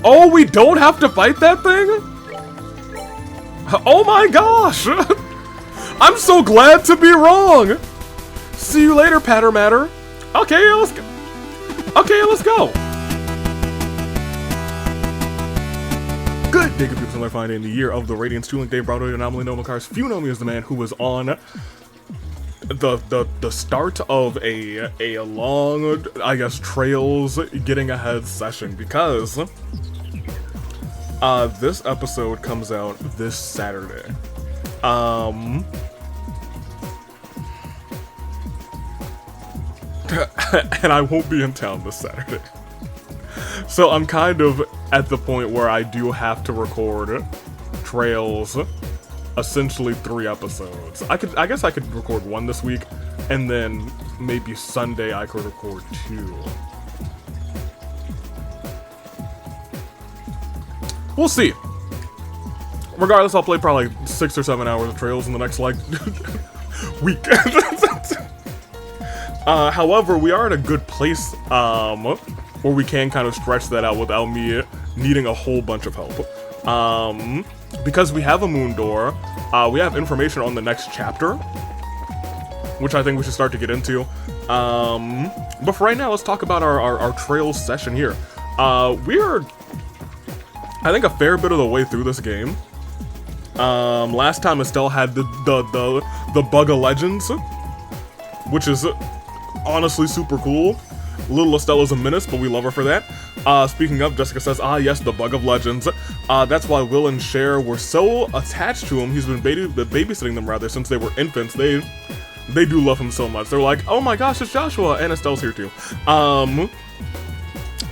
Oh, we don't have to fight that thing? Oh my gosh! I'm so glad to be wrong! See you later, Patter Matter. Okay, let's go. Okay, let's go. Good day, good people. Find in the year of the Radiance 2 Link Dave Browder Anomaly Nova Cars. Few know me as the man who was on the start of a long, I guess, Trails Getting Ahead session, because this episode comes out this Saturday. And I won't be in town this Saturday. So I'm kind of at the point where I do have to record Trails, essentially 3 episodes. I guess I could record 1 this week, and then maybe Sunday I could record 2. We'll see. Regardless, I'll play probably 6 or 7 hours of Trails in the next, like, week. However, we are at a good place, where we can kind of stretch that out without me needing a whole bunch of help. Because we have a moon door, we have information on the next chapter, which I think we should start to get into. But for right now, let's talk about our Trails session here. We're, I think, a fair bit of the way through this game. Last time Estelle had the Bug of Legends, which is honestly super cool. Little Estella's a menace, but we love her for that. Speaking of, Jessica says, yes, the Bug of Legends. That's why Will and Cher were so attached to him. He's been babysitting them, rather, since they were infants. They do love him so much. They're like, oh my gosh, it's Joshua, and Estelle's here too.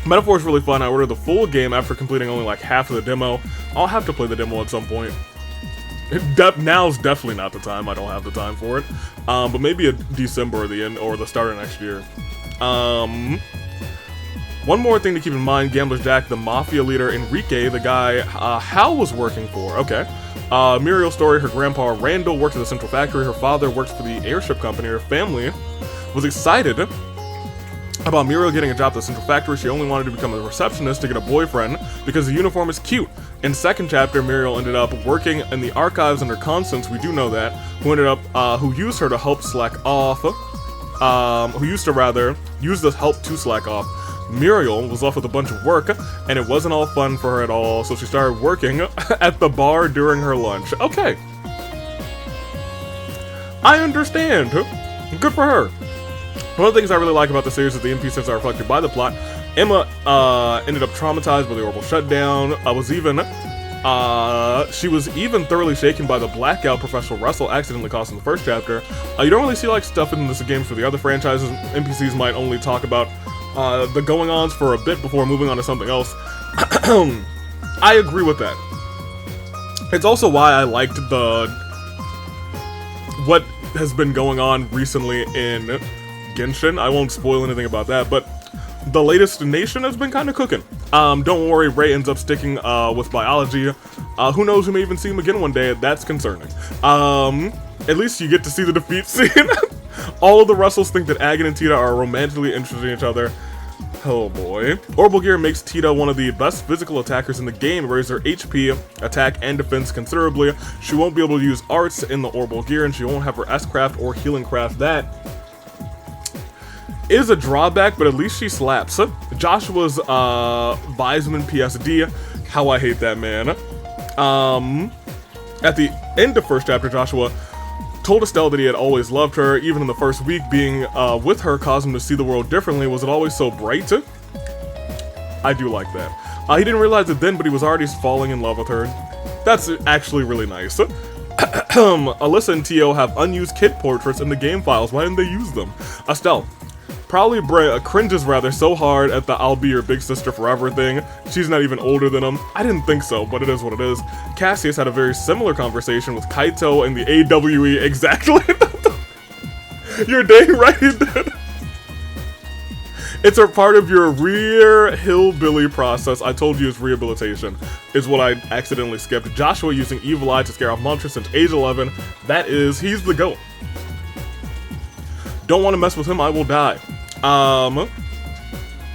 Metaphor is really fun. I ordered the full game after completing only like half of the demo. I'll have to play the demo at some point. Now's definitely not the time. I don't have the time for it. But maybe at December or the end or the start of next year. One more thing to keep in mind, Gambler's Jack, the mafia leader, Enrique, the guy Hal was working for. Okay. Muriel's story, her grandpa Randall worked at the Central Factory, her father worked for the airship company, her family was excited about Muriel getting a job at the Central Factory. She only wanted to become a receptionist to get a boyfriend because the uniform is cute. In second chapter, Muriel ended up working in the archives under Constance, we do know that, who used her to help slack off, who used to use this help to slack off. Muriel was left with a bunch of work, and it wasn't all fun for her at all, so she started working at the bar during her lunch. Okay. I understand. Good for her. One of the things I really like about the series is the NPCs are reflected by the plot. Emma ended up traumatized by the orbital shutdown. She was even thoroughly shaken by the blackout Professional Russell accidentally caused in the first chapter. You don't really see like stuff in this game for the other franchises. NPCs might only talk about the going-ons for a bit before moving on to something else. I agree with that. It's also why I liked what has been going on recently in Genshin. I won't spoil anything about that, but the latest nation has been kind of cooking. Don't worry, Ray ends up sticking with biology. Who knows, we may even see him again one day. That's concerning. At least you get to see the defeat scene. All of the Russells think that Agon and Tita are romantically interested in each other. Oh boy. Orbital Gear makes Tita one of the best physical attackers in the game, raises her HP, attack, and defense considerably. She won't be able to use arts in the Orbital Gear, and she won't have her S-Craft or Healing Craft. That is a drawback, but at least she slaps. Joshua's Wiseman PSD, how I hate that man. At the end of first chapter, Joshua told Estelle that he had always loved her. Even in the first week, being with her caused him to see the world differently. Was it always so bright? I do like that. He didn't realize it then, but he was already falling in love with her. That's actually really nice. Alyssa and Tio have unused kid portraits in the game files. Why didn't they use them? Estelle probably cringes rather so hard at the I'll be your big sister forever thing. She's not even older than him. I didn't think so, but it is what it is. Cassius had a very similar conversation with Kaito and the AWE. Exactly. You're dang right he did. It's a part of your rear hillbilly process. I told you it's rehabilitation, is what I accidentally skipped. Joshua using Evil Eye to scare off monsters since age 11. He's the GOAT. Don't want to mess with him, I will die.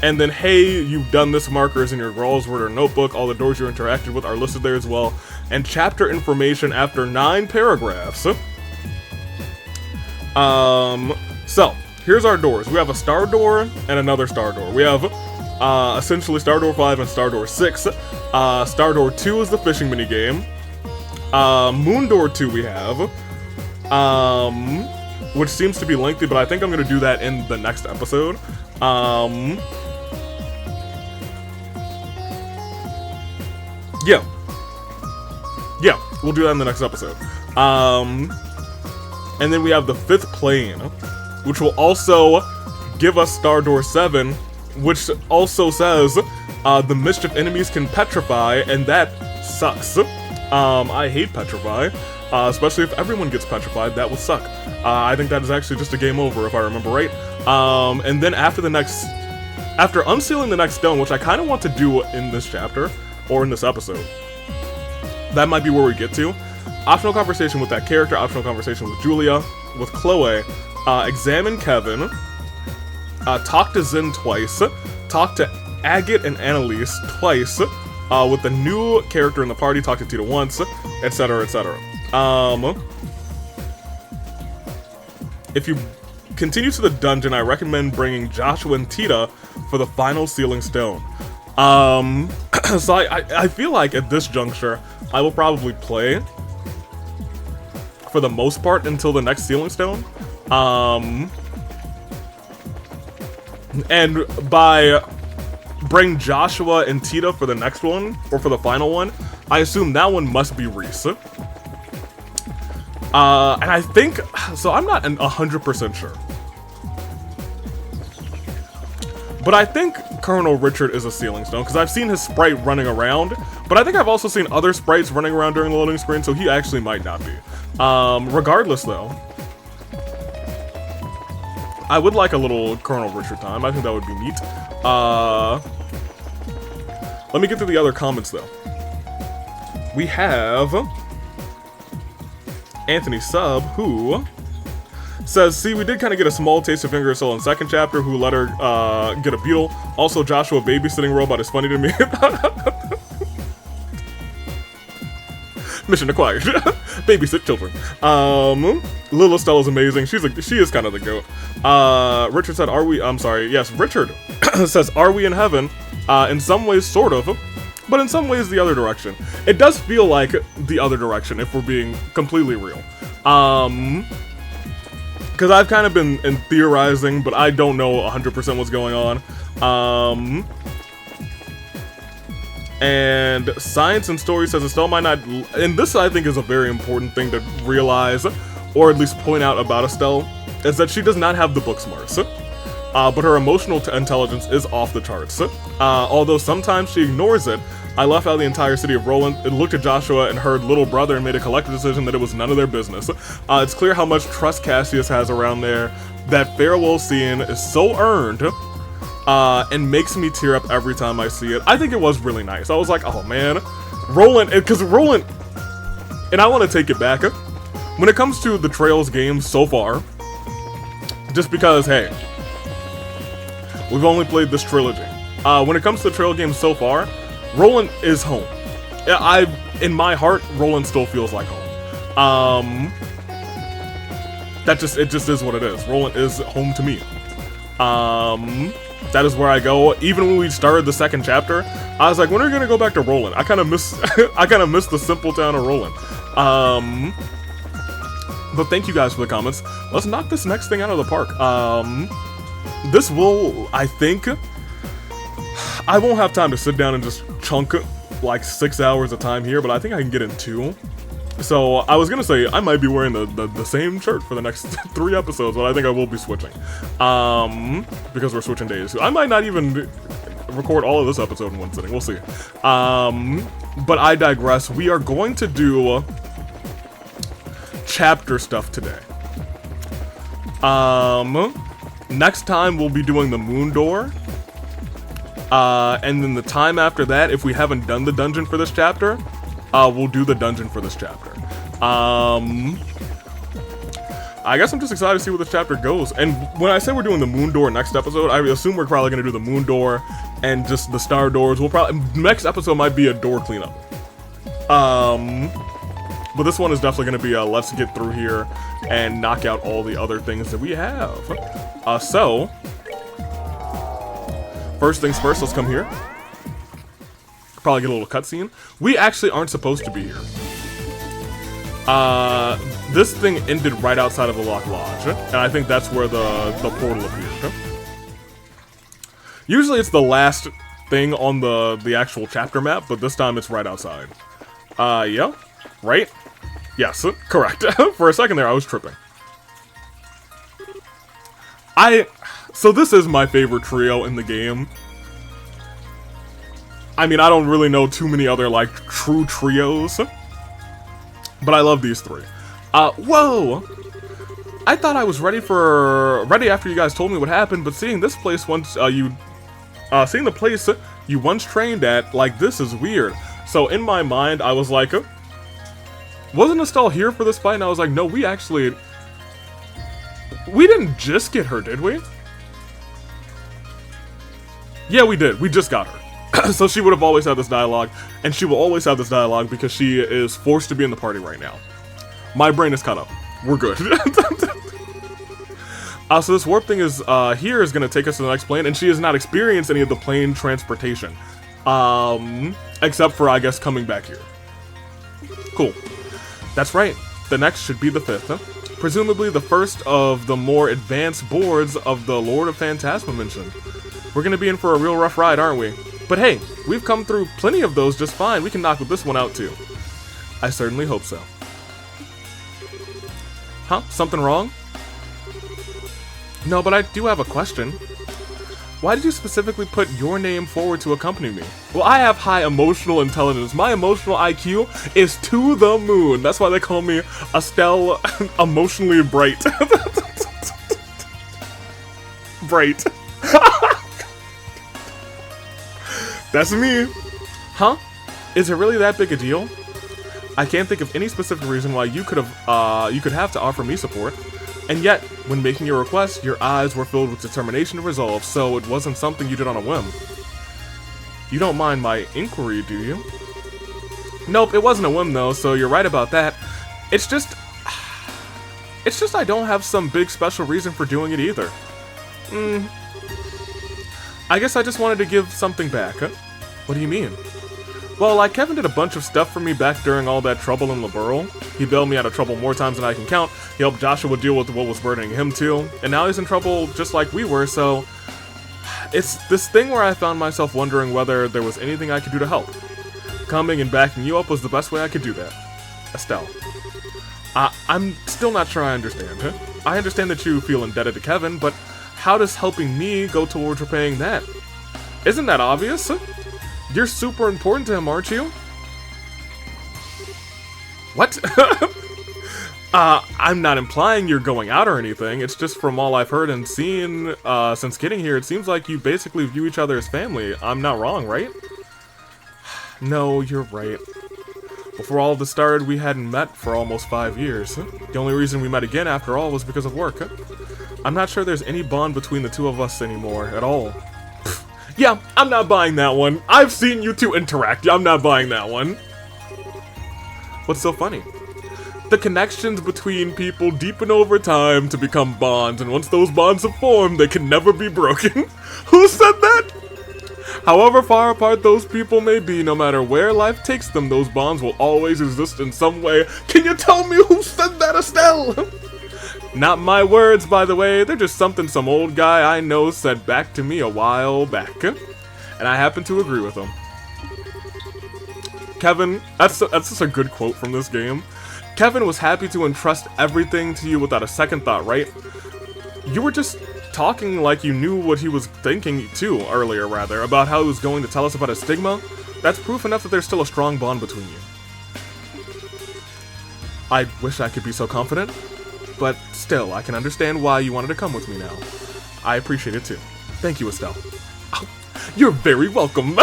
And then, hey, you've done this markers in your Gralsword or notebook. All the doors you interacted with are listed there as well. And chapter information after 9 paragraphs. So, here's our doors. We have a star door and another star door. We have essentially Star Door 5 and Star Door 6. Star Door 2 is the fishing minigame. Moon Door 2 we have. Which seems to be lengthy, but I think I'm going to do that in the next episode. Yeah, we'll do that in the next episode. And then we have the 5th plane, which will also give us Star Door 7, which also says the mischief enemies can petrify, and that sucks. I hate petrify, especially if everyone gets petrified. That would suck. I think that is actually just a game over, if I remember right. And then after unsealing the next stone, which I kind of want to do in this chapter, or in this episode, that might be where we get to. Optional conversation with that character, optional conversation with Julia, with Chloe, examine Kevin, talk to Zen twice, talk to Agate and Annalise twice, with the new character in the party, talk to Tita once, etc, etc. If you continue to the dungeon, I recommend bringing Joshua and Tita for the final sealing stone. So I feel like at this juncture, I will probably play for the most part until the next sealing stone. And by bring Joshua and Tita for the next one, or for the final one, I assume that one must be Reese. And I think, so I'm not 100% sure. But I think Colonel Richard is a sealing stone, because I've seen his sprite running around, but I think I've also seen other sprites running around during the loading screen, so he actually might not be. Regardless though, I would like a little Colonel Richard time. I think that would be neat. Let me get through the other comments though. We have Anthony Sub, who says, see, we did kind of get a small taste of Finger Soul in second chapter, who let her get a beetle. Also, Joshua babysitting robot is funny to me. Mission acquired. Babysit children. Lil Estelle is amazing. She is kind of the goat. Richard said, yes, Richard says, are we in heaven? In some ways, sort of, but in some ways the other direction. It does feel like the other direction, if we're being completely real. Because I've kind of been theorizing, but I don't know 100% what's going on. And Science and Story says Estelle might not, and this I think is a very important thing to realize, or at least point out about Estelle, is that she does not have the book smarts. But her emotional intelligence is off the charts. Although sometimes she ignores it. I left out the entire city of Roland, and looked at Joshua and her little brother and made a collective decision that it was none of their business. It's clear how much trust Cassius has around there. That farewell scene is so earned, and makes me tear up every time I see it. I think it was really nice. I was like, oh man, Roland, because Roland, and I want to take it back, when it comes to the Trails games so far, just because, hey, we've only played this trilogy. When it comes to the Trail games so far, Roland is home. In my heart, Roland still feels like home. It just is what it is. Roland is home to me. That is where I go. Even when we started the second chapter, I was like, when are we gonna go back to Roland? I kind of miss, the simple town of Roland. But thank you guys for the comments. Let's knock this next thing out of the park. This will, I think, I won't have time to sit down and just chunk like 6 hours of time here, but I think I can get in 2. So I was gonna say I might be wearing the same shirt for the next 3 episodes, but I think I will be switching, because we're switching days. I might not even record all of this episode in one sitting. We'll see. But I digress. We are going to do chapter stuff today. Next time we'll be doing the Moon Door. And then the time after that, if we haven't done the dungeon for this chapter, we'll do the dungeon for this chapter. I guess I'm just excited to see where this chapter goes. And when I say we're doing the moon door next episode, I assume we're probably going to do the moon door and just the star doors. We'll probably, next episode might be a door cleanup. But this one is definitely going to be a let's get through here and knock out all the other things that we have. So, first things first, let's come here. Probably get a little cutscene. We actually aren't supposed to be here. This thing ended right outside of the Lock Lodge, and I think that's where the portal appeared. Usually it's the last thing on the actual chapter map, but this time it's right outside. Yeah, right? Yes, correct. For a second there, I was tripping. So this is my favorite trio in the game. I mean, I don't really know too many other, like, true trios. But I love these three. Whoa! I thought I was ready after you guys told me what happened, but seeing this place once, seeing the place you once trained at, like, this is weird. So in my mind, I was like, wasn't Estelle here for this fight? And I was like, no, we didn't just get her, did we? Yeah, we did. We just got her. So she would have always had this dialogue, and she will always have this dialogue because she is forced to be in the party right now. My brain is cut up. We're good. So this warp thing is here is going to take us to the next plane, and she has not experienced any of the plane transportation. Except for, I guess, coming back here. Cool. That's right. The next should be the 5th. Presumably the first of the more advanced boards of the Lord of Phantasma mentioned. We're going to be in for a real rough ride, aren't we? But hey, we've come through plenty of those just fine. We can knock with this one out too. I certainly hope so. Huh? Something wrong? No, but I do have a question. Why did you specifically put your name forward to accompany me? Well, I have high emotional intelligence. My emotional IQ is to the moon. That's why they call me Estelle Emotionally Bright. Bright. That's me. Huh? Is it really that big a deal? I can't think of any specific reason why you could have to offer me support. And yet, when making your request, your eyes were filled with determination and resolve, so it wasn't something you did on a whim. You don't mind my inquiry, do you? Nope, it wasn't a whim though, so you're right about that. It's just I don't have some big special reason for doing it either. I guess I just wanted to give something back. Huh? What do you mean? Well, like, Kevin did a bunch of stuff for me back during all that trouble in Liberl. He bailed me out of trouble more times than I can count. He helped Joshua deal with what was burdening him too. And now he's in trouble just like we were, so... It's this thing where I found myself wondering whether there was anything I could do to help. Coming and backing you up was the best way I could do that. Estelle. I'm still not sure I understand. Huh? I understand that you feel indebted to Kevin, but... How does helping me go towards repaying that? Isn't that obvious? You're super important to him, aren't you? What? I'm not implying you're going out or anything. It's just from all I've heard and seen since getting here, it seems like you basically view each other as family. I'm not wrong, right? No, you're right. Before all of this started, we hadn't met for almost 5 years. The only reason we met again after all was because of work. I'm not sure there's any bond between the two of us anymore, at all. Yeah, I'm not buying that one. I've seen you two interact. I'm not buying that one. What's so funny? The connections between people deepen over time to become bonds, and once those bonds have formed, they can never be broken. Who said that? However far apart those people may be, no matter where life takes them, those bonds will always exist in some way. Can you tell me who said that, Estelle? Not my words, by the way. They're just something some old guy I know said back to me a while back. And I happen to agree with him. Kevin, that's just a good quote from this game. Kevin was happy to entrust everything to you without a second thought, right? You were just talking like you knew what he was thinking too, earlier rather, about how he was going to tell us about his stigma. That's proof enough that there's still a strong bond between you. I wish I could be so confident. But still, I can understand why you wanted to come with me now. I appreciate it too. Thank you, Estelle. Oh, you're very welcome.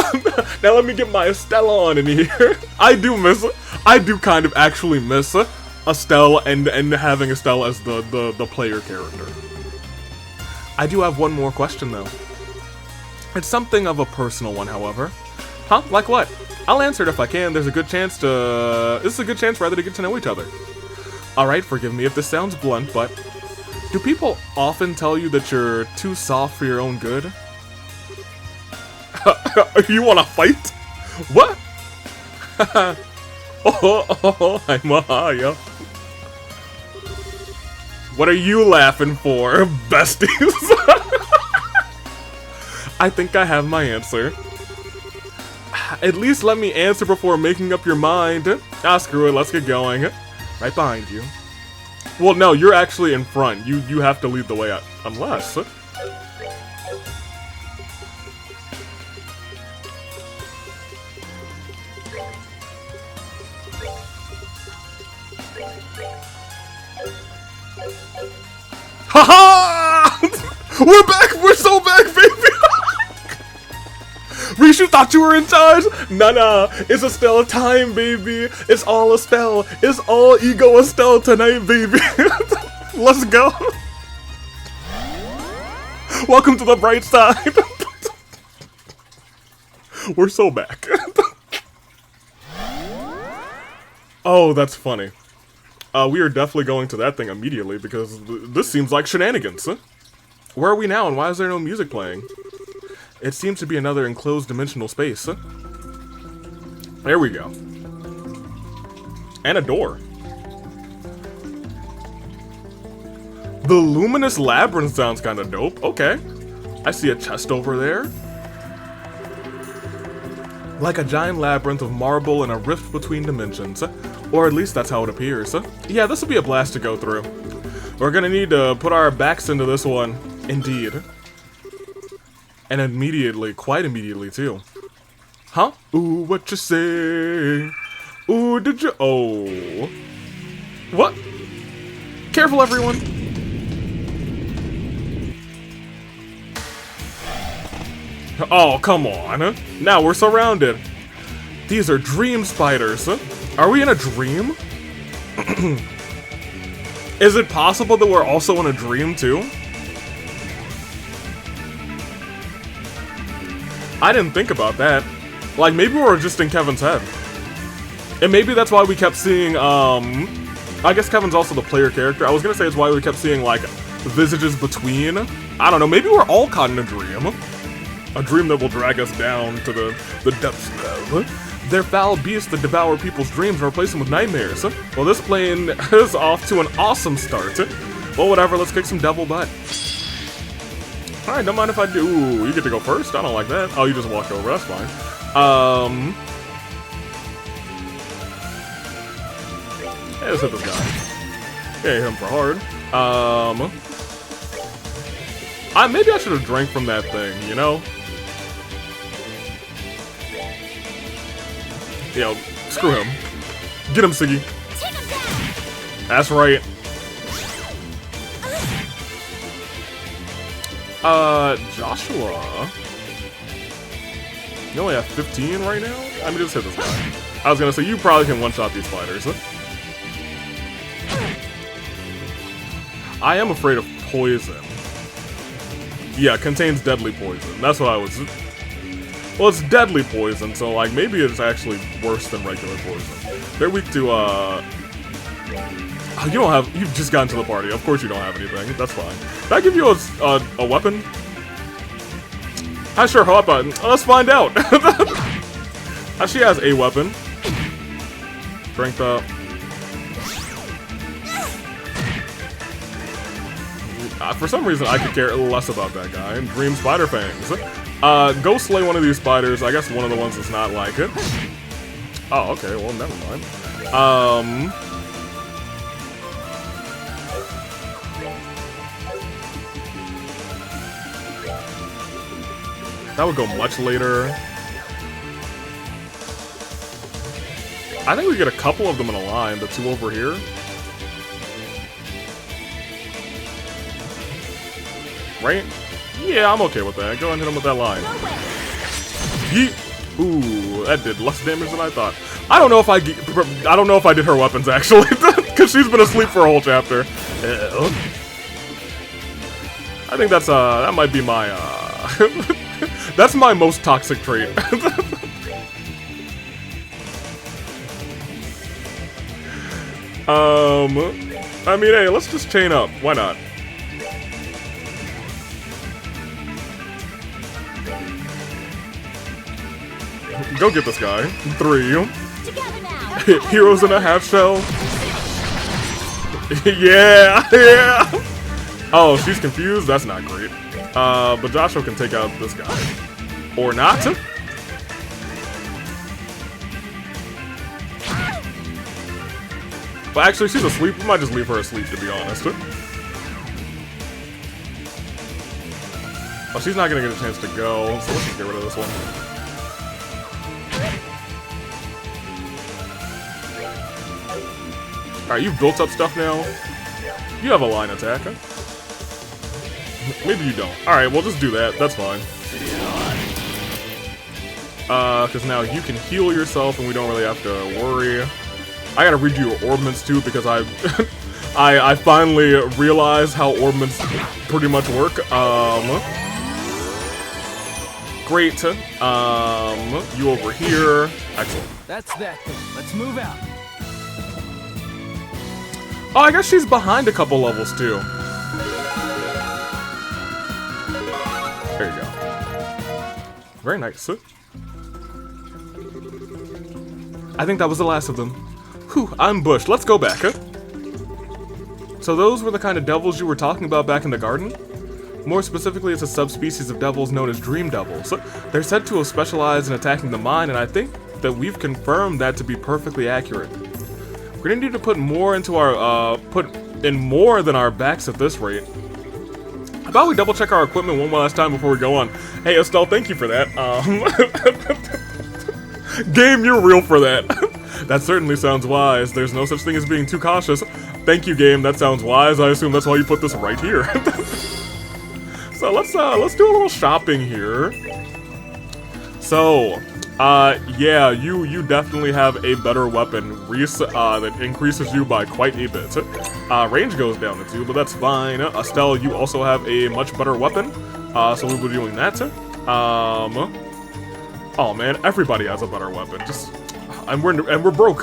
Now let me get my Estelle on in here. I do kind of actually miss Estelle and having Estelle as the player character. I do have one more question though. It's something of a personal one, however. Huh? Like what? I'll answer it if I can. There's a good chance to... This is a good chance rather to get to know each other. Alright, forgive me if this sounds blunt, but... Do people often tell you that you're too soft for your own good? You wanna fight? What? I'm Mahaya. What are you laughing for, besties? I think I have my answer. At least let me answer before making up your mind. Ah, screw it, let's get going. Right behind you. Well, no, you're actually in front. You have to lead the way out. Unless... Haha! We're back! We're so back, baby! Rishu thought you were in charge? Nah, it's Estelle time, baby. It's all Estelle. It's all ego Estelle tonight, baby. Let's go. Welcome to the bright side. We're so back. Oh, that's funny. We are definitely going to that thing immediately because this seems like shenanigans. Where are we now and why is there no music playing? It seems to be another enclosed dimensional space. There we go. And a door. The luminous labyrinth sounds kind of dope. Okay. I see a chest over there. Like a giant labyrinth of marble and a rift between dimensions. Or at least that's how it appears. Yeah, this will be a blast to go through. We're gonna need to put our backs into this one. Indeed. And immediately, quite immediately too. Huh? Ooh, what you say? Ooh, did you? Oh. What? Careful, everyone. Oh, come on. Now we're surrounded. These are dream spiders. Are we in a dream? Is it possible that we're also in a dream too? I didn't think about that. Like, maybe we're just in Kevin's head. And maybe that's why we kept seeing, I guess Kevin's also the player character. I was gonna say it's why we kept seeing, like, visages between. I don't know, maybe we're all caught in a dream. A dream that will drag us down to the depths of. They're foul beasts that devour people's dreams and replace them with nightmares. Well, this plane is off to an awesome start. Well, whatever, let's kick some devil butt. Alright, don't mind if I do. Ooh, you get to go first? I don't like that. Oh, you just walked over, that's fine. Yeah, let's hit this guy. Yeah, hit him for hard. Maybe I should have drank from that thing, you know? Yo, screw him. Get him, Siggy. That's right. Joshua. You only have 15 right now? I mean, just hit this guy. I was gonna say, you probably can one-shot these fighters. I am afraid of poison. Yeah, contains deadly poison. That's what I was... Well, it's deadly poison, so, like, maybe it's actually worse than regular poison. They're weak to, You don't have... You've just gotten to the party. Of course you don't have anything. That's fine. Did I give you a weapon? I sure hope I... Let's find out. She has a weapon. Strength up. For some reason, I could care less about that guy. Dream Spider Fangs. Go slay one of these spiders. I guess one of the ones that's not like it. Oh, okay. Well, never mind. That would go much later. I think we get a couple of them in a line. The two over here. Right? Yeah, I'm okay with that. Go ahead and hit him with that line. Yeet. Ooh, that did less damage than I thought. I don't know if I did her weapons actually, because She's been asleep for a whole chapter. I think that's that might be my that's my most toxic trait. I mean, hey, let's just chain up. Why not? Go get this guy. 3. Heroes in a half shell. Yeah, yeah. Oh, she's confused? That's not great. But Joshua can take out this guy. Or not. But actually, she's asleep. We might just leave her asleep, to be honest. Oh, she's not gonna get a chance to go, so let's just get rid of this one. Alright, you've built up stuff now. You have a line attack, huh? Maybe you don't. Alright, we'll just do that. That's fine. Because now you can heal yourself and we don't really have to worry. I gotta read you your orbments too because I finally realized how orbments pretty much work. Great. You over here. Excellent. That's that thing. Let's move out. Oh, I guess she's behind a couple levels too. There you go. Very nice. I think that was the last of them. Whew, I'm Bush. Let's go back. So those were the kind of devils you were talking about back in the garden? More specifically, it's a subspecies of devils known as dream devils. They're said to have specialized in attacking the mind, and I think that we've confirmed that to be perfectly accurate. We're gonna need to put more into our, put in more than our backs at this rate. How about we double check our equipment one last time before we go on? Hey Estelle, thank you for that. Game, you're real for that. That certainly sounds wise. There's no such thing as being too cautious. Thank you, game. That sounds wise. I assume that's why you put this right here. So let's do a little shopping here. So, yeah, you definitely have a better weapon, Reese, that increases you by quite a bit. Range goes down to 2, but that's fine. Estelle, you also have a much better weapon, so we'll be doing that. Oh man, everybody has a better weapon. Just, and we're broke.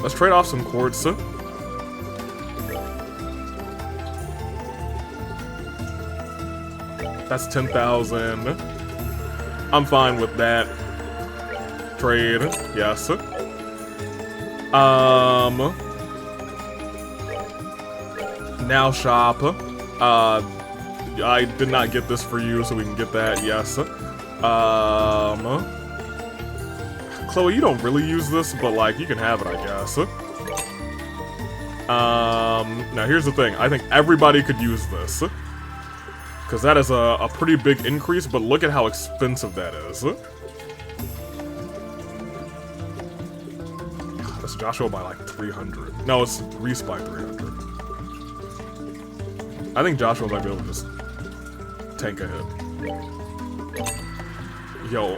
Let's trade off some quartz. That's 10,000. I'm fine with that. Trade, yes. Now shop. I did not get this for you, so we can get that, yes. Chloe, you don't really use this, but like, you can have it, I guess. Now here's the thing, I think everybody could use this. Because that is a pretty big increase, but look at how expensive that is. That's Joshua by like 300. No, it's Reese by 300. I think Joshua might be able to just tank a hit. Yo.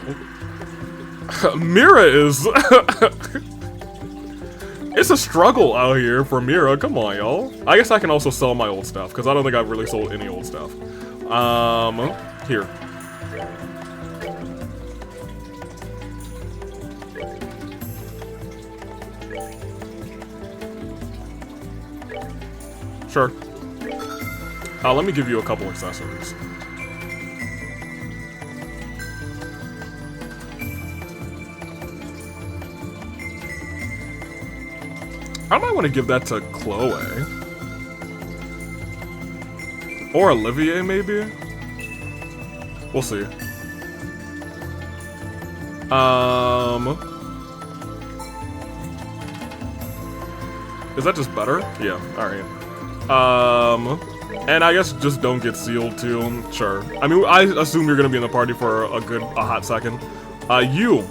Mira is... It's a struggle out here for Mira. Come on, y'all. I guess I can also sell my old stuff, because I don't think I've really sold any old stuff. Here. Sure. Let me give you a couple accessories. I might want to give that to Chloe. Or Olivier, maybe? We'll see. Is that just better? Yeah, alright. And I guess just don't get sealed too, sure. I mean, I assume you're gonna be in the party for a hot second. You.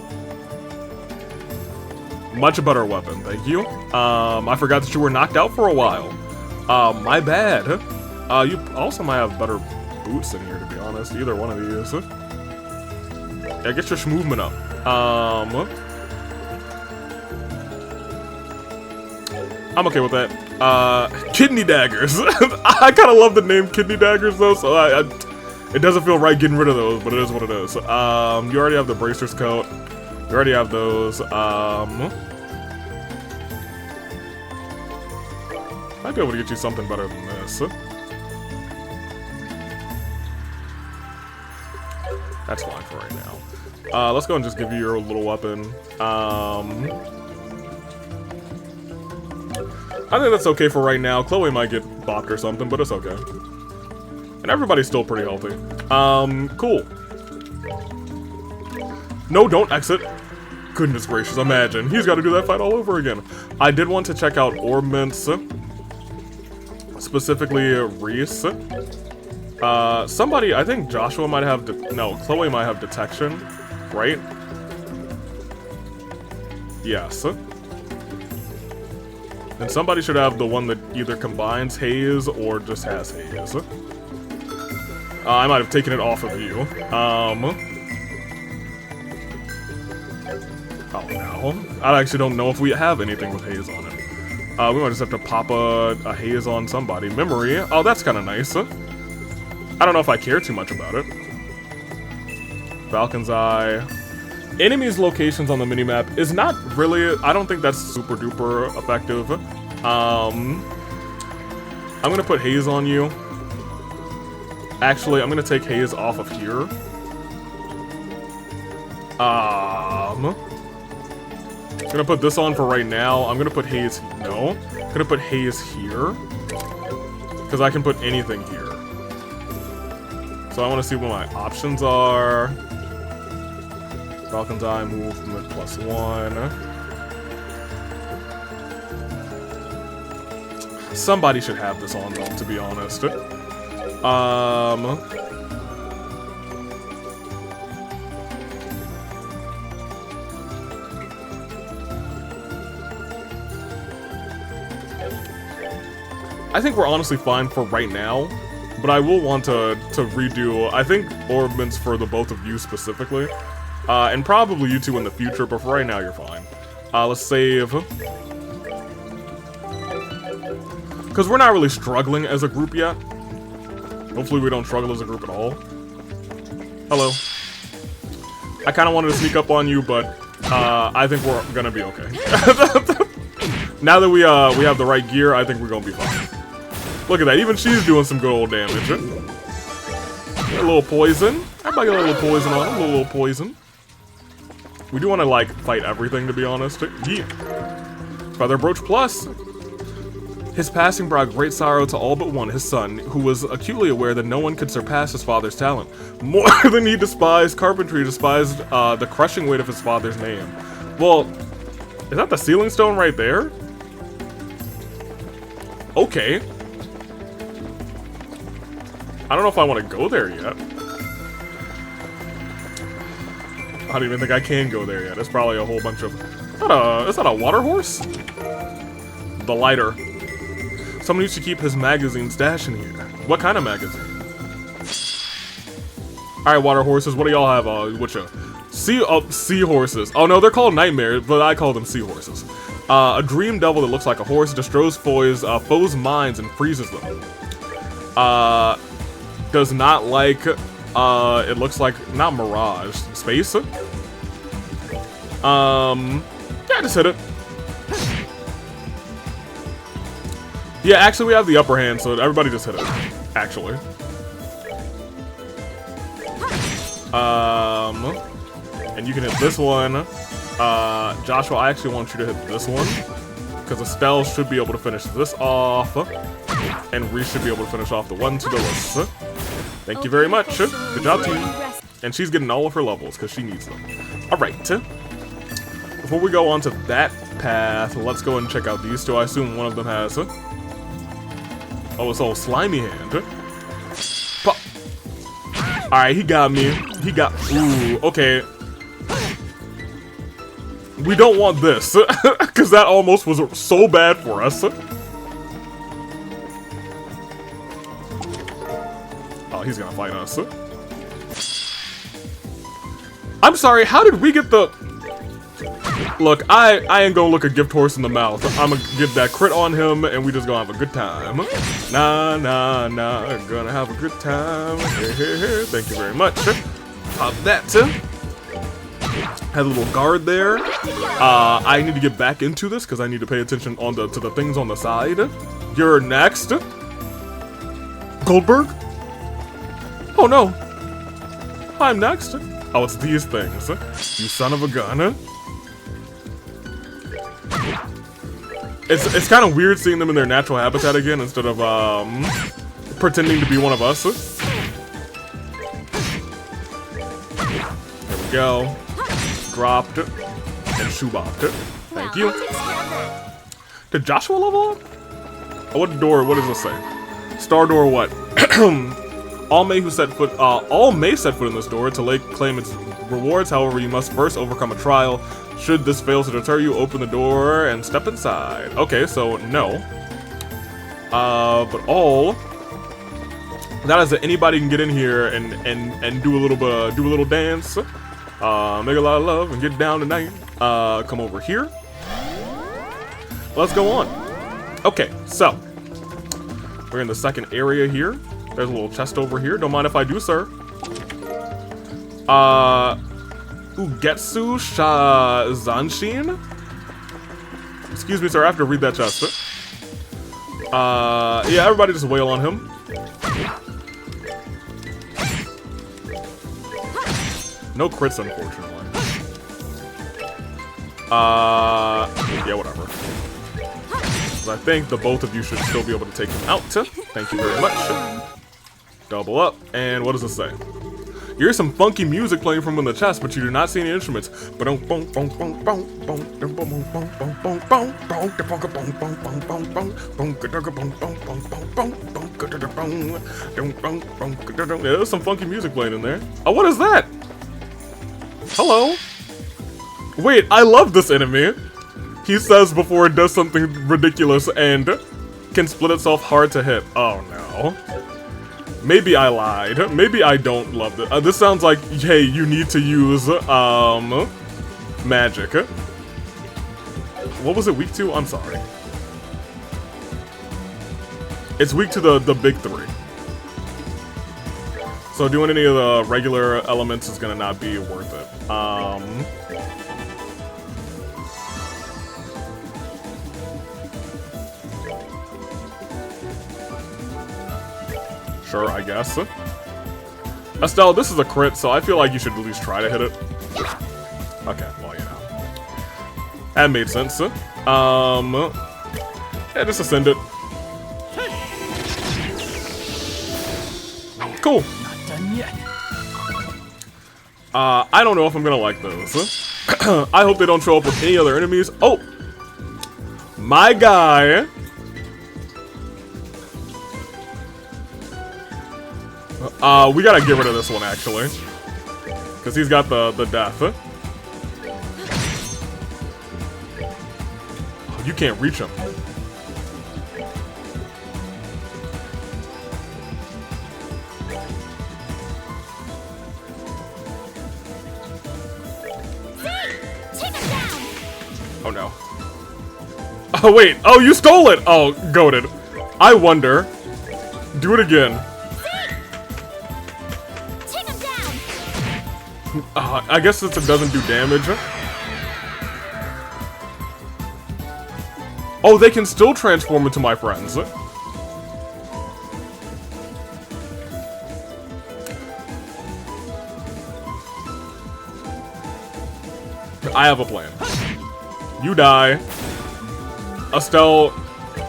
Much better weapon, thank you. I forgot that you were knocked out for a while. My bad. You also might have better boots in here, to be honest. Either one of these. Yeah, get your movement up. I'm okay with that. Kidney daggers. I kind of love the name kidney daggers though, so it doesn't feel right getting rid of those, but it is what it is. You already have the bracer's coat. You already have those. Might be able to get you something better than this. That's fine for right now. Let's go and just give you your little weapon. I think that's okay for right now. Chloe might get bopped or something, but it's okay. And everybody's still pretty healthy. Cool. No, don't exit. Goodness gracious, imagine. He's got to do that fight all over again. I did want to check out Orbments. Specifically, Reese. Somebody, I think Joshua might have, no, Chloe might have detection, right? Yes. And somebody should have the one that either combines haze or just has haze. I might have taken it off of you. Oh no. I actually don't know if we have anything with haze on it. We might just have to pop a haze on somebody. Memory. Oh, that's kind of nice. I don't know if I care too much about it. Falcon's Eye. Enemies' locations on the minimap is not really... I don't think that's super duper effective. I'm gonna put haze on you. Actually, I'm gonna take haze off of here. I'm gonna put this on for right now. I'm gonna put haze... No. I'm gonna put haze here. Because I can put anything here. So I want to see what my options are. Falcon's Eye, movement +1. Somebody should have this on though, to be honest. I think we're honestly fine for right now, but I will want to redo, I think, Orbments for the both of you specifically, and probably you two in the future, but for right now you're fine. Let's save. Because we're not really struggling as a group yet. Hopefully we don't struggle as a group at all. Hello. I kind of wanted to sneak up on you, but I think we're gonna be okay. Now that we have the right gear, I think we're gonna be fine. Look at that, even she's doing some good old damage. A little poison. Everybody got a little poison on them, a little poison. We do want to, like, fight everything, to be honest. Yeah. Feather Brooch Plus. His passing brought great sorrow to all but one, his son, who was acutely aware that no one could surpass his father's talent. More than he despised carpentry, despised the crushing weight of his father's name. Well, is that the sealing stone right there? Okay. I don't know if I want to go there yet. I don't even think I can go there yet. It's probably a whole bunch of... Is that a water horse? The lighter. Someone used to keep his magazine stash in here. What kind of magazine? Alright, water horses, what do y'all have? Seahorses. Oh no, they're called nightmares, but I call them seahorses. A dream devil that looks like a horse destroys foes' minds and freezes them. Does not like, it looks like, not Mirage, Space? Yeah, just hit it. Yeah, actually we have the upper hand, so everybody just hit it, actually. And you can hit this one. Joshua, I actually want you to hit this one, because Estelle should be able to finish this off, and Reese should be able to finish off the one to the list. Thank you very much. Good job, team. And she's getting all of her levels, because she needs them. Alright. Before we go on to that path, let's go and check out these two. I assume one of them has... Oh, it's all slimy hand. Alright, he got me. He got... Ooh, okay. We don't want this, because that almost was so bad for us. Oh, he's gonna fight us. I'm sorry, how did we get the... Look, I ain't gonna look a gift horse in the mouth. I'm gonna get that crit on him, and we just gonna have a good time. Nah, nah, nah, gonna have a good time. Hey, hey, hey. Thank you very much. Pop that. Had a little guard there. I need to get back into this because I need to pay attention to the things on the side. You're next. Goldberg? Oh no. I'm next. Oh, it's these things. You son of a gun. It's kind of weird seeing them in their natural habitat again instead of pretending to be one of us. There we go. Dropped and shoebopped. Thank you. Did Joshua level up? Oh, what door? What does this say? Star door. What? All may set foot in this door to claim its rewards. However, you must first overcome a trial. Should this fail to deter you, open the door and step inside. Okay, so no. But all that is that anybody can get in here and do a little dance, make a lot of love and get down tonight. Come over here. Let's go on. Okay, so we're in the second area here. There's a little chest over here. Don't mind if I do, sir. Ugetsu Zanshin? Excuse me, sir, I have to read that chest. Yeah, everybody just wail on him. No crits, unfortunately. Yeah, whatever. I think the both of you should still be able to take him out. Thank you very much. Double up, and what does it say? You hear some funky music playing from in the chest, but you do not see any instruments. Yeah, there's some funky music playing in there. Oh, what is that? Hello? Wait, I love this enemy. He says before it does something ridiculous and can split itself hard to hit. Oh no. Maybe I lied. Maybe I don't love this. This sounds like, hey, you need to use, magic. What was it weak to? I'm sorry. It's weak to the big three. So doing any of the regular elements is gonna not be worth it. Sure, I guess. Estelle, this is a crit, so I feel like you should at least try to hit it. Okay, well, you know. That made sense. Yeah, just ascend it. Cool. Not done yet. I don't know if I'm gonna like those. I hope they don't show up with any other enemies. Oh! My guy! We gotta get rid of this one, actually. Because he's got the death. Oh, you can't reach him. Oh no. Oh wait, oh you stole it! Oh, goated. I wonder. Do it again. I guess since it doesn't do damage. Oh, they can still transform into my friends. I have a plan. You die. Estelle,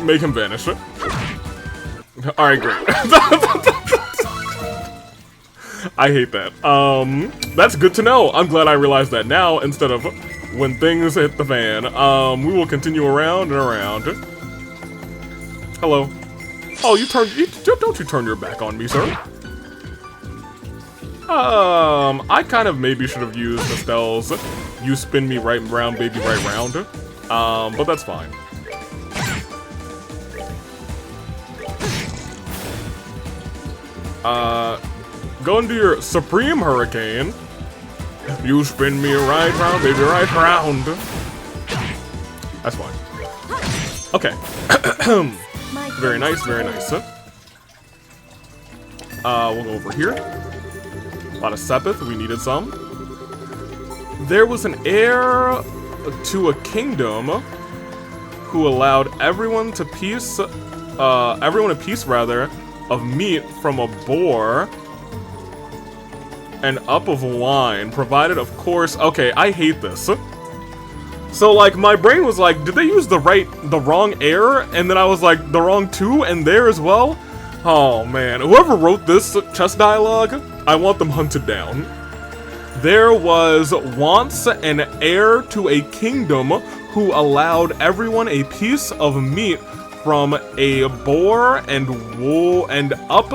make him vanish. Alright, great. I hate that. That's good to know. I'm glad I realized that now instead of when things hit the fan. We will continue around and around. Hello. Oh, don't you turn your back on me, sir. I kind of maybe should have used Estelle's "You spin me right round, baby, right round." But that's fine. Go into your Supreme Hurricane. You spin me right round, baby, right round. That's fine. Okay. Very nice, very nice. We'll go over here. A lot of Sepith, we needed some. There was an heir to a kingdom who allowed everyone a piece rather, of meat from a boar and up of wine, provided of course. Okay, I hate this. So like my brain was like, did they use the wrong heir? And then I was like, the wrong two and there as well? Oh man, whoever wrote this chess dialogue, I want them hunted down. There was once an heir to a kingdom who allowed everyone a piece of meat from a boar and up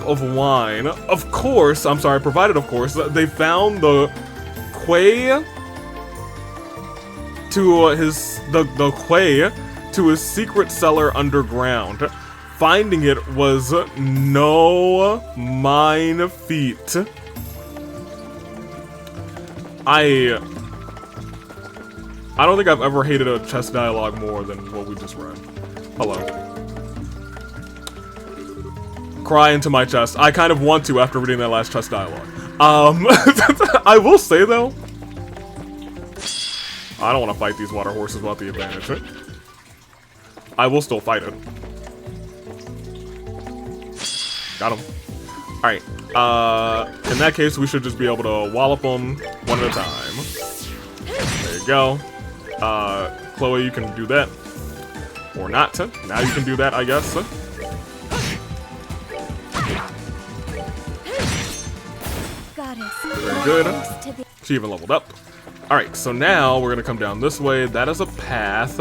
of wine. Of course, I'm sorry, provided of course, they found the quay to his secret cellar underground. Finding it was no mine feat. I don't think I've ever hated a chess dialogue more than what we just read. Hello. Cry into my chest. I kind of want to after reading that last chess dialogue. I will say though, I don't want to fight these water horses without the advantage. I will still fight it. Got him. Alright, in that case, we should just be able to wallop them one at a time. There you go. Chloe, you can do that. Or not. Now you can do that, I guess. Very good. She even leveled up. Alright, so now we're gonna come down this way. That is a path.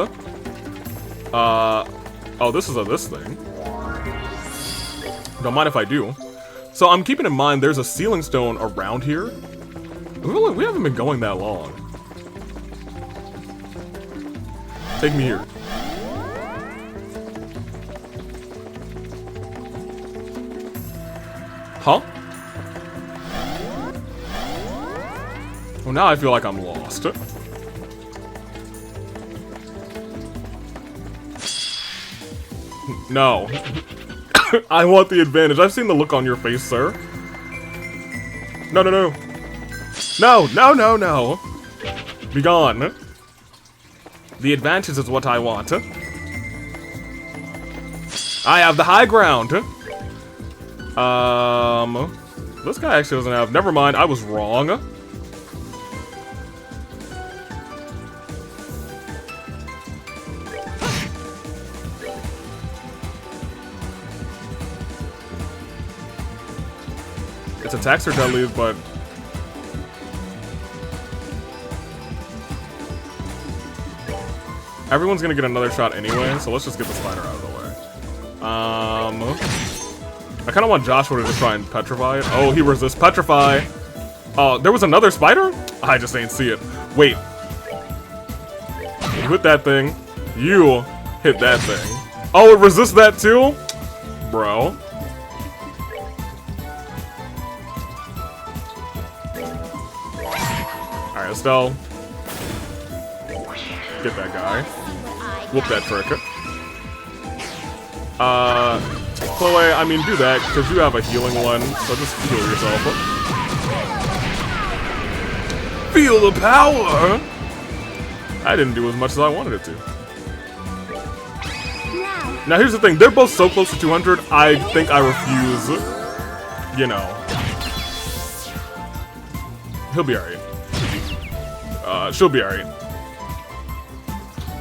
Oh, this is this thing. Don't mind if I do. So I'm keeping in mind there's a ceiling stone around here. We haven't been going that long. Take me here. Huh? Well, now I feel like I'm lost. No. I want the advantage. I've seen the look on your face, sir. No, no, no. No, no, no, no. Be gone. The advantage is what I want. I have the high ground. This guy actually doesn't have... Never mind, I was wrong. Its attacks are deadly, but... Everyone's gonna get another shot anyway, so let's just get the spider out of the way. I kinda want Joshua to just try and petrify it. Oh, he resists petrify! Oh, there was another spider? I just ain't see it. Wait. You hit that thing. You hit that thing. Oh, it resists that too? Bro. Alright, Estelle. Get that guy. Whoop that trick. Chloe, I mean, do that, because you have a healing one, so just heal yourself. Feel the power! I didn't do as much as I wanted it to. Now, here's the thing. They're both so close to 200, I think I refuse. You know. He'll be alright. She'll be alright.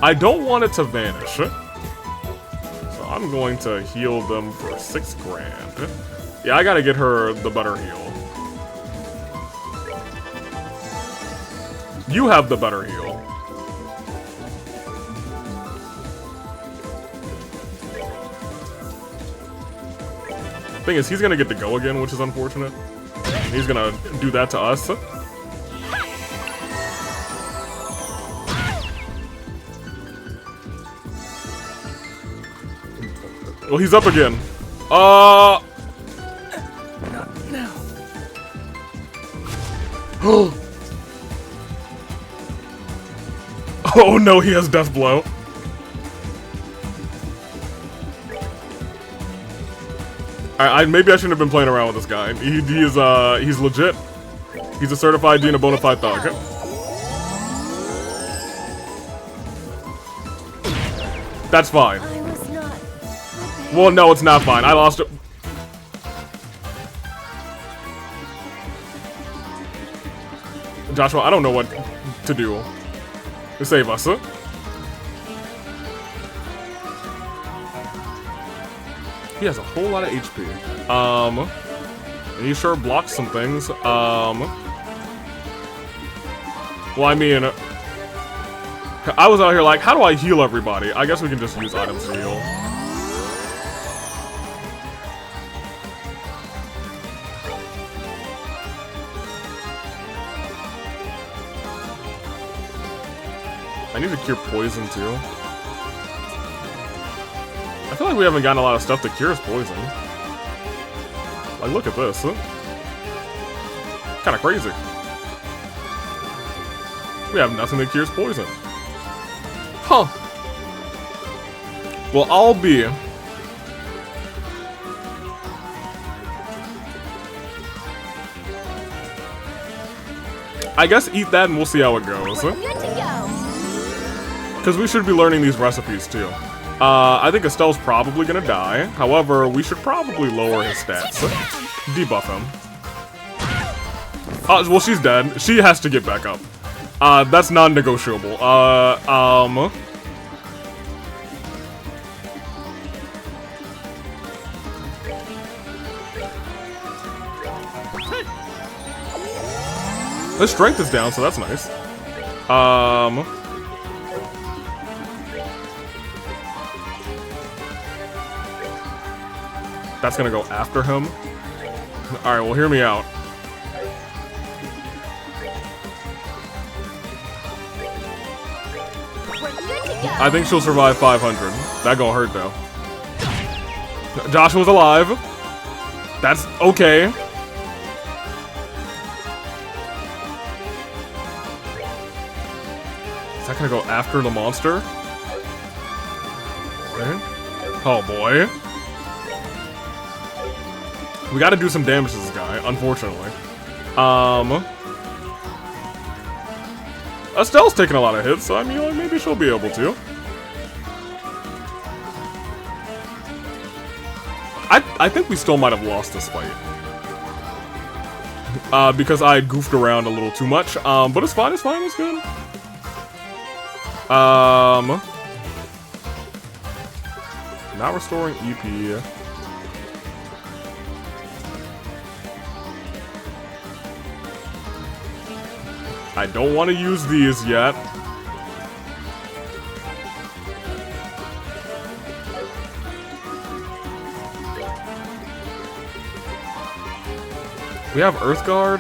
I don't want it to vanish. So I'm going to heal them for 6 grand. Yeah, I gotta get her the better heal. You have the better heal. Thing is, he's gonna get to go again, which is unfortunate. He's gonna do that to us. Well, he's up again. Not now. Oh no, he has Death Blow. Maybe I shouldn't have been playing around with this guy. He's legit. He's a certified Dina bona fide thug. That's fine. Well, no, it's not fine. I lost it. Joshua, I don't know what to do to save us. He has a whole lot of HP. And he sure blocks some things. Well, I mean, I was out here like, how do I heal everybody? I guess we can just use items to heal. I need to cure poison too. I feel like we haven't gotten a lot of stuff that cures poison. Like, look at this. Kinda crazy. We have nothing that cures poison. Huh. Well, I'll be... I guess eat that and we'll see how it goes. We're good to go. Because we should be learning these recipes too. I think Estelle's probably gonna die. However, we should probably lower his stats. Debuff him. Well, she's dead. She has to get back up. That's non-negotiable. His strength is down, so that's nice. That's gonna go after him. Alright, well, hear me out. I think she'll survive 500. That gonna hurt, though. Joshua's alive. That's okay. Is that gonna go after the monster? Oh, boy. We gotta do some damage to this guy, unfortunately. Estelle's taking a lot of hits, so I mean, like, maybe she'll be able to. I think we still might have lost this fight. Because I goofed around a little too much. But it's fine, it's good. Not restoring EP. I don't want to use these yet. We have Earth Guard.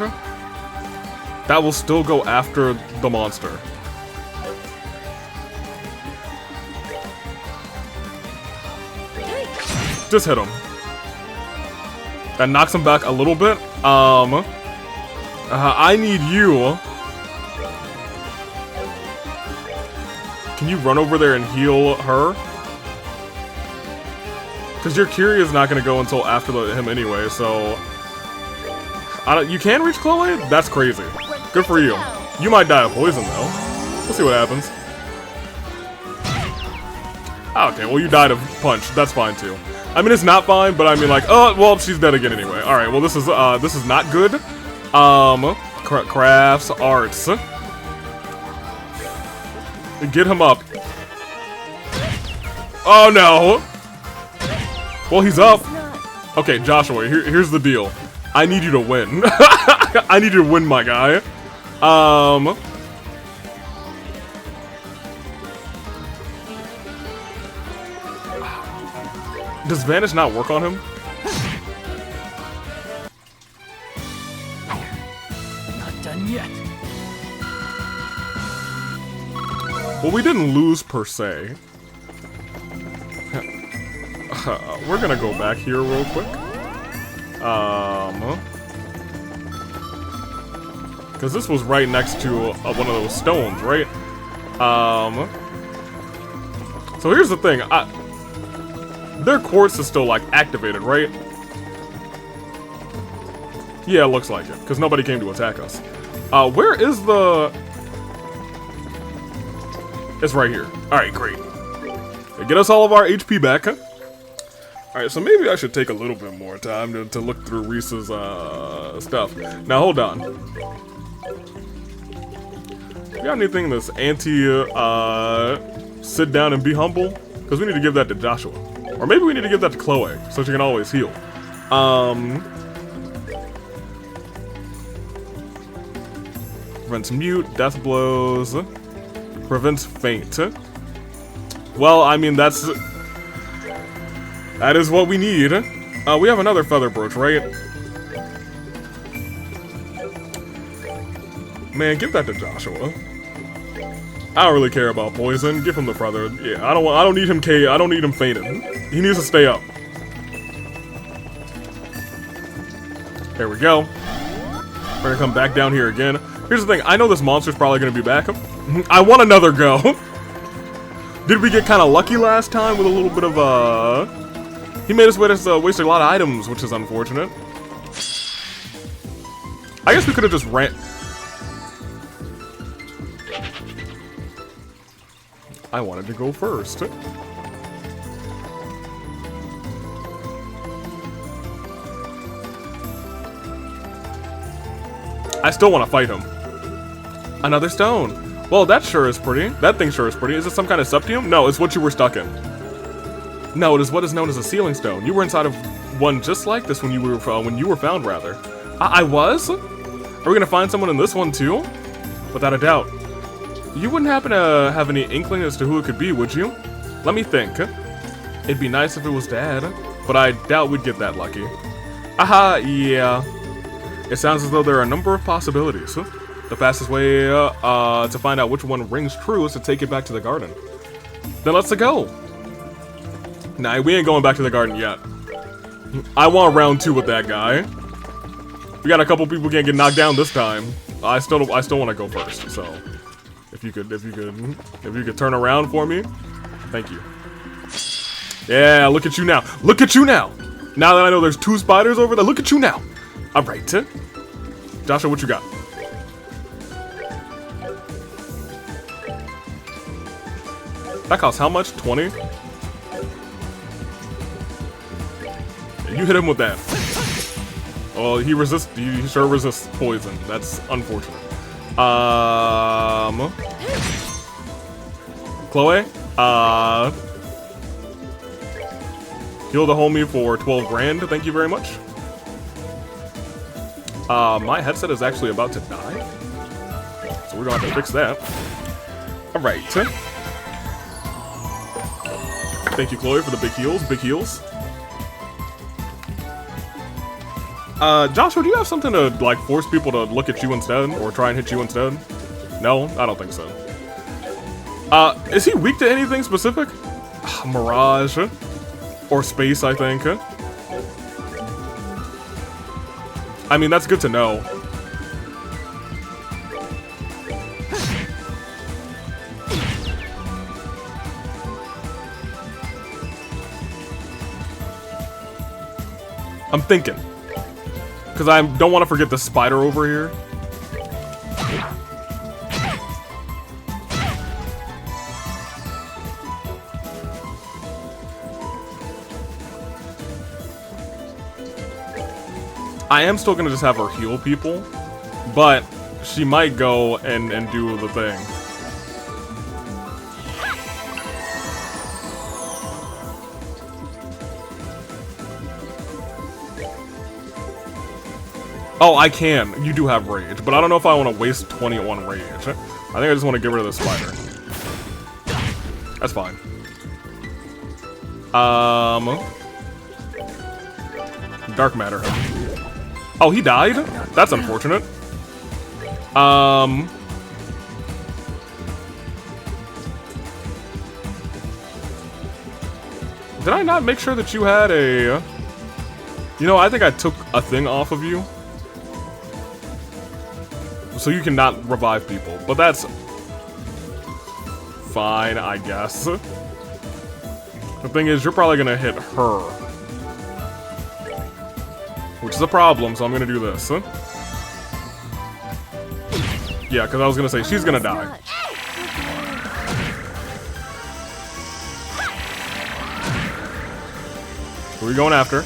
That will still go after the monster. Just hit him. That knocks him back a little bit. I need you. Can you run over there and heal her? Because your Curie is not going to go until after him anyway, so... you can reach Chloe? That's crazy. Good for you. You might die of poison, though. We'll see what happens. Okay, well, you died of punch. That's fine, too. I mean, it's not fine, but I mean, like... Oh, well, she's dead again anyway. Alright, well, this is not good. Crafts, arts... Get him up. Oh no! Well, he's up. Okay, Joshua, here's the deal. I need you to win. I need you to win, my guy. Does Vanish not work on him? Not done yet. Well, we didn't lose per se. We're gonna go back here real quick. Because this was right next to one of those stones, right? So here's the thing. Their quartz is still, like, activated, right? Yeah, it looks like it, because nobody came to attack us. Where is the... It's right here. Alright, great. Get us all of our HP back. Alright, so maybe I should take a little bit more time to look through Reese's stuff. Now, hold on. You got anything that's sit down and be humble? Because we need to give that to Joshua. Or maybe we need to give that to Chloe, so she can always heal. Prevents mute, death blows, prevents faint. Well, I mean, that is what we need. We have another feather brooch, right? Man, give that to Joshua. I don't really care about poison. Give him the feather. Yeah, I don't need him I don't need him fainting. He needs to stay up. There we go. We're gonna come back down here again. Here's the thing. I know this monster's probably gonna be back. I want another go. Did we get kind of lucky last time with a little bit of He made us waste a lot of items, which is unfortunate. I guess we could have just ran. I wanted to go first. I still want to fight him. Another stone. Well, that sure is pretty. That thing sure is pretty. Is it some kind of septium? No, it's what you were stuck in. No, it is what is known as a sealing stone. You were inside of one just like this when you were found, rather. I was? Are we gonna find someone in this one too? Without a doubt. You wouldn't happen to have any inkling as to who it could be, would you? Let me think. It'd be nice if it was Dad, but I doubt we'd get that lucky. Aha, yeah. It sounds as though there are a number of possibilities. The fastest way to find out which one rings true is to take it back to the garden. Then let's go. Nah, we ain't going back to the garden yet. I want round 2 with that guy. We got a couple people can't get knocked down this time. I still want to go first. So, if you could turn around for me, thank you. Yeah, look at you now. Look at you now. Now that I know there's 2 spiders over there, look at you now. All right, Joshua, what you got? That costs how much? 20? You hit him with that. Well, he sure resists poison. That's unfortunate. Chloe? Heal the homie for 12 grand. Thank you very much. My headset is actually about to die. So we're gonna have to fix that. Alright. Thank you, Chloe, for the big heals. Big heals. Joshua, do you have something to, like, force people to look at you instead? Or try and hit you instead? No? I don't think so. Is he weak to anything specific? Mirage. Or space, I think. I mean, that's good to know. I'm thinking. Because I don't want to forget the spider over here. I am still going to just have her heal people, but she might go and do the thing. Oh, I can. You do have rage, but I don't know if I want to waste 20 on rage. I think I just want to get rid of the spider. That's fine. Dark matter. Oh, he died? That's unfortunate. Did I not make sure that you had a... You know, I think I took a thing off of you. So you cannot revive people, but that's fine, I guess. The thing is, you're probably gonna hit her. Which is a problem, so I'm gonna do this. Yeah, because I was gonna say, she's gonna die. Who are we going after?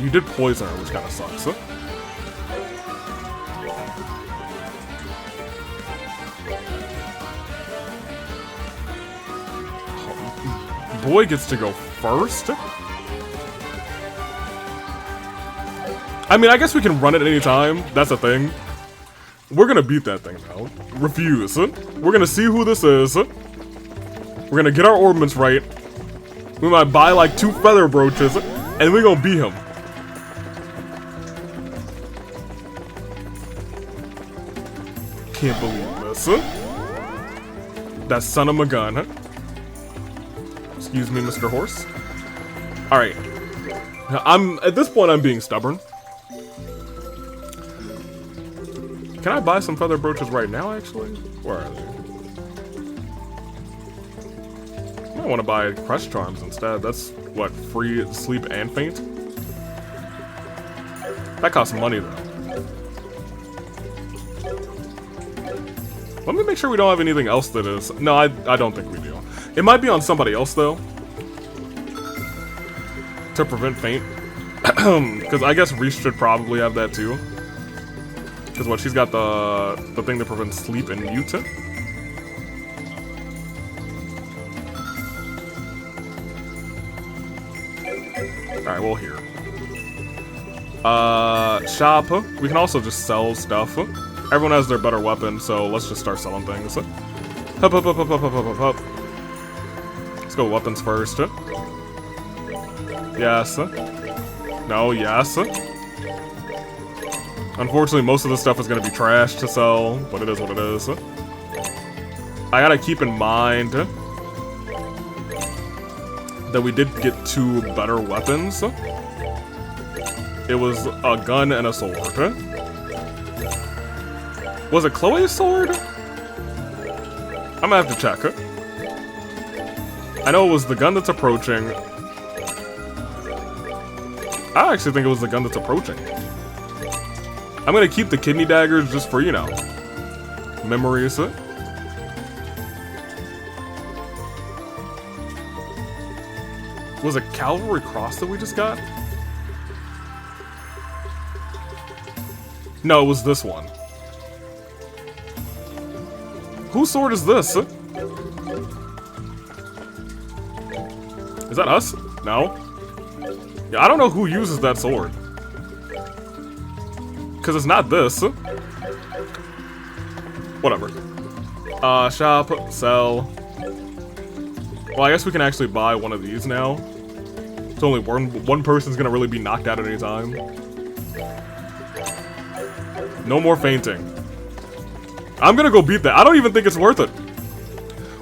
You did poison her, which kind of sucks. Boy gets to go first? I mean, I guess we can run it any time. That's a thing. We're gonna beat that thing now. Refuse. We're gonna see who this is. We're gonna get our orbments right. We might buy like 2 feather brooches, and we're gonna beat him. Can't believe this. That son of a gun. Excuse me, Mr. Horse. Alright. At this point, I'm being stubborn. Can I buy some feather brooches right now, actually? Where are they? I might want to buy Crush Charms instead. That's, what, free sleep and faint? That costs money, though. Let me make sure we don't have anything else that is... No, I don't think we do. It might be on somebody else, though. To prevent faint. Because I guess Reese should probably have that, too. Because what, she's got the thing that prevents sleep and mute. Alright, well, here. Shop. We can also just sell stuff. Everyone has their better weapon, so let's just start selling things. Hup, hup, hup, hup, hup, hup, hup, hup. Let's go weapons first. Yes. No, yes. Unfortunately, most of the stuff is going to be trash to sell, but it is what it is. I gotta keep in mind that we did get 2 better weapons. It was a gun and a sword. Was it Chloe's sword? I'm gonna have to check. I know it was the gun that's approaching. I actually think it was the gun that's approaching. I'm gonna keep the kidney daggers just for, you know, memories. Was it Cavalry Cross that we just got? No, it was this one. Whose sword is this? Is that us? No. Yeah, I don't know who uses that sword. Because it's not this. Whatever. Shop, sell. Well, I guess we can actually buy one of these now. It's only one person's gonna really be knocked out at any time. No more fainting. I'm gonna go beat that. I don't even think it's worth it.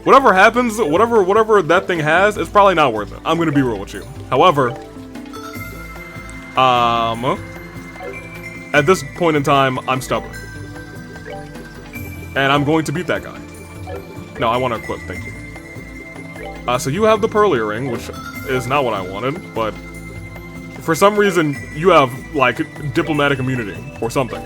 Whatever happens, whatever that thing has, it's probably not worth it. I'm gonna be real with you. However, at this point in time, I'm stubborn. And I'm going to beat that guy. No, I want to equip, thank you. So you have the pearl earring, which is not what I wanted, but for some reason, you have, like, diplomatic immunity or something.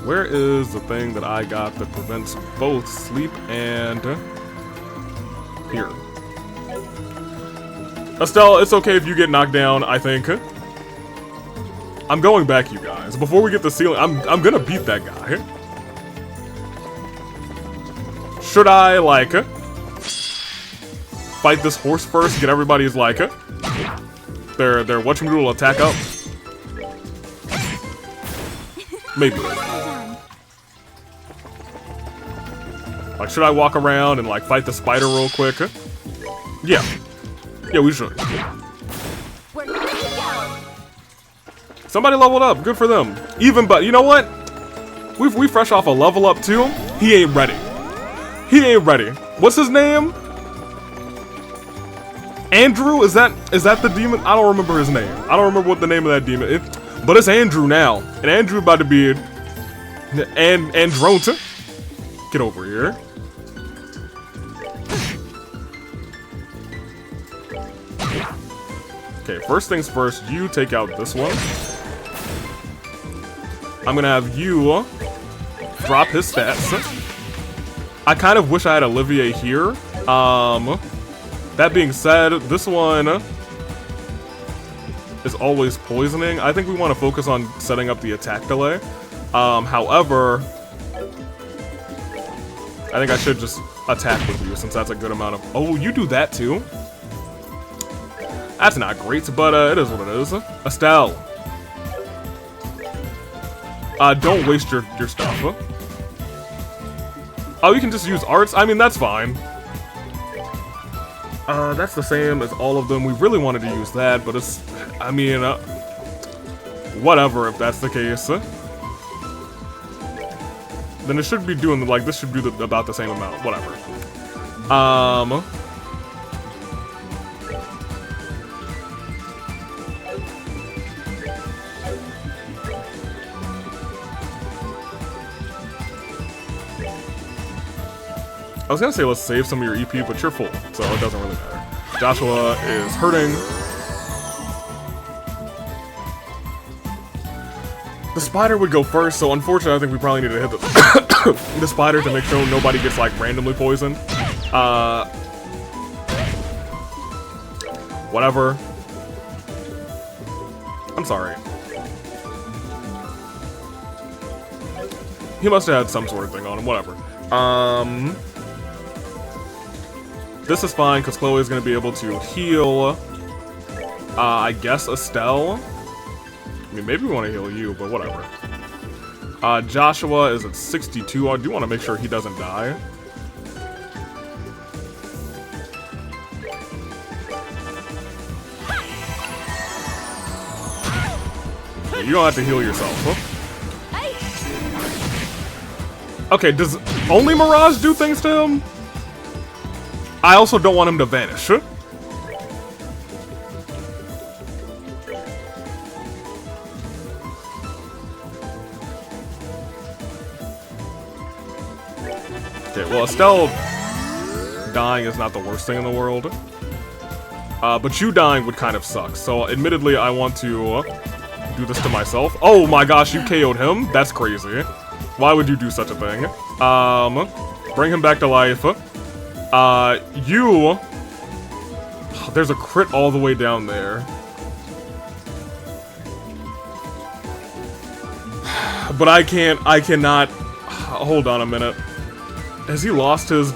Where is the thing that I got that prevents both sleep and... Here. Estelle, it's okay if you get knocked down, I think. I'm going back, you guys. Before we get the ceiling, I'm gonna beat that guy. Should I, like, fight this horse first, get everybody's, like, their whatchamacallit attack up? Maybe. Like, should I walk around and, like, fight the spider real quick? Yeah. Yeah, we should. Somebody leveled up. Good for them. Even, but you know what? We fresh off a level up too. He ain't ready. He ain't ready. What's his name? Andrew? Is that the demon? I don't remember his name. I don't remember what the name of that demon is. But it's Andrew now. And Andrew about to be And Dronta. Get over here. Okay, first things first, you take out this one. I'm gonna have you drop his stats. I kind of wish I had Olivier here. That being said, this one is always poisoning. I think we want to focus on setting up the attack delay. However, I think I should just attack with you since that's a good amount of... Oh, you do that too? That's not great, but it is what it is. Estelle. Don't waste your stuff. Oh, you can just use arts? I mean, that's fine. That's the same as all of them. We really wanted to use that, but it's... I mean, whatever if that's the case. Then it should be doing, like, this should do about the same amount. Whatever. I was gonna say let's save some of your EP, but you're full, so it doesn't really matter. Joshua is hurting. The spider would go first, so unfortunately I think we probably need to hit the spider to make sure nobody gets like randomly poisoned. Whatever. I'm sorry. He must have had some sort of thing on him, whatever. This is fine, because Chloe is going to be able to heal, I guess, Estelle. I mean, maybe we want to heal you, but whatever. Joshua is at 62. I do want to make sure he doesn't die. Yeah, you don't have to heal yourself, huh? Okay, does only Mirage do things to him? I also don't want him to vanish. Okay, well, Estelle dying is not the worst thing in the world. But you dying would kind of suck. So, admittedly, I want to do this to myself. Oh my gosh, you KO'd him? That's crazy. Why would you do such a thing? Bring him back to life. There's a crit all the way down there. But I cannot, hold on a minute. Has he lost his,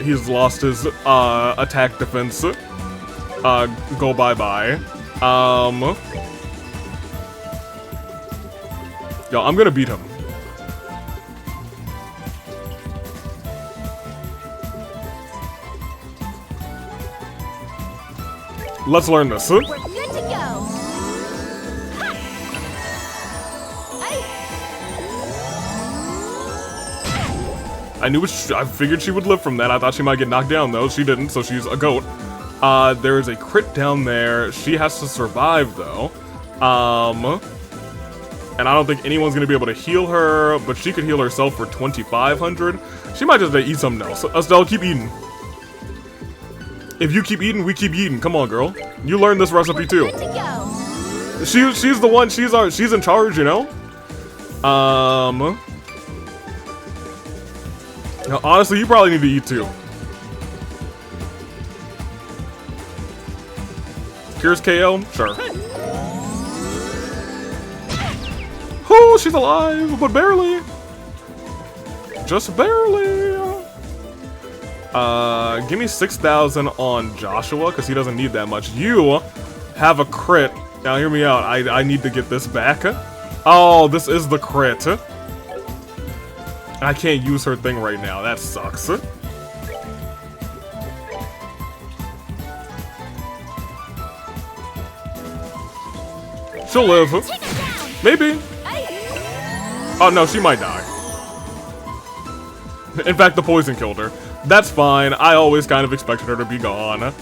he's lost his, attack defense. Go bye-bye. Yo, I'm gonna beat him. Let's learn this. We're good to go. I figured she would live from that. I thought she might get knocked down though. She didn't, so she's a goat. There is a crit down there. She has to survive though. And I don't think anyone's gonna be able to heal her, but she could heal herself for 2,500. She might just eat something else. Estelle, keep eating. If you keep eating, we keep eating. Come on, girl. You learned this recipe too. She's the one. She's in charge, you know. Now, honestly, you probably need to eat too. Cures KO, sure. Oh, she's alive, but barely. Just barely. Give me 6,000 on Joshua, because he doesn't need that much. You have a crit. Now, hear me out. I need to get this back. Oh, this is the crit. I can't use her thing right now. That sucks. She'll live. Maybe. Oh, no, she might die. In fact, the poison killed her. That's fine. I always kind of expected her to be gone.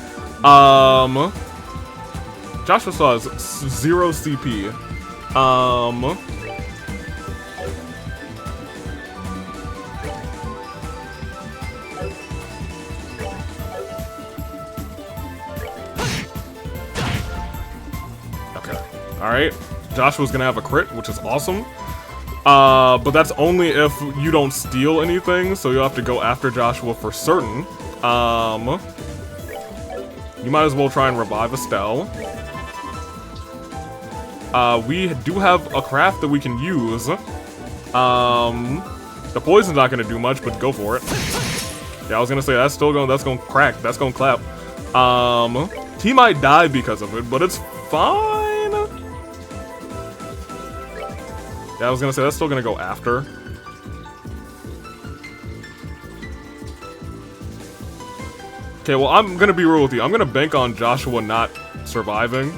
Joshua still has 0 CP. Okay. Alright. Joshua's gonna have a crit, which is awesome. But that's only if you don't steal anything, so you'll have to go after Joshua for certain. You might as well try and revive Estelle. We do have a craft that we can use. The poison's not gonna do much, but go for it. Yeah, I was gonna say that's gonna crack, that's gonna clap. He might die because of it, but it's fine. Yeah, I was gonna say that's still gonna go after. Okay, well, I'm gonna be real with you. I'm gonna bank on Joshua not surviving.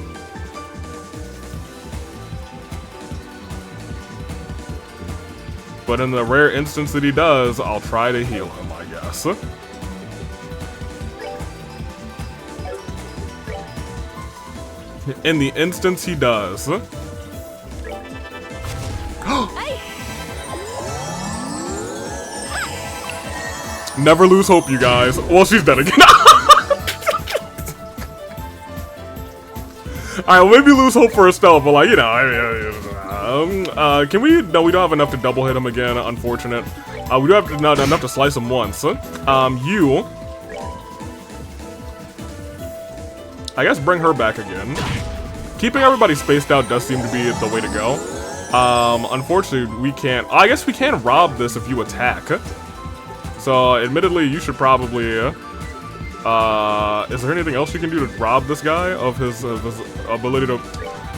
But in the rare instance that he does, I'll try to heal him, I guess. In the instance he does. Never lose hope, you guys. Well, she's dead again. Alright, well, maybe lose hope for Estelle, but like, you know, can we? No, we don't have enough to double hit him again, unfortunate. We do have not enough to slice him once. You. I guess bring her back again. Keeping everybody spaced out does seem to be the way to go. Unfortunately, we can't. I guess we can rob this if you attack. So, admittedly, you should probably, is there anything else you can do to rob this guy of his ability to...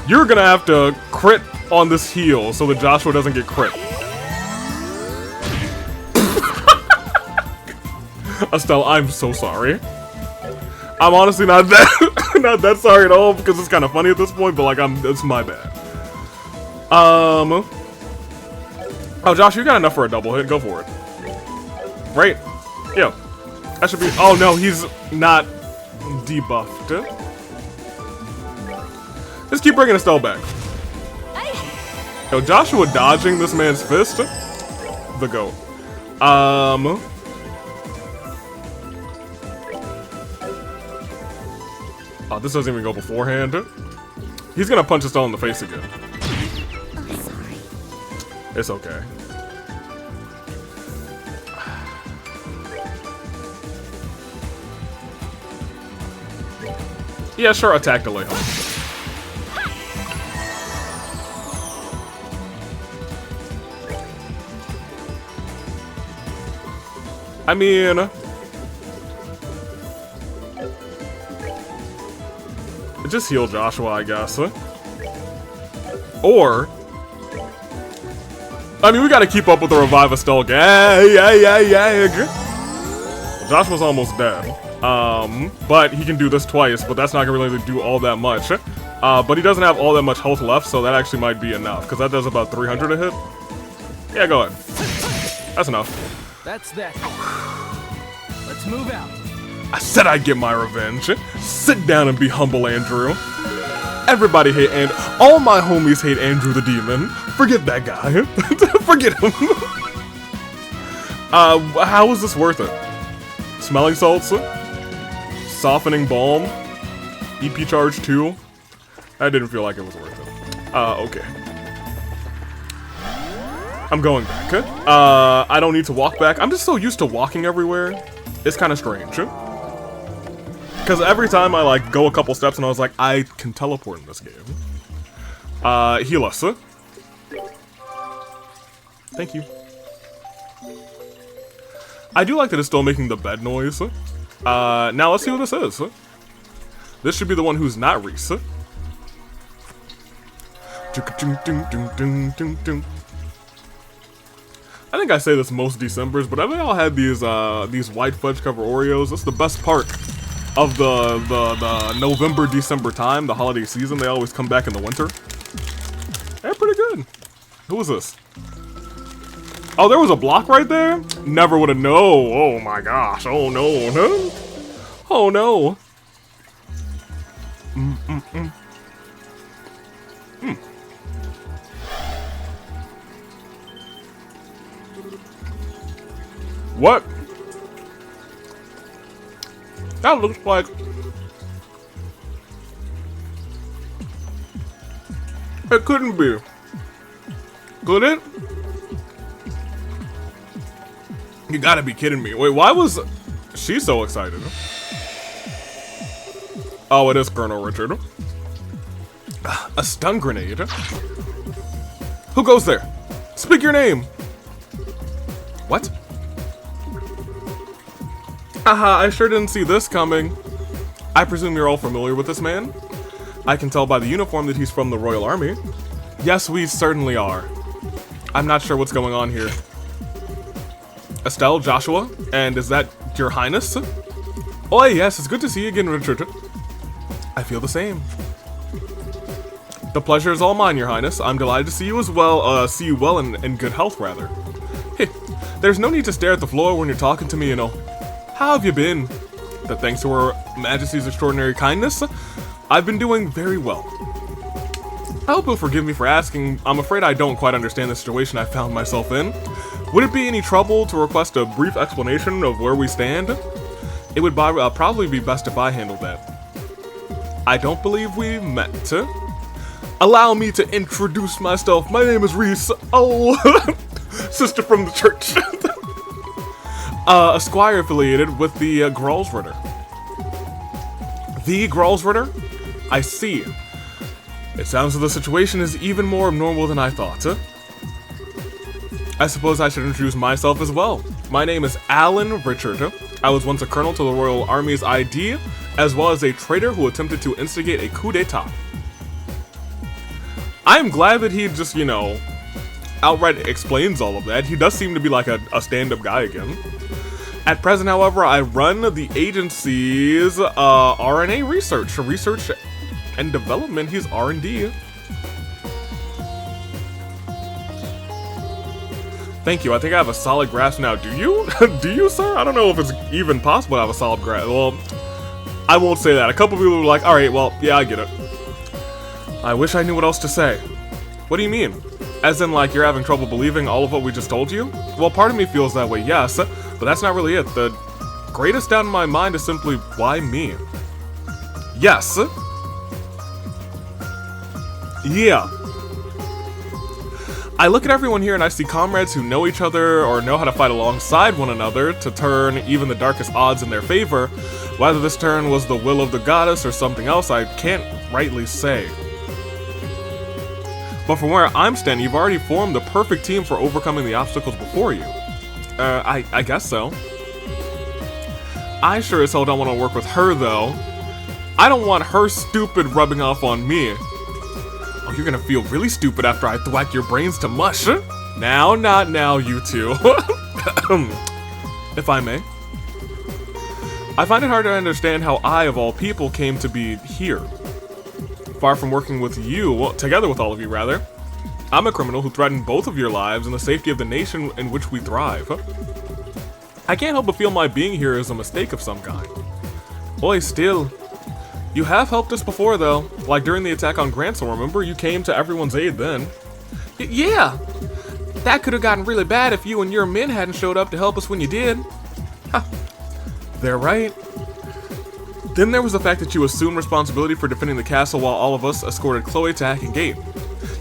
You're gonna have to crit on this heal so that Joshua doesn't get crit. Estelle, I'm so sorry. I'm honestly not that sorry at all because it's kind of funny at this point, but like, it's my bad. Oh, Josh, you got enough for a double hit. Go for it. Right? Yeah. That should be... Oh, no, he's not debuffed. Just keep bringing Estelle back. Yo, Joshua dodging this man's fist? The GOAT. Oh, this doesn't even go beforehand. He's gonna punch Estelle in the face again. I'm sorry. It's okay. Yeah, sure, attack delay. I mean... just heal Joshua, I guess. Or... I mean, we gotta keep up with the Revive Estelle gag. Joshua's almost dead. But he can do this twice, but that's not gonna really do all that much. But he doesn't have all that much health left, so that actually might be enough, because that does about 300 a hit. Yeah, go ahead. That's enough. That's that. Let's move out. I said I'd get my revenge. Sit down and be humble, Andrew. Everybody hate all my homies hate Andrew the Demon. Forget that guy. Forget him. How is this worth it? Smelling salts? Softening balm? EP charge 2? I didn't feel like it was worth it. Okay. I'm going back. I don't need to walk back. I'm just so used to walking everywhere. It's kind of strange. Because every time I, like, go a couple steps and I was like, I can teleport in this game. Heal us. Thank you. I do like that it's still making the bed noise. Now let's see what this is. This should be the one who's not Reese. I think I say this most Decembers, but haven't y'all had these white fudge cover Oreos? That's the best part of the November, December time, the holiday season. They always come back in the winter. They're pretty good. Who is this? Oh, there was a block right there? Never would have known. Oh my gosh. Oh no. No. Oh no. What? That looks like... It couldn't be. Could it? You gotta be kidding me. Wait, why was she so excited? Oh, it is Colonel Richard. A stun grenade? Who goes there? Speak your name! What? Haha, I sure didn't see this coming. I presume you're all familiar with this man? I can tell by the uniform that he's from the Royal Army. Yes, we certainly are. I'm not sure what's going on here. Estelle, Joshua, and is that your highness? Oh yes, it's good to see you again, Richard. I feel the same. The pleasure is all mine, your highness. I'm delighted to see you as well, in good health, rather. Hey, there's no need to stare at the floor when you're talking to me, you know. How have you been? That thanks to her majesty's extraordinary kindness, I've been doing very well. I hope you'll forgive me for asking. I'm afraid I don't quite understand the situation I found myself in. Would it be any trouble to request a brief explanation of where we stand? It would probably be best if I handled that. I don't believe we met. Allow me to introduce myself. My name is Reese. Oh, sister from the church. A squire affiliated with the Gralsritter. The Gralsritter? I see. It sounds as though the situation is even more abnormal than I thought. I suppose I should introduce myself as well. My name is Alan Richard. I was once a colonel to the Royal Army's ID, as well as a traitor who attempted to instigate a coup d'etat. I am glad that he just, you know, outright explains all of that. He does seem to be like a stand-up guy again. At present, however, I run the agency's RNA research and development. He's R&D. Thank you. I think I have a solid grasp now. Do you? Do you, sir? I don't know if it's even possible to have a solid grasp. Well, I won't say that. A couple people were like, all right, well, yeah, I get it. I wish I knew what else to say. What do you mean? As in, like, you're having trouble believing all of what we just told you? Well, part of me feels that way, yes, but that's not really it. The greatest doubt in my mind is simply, why me? Yes. Yeah. I look at everyone here and I see comrades who know each other or know how to fight alongside one another to turn even the darkest odds in their favor. Whether this turn was the will of the goddess or something else, I can't rightly say. But from where I'm standing, you've already formed the perfect team for overcoming the obstacles before you. I guess so. I sure as hell don't want to work with her, though. I don't want her stupid rubbing off on me. Oh, you're gonna feel really stupid after I thwack your brains to mush. Now, not now, you two. If I may. I find it hard to understand how I, of all people, came to be here. Far from working with you, well, together with all of you, rather. I'm a criminal who threatened both of your lives and the safety of the nation in which we thrive. I can't help but feel my being here is a mistake of some kind. Oi, still. You have helped us before, though. Like during the attack on Grantsville, remember? You came to everyone's aid then. Yeah! That could have gotten really bad if you and your men hadn't showed up to help us when you did. Huh. They're right. Then there was the fact that you assumed responsibility for defending the castle while all of us escorted Chloe to Hacking Gate.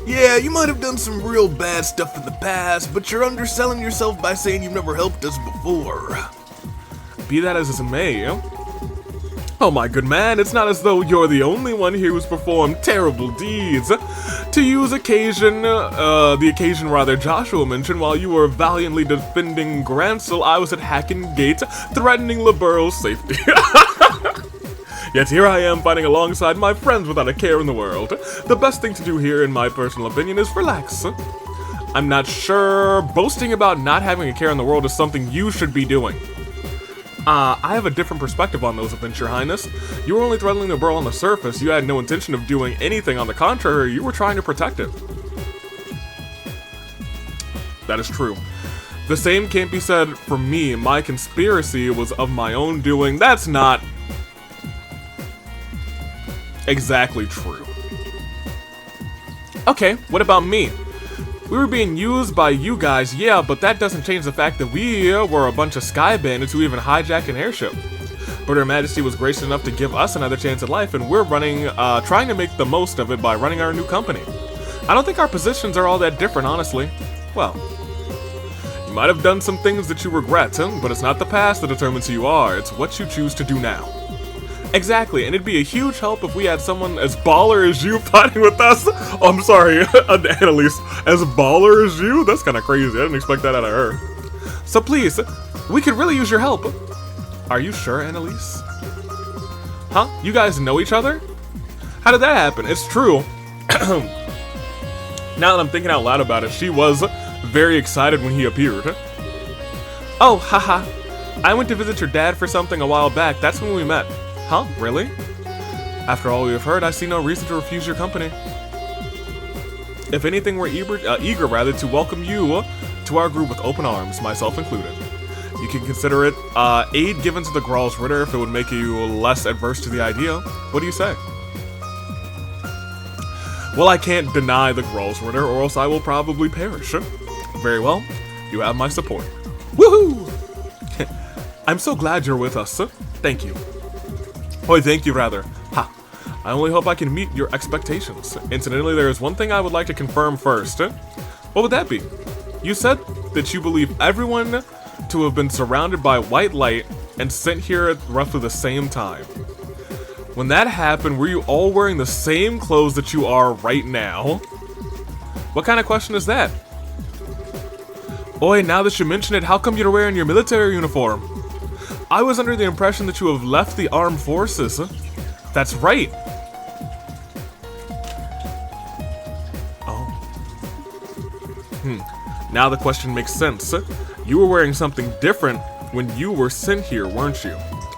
Yeah, you might have done some real bad stuff in the past, but you're underselling yourself by saying you've never helped us before. Be that as it may. Oh my good man, it's not as though you're the only one here who's performed terrible deeds. To use the occasion Joshua mentioned, while you were valiantly defending Grantsville, I was at Hacking Gate, threatening LeBurrow's safety. Yet here I am fighting alongside my friends without a care in the world. The best thing to do here, in my personal opinion, is relax. I'm not sure boasting about not having a care in the world is something you should be doing. I have a different perspective on those events, your highness. You were only threatening the borough on the surface. You had no intention of doing anything. On the contrary, you were trying to protect it. That is true. The same can't be said for me. My conspiracy was of my own doing. That's not exactly true. Okay, what about me? We were being used by you guys, yeah, but that doesn't change the fact that we were a bunch of sky bandits who even hijacked an airship. But Her Majesty was gracious enough to give us another chance at life, and we're trying to make the most of it by running our new company. I don't think our positions are all that different, honestly. Well, you might have done some things that you regret, but it's not the past that determines who you are, it's what you choose to do now. Exactly, and it'd be a huge help if we had someone as baller as you fighting with us. Oh, I'm sorry, Annalise. As baller as you? That's kind of crazy. I didn't expect that out of her. So please, we could really use your help. Are you sure, Annalise? Huh? You guys know each other? How did that happen? It's true. Now that I'm thinking out loud about it, she was very excited when he appeared. Oh, haha. I went to visit your dad for something a while back. That's when we met. Huh? Really? After all we have heard, I see no reason to refuse your company. If anything, we're eager to welcome you to our group with open arms, myself included. You can consider it aid given to the Gral's Ritter if it would make you less adverse to the idea. What do you say? Well, I can't deny the Gral's Ritter, or else I will probably perish. Very well, you have my support. Woohoo! I'm so glad you're with us. Thank you. Oh, thank you, rather. Ha! I only hope I can meet your expectations. Incidentally, there is one thing I would like to confirm first. What would that be? You said that you believe everyone to have been surrounded by white light and sent here at roughly the same time. When that happened, were you all wearing the same clothes that you are right now? What kind of question is that? Oi, now that you mention it, how come you're wearing your military uniform? I was under the impression that you have left the armed forces. That's right. Oh. Now the question makes sense. You were wearing something different when you were sent here, weren't you?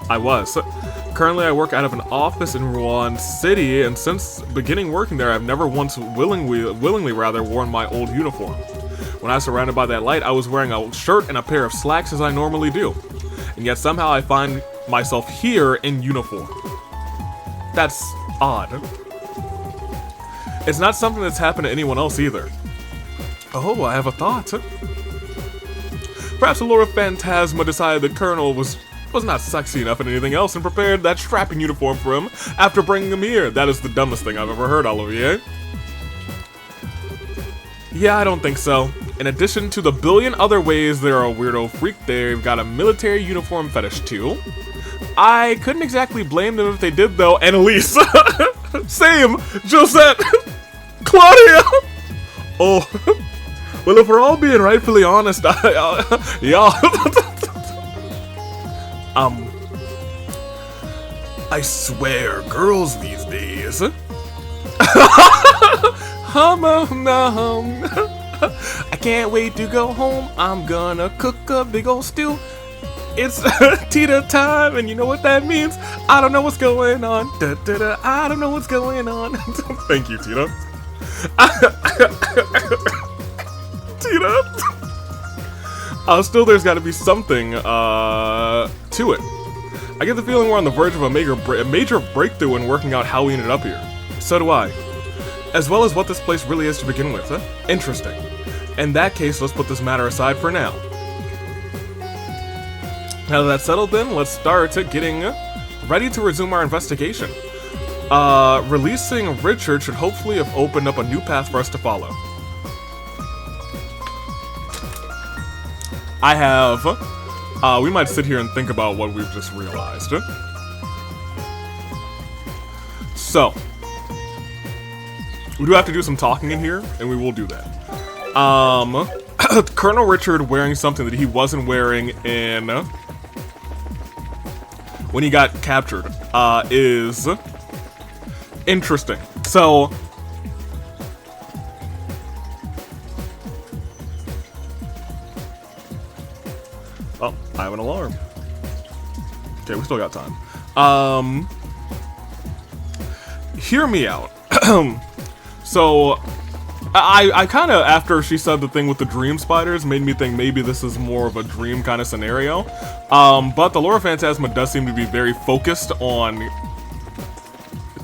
I was. Currently, I work out of an office in Rouen City, and since beginning working there, I've never once willingly worn my old uniform. When I was surrounded by that light, I was wearing a shirt and a pair of slacks as I normally do. And yet somehow I find myself here in uniform. That's odd. It's not something that's happened to anyone else either. Oh, I have a thought. Perhaps Laura Phantasma decided the Colonel was not sexy enough in anything else and prepared that strapping uniform for him after bringing him here. That is the dumbest thing I've ever heard, Olivier. Yeah, I don't think so. In addition to the billion other ways they're a weirdo freak, they've got a military uniform fetish too. I couldn't exactly blame them if they did though. Annalise. Same. Josette. Claudia. Oh. Well, if we're all being rightfully honest, yeah. I swear, girls these days. I can't wait to go home. I'm gonna cook a big old stew. It's Tita time, and you know what that means. I don't know what's going on. I don't know what's going on. Thank you, Tita. Tita. Still, there's got to be something to it. I get the feeling we're on the verge of a major breakthrough in working out how we ended up here. So do I. As well as what this place really is to begin with. Interesting. In that case, let's put this matter aside for now. Now that that's settled then, let's start getting ready to resume our investigation. Releasing Richard should hopefully have opened up a new path for us to follow. I have... we might sit here and think about what we've just realized. So, we do have to do some talking in here, and we will do that. Colonel Richard wearing something that he wasn't wearing in... when he got captured, is... interesting. So... oh, I have an alarm. Okay, we still got time. Hear me out. So, I kind of, after she said the thing with the dream spiders, made me think maybe this is more of a dream kind of scenario. But the Laura Phantasma does seem to be very focused on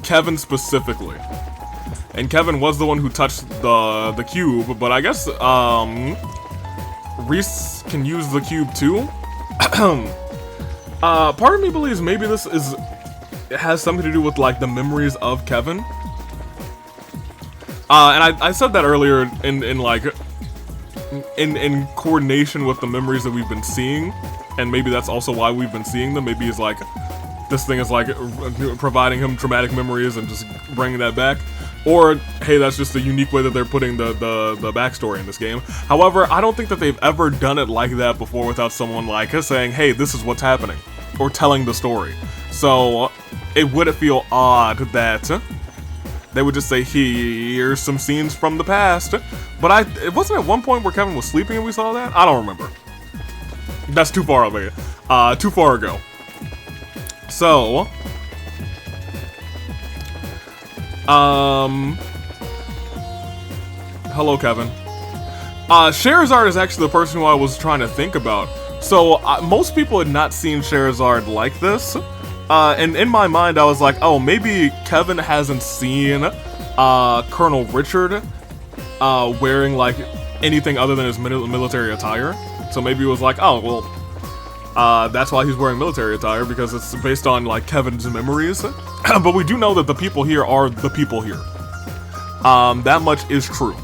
Kevin specifically. And Kevin was the one who touched the cube, but I guess, Reese can use the cube too. Part of me believes maybe this has something to do with like the memories of Kevin. And I said that earlier in like in coordination with the memories that we've been seeing, and maybe that's also why we've been seeing them. Maybe it's like this thing is like providing him traumatic memories and just bringing that back. Or, hey, that's just a unique way that they're putting the backstory in this game. However, I don't think that they've ever done it like that before without someone like saying, hey, this is what's happening, or telling the story. So, it would feel odd that they would just say, here's some scenes from the past. But it wasn't at one point where Kevin was sleeping and we saw that? I don't remember. That's too far away. Too far ago. So... hello, Kevin. Scheherazade is actually the person who I was trying to think about. So, most people had not seen Scheherazade like this. And in my mind, I was like, oh, maybe Kevin hasn't seen, Colonel Richard, wearing, like, anything other than his military attire. So maybe it was like, oh, well, that's why he's wearing military attire, because it's based on, like, Kevin's memories. But we do know that the people here are the people here. That much is true.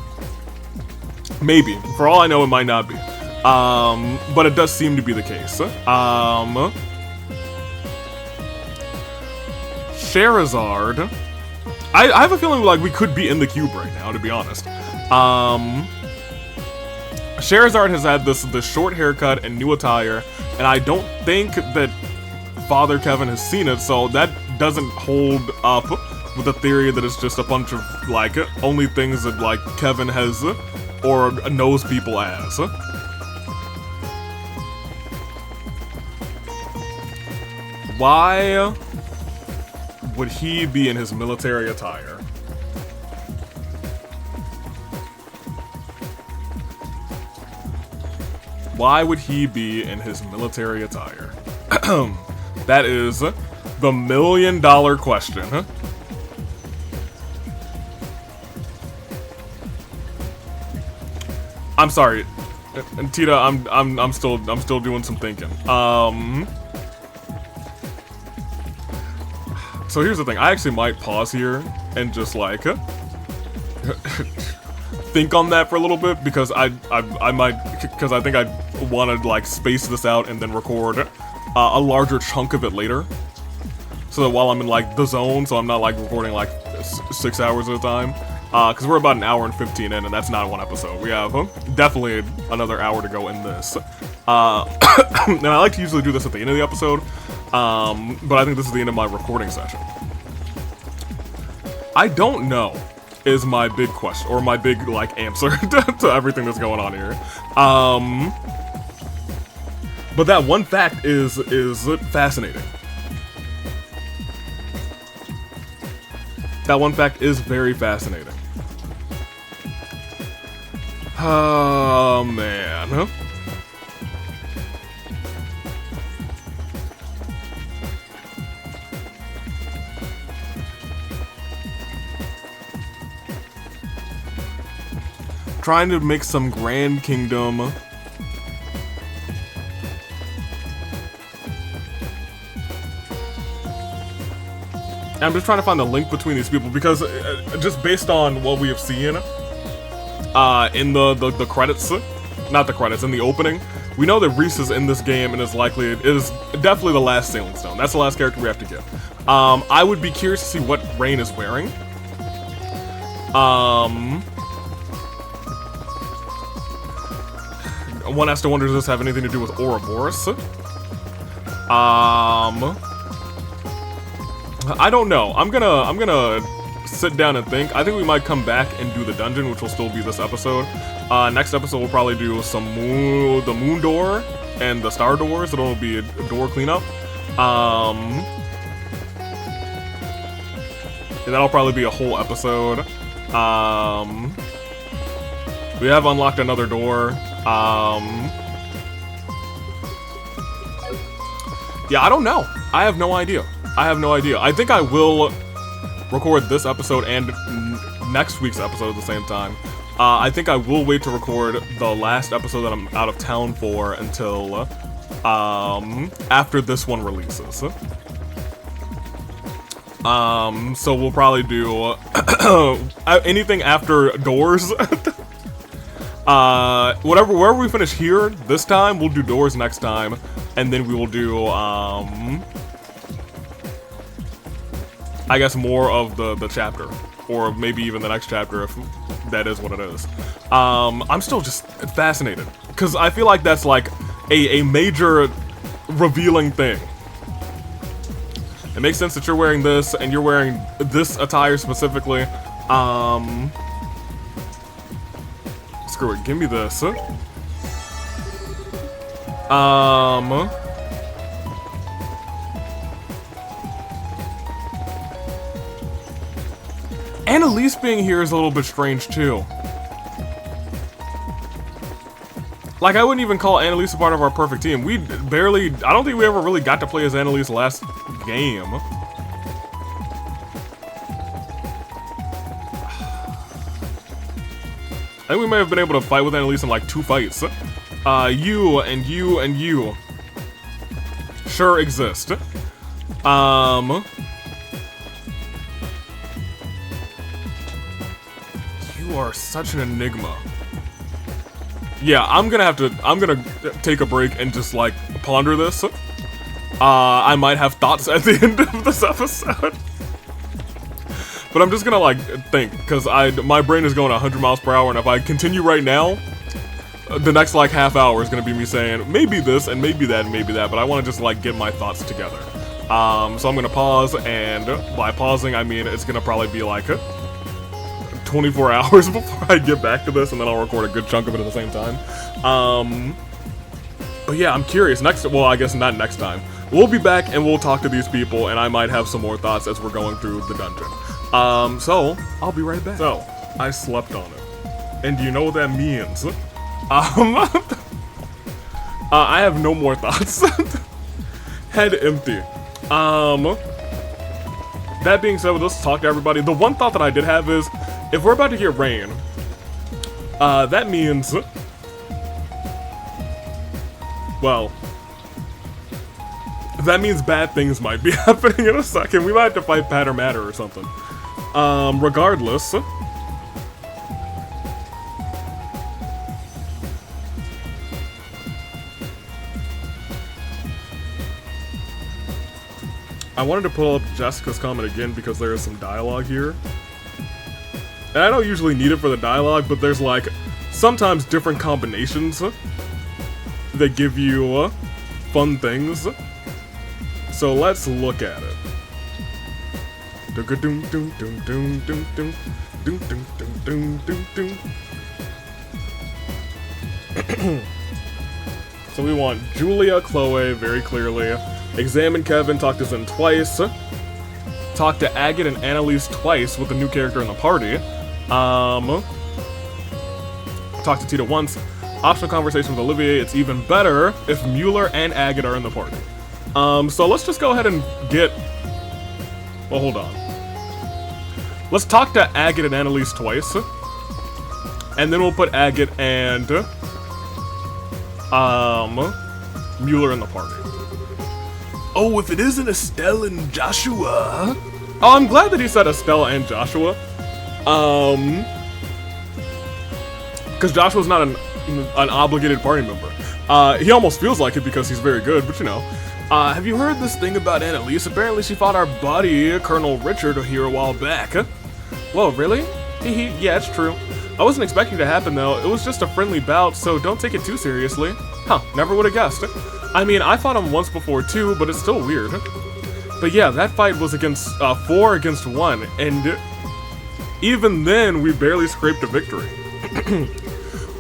Maybe. For all I know, it might not be. But it does seem to be the case. Scheherazade. I have a feeling like we could be in the cube right now, to be honest. Scheherazade has had this short haircut and new attire, and I don't think that Father Kevin has seen it, so that doesn't hold up with the theory that it's just a bunch of, like, only things that, like, Kevin has or knows people as. Why would he be in his military attire? Why would he be in his military attire? That is the $1 million question. I'm sorry, and Tita. I'm still doing some thinking. So here's the thing. I actually might pause here and just like think on that for a little bit, because I might, because I think I want to like space this out and then record a larger chunk of it later, so that while I'm in like the zone, so I'm not like recording like 6 hours at a time. Because we're about an hour and 15 in, and that's not one episode. We have definitely another hour to go in this. And I like to usually do this at the end of the episode, but I think this is the end of my recording session. I don't know is my big question, or my big, like, answer to everything that's going on here. But that one fact is fascinating. That one fact is very fascinating. Oh, man. Trying to make some Grand Kingdom. I'm just trying to find the link between these people, because just based on what we have seen in the credits, not the credits, in the opening, we know that Reese is in this game and it is definitely the last Sailing Stone. That's the last character we have to get. I would be curious to see what Rain is wearing. One has to wonder, does this have anything to do with Ouroboros? I don't know. I'm gonna sit down and think. I think we might come back and do the dungeon, which will still be this episode. Next episode we'll probably do the moon door and the star doors. It'll be a door cleanup. And that'll probably be a whole episode. We have unlocked another door. Yeah, I don't know. I have no idea. I think I will record this episode and next week's episode at the same time. I think I will wait to record the last episode that I'm out of town for until after this one releases. So we'll probably do anything after doors. Wherever we finish here this time, we'll do doors next time, and then we will do I guess more of the chapter, or maybe even the next chapter if that is what it is. I'm still just fascinated because I feel like that's like a major revealing thing. It makes sense that you're wearing this and you're wearing this attire specifically. Screw it, give me this. Annalise being here is a little bit strange too. Like, I wouldn't even call Annalise a part of our perfect team. We barely, I don't think we ever really got to play as Annalise last game. I think we may have been able to fight with Annalise in like 2 fights. You and you and you sure exist. You are such an enigma. Yeah, I'm gonna take a break and just like ponder this. I might have thoughts at the end of this episode. But I'm just gonna like think, cause my brain is going 100 miles per hour, and if I continue right now, the next like half hour is gonna be me saying maybe this and maybe that and maybe that, but I wanna just like get my thoughts together. So I'm gonna pause, and by pausing I mean it's gonna probably be like 24 hours before I get back to this, and then I'll record a good chunk of it at the same time. But yeah, I'm curious. Well, I guess not next time. We'll be back and we'll talk to these people, and I might have some more thoughts as we're going through the dungeon. So I'll be right back. So I slept on it, and do you know what that means? I have no more thoughts. Head empty. That being said, let's talk to everybody. The one thought that I did have is, if we're about to get rain, that means, well, that means bad things might be happening in a second. We might have to fight Patter Matter or something. Regardless, I wanted to pull up Jessica's comment again because there is some dialogue here. And I don't usually need it for the dialogue, but there's like sometimes different combinations that give you fun things. So let's look at it. So we want Julia, Chloe, very clearly. Examine Kevin, talk to Zen twice. Talk to Agate and Annalise twice with a new character in the party. Talk to Tita once. Optional conversation with Olivier. It's even better if Mueller and Agate are in the party. So let's just go ahead and get... Well, hold on. Let's talk to Agate and Annalise twice. And then we'll put Agate and... Mueller in the party. Oh, if it isn't Estelle and Joshua... Oh, I'm glad that he said Estelle and Joshua. Because Joshua's not an obligated party member. He almost feels like it because he's very good, but you know. Have you heard this thing about Annalise? Apparently she fought our buddy, Colonel Richard, here a while back. Whoa, really? Yeah, it's true. I wasn't expecting it to happen though. It was just a friendly bout, so don't take it too seriously. Huh, never would have guessed. I mean, I fought him once before too, but it's still weird. But yeah, that fight was against 4 against 1, and even then, we barely scraped a victory.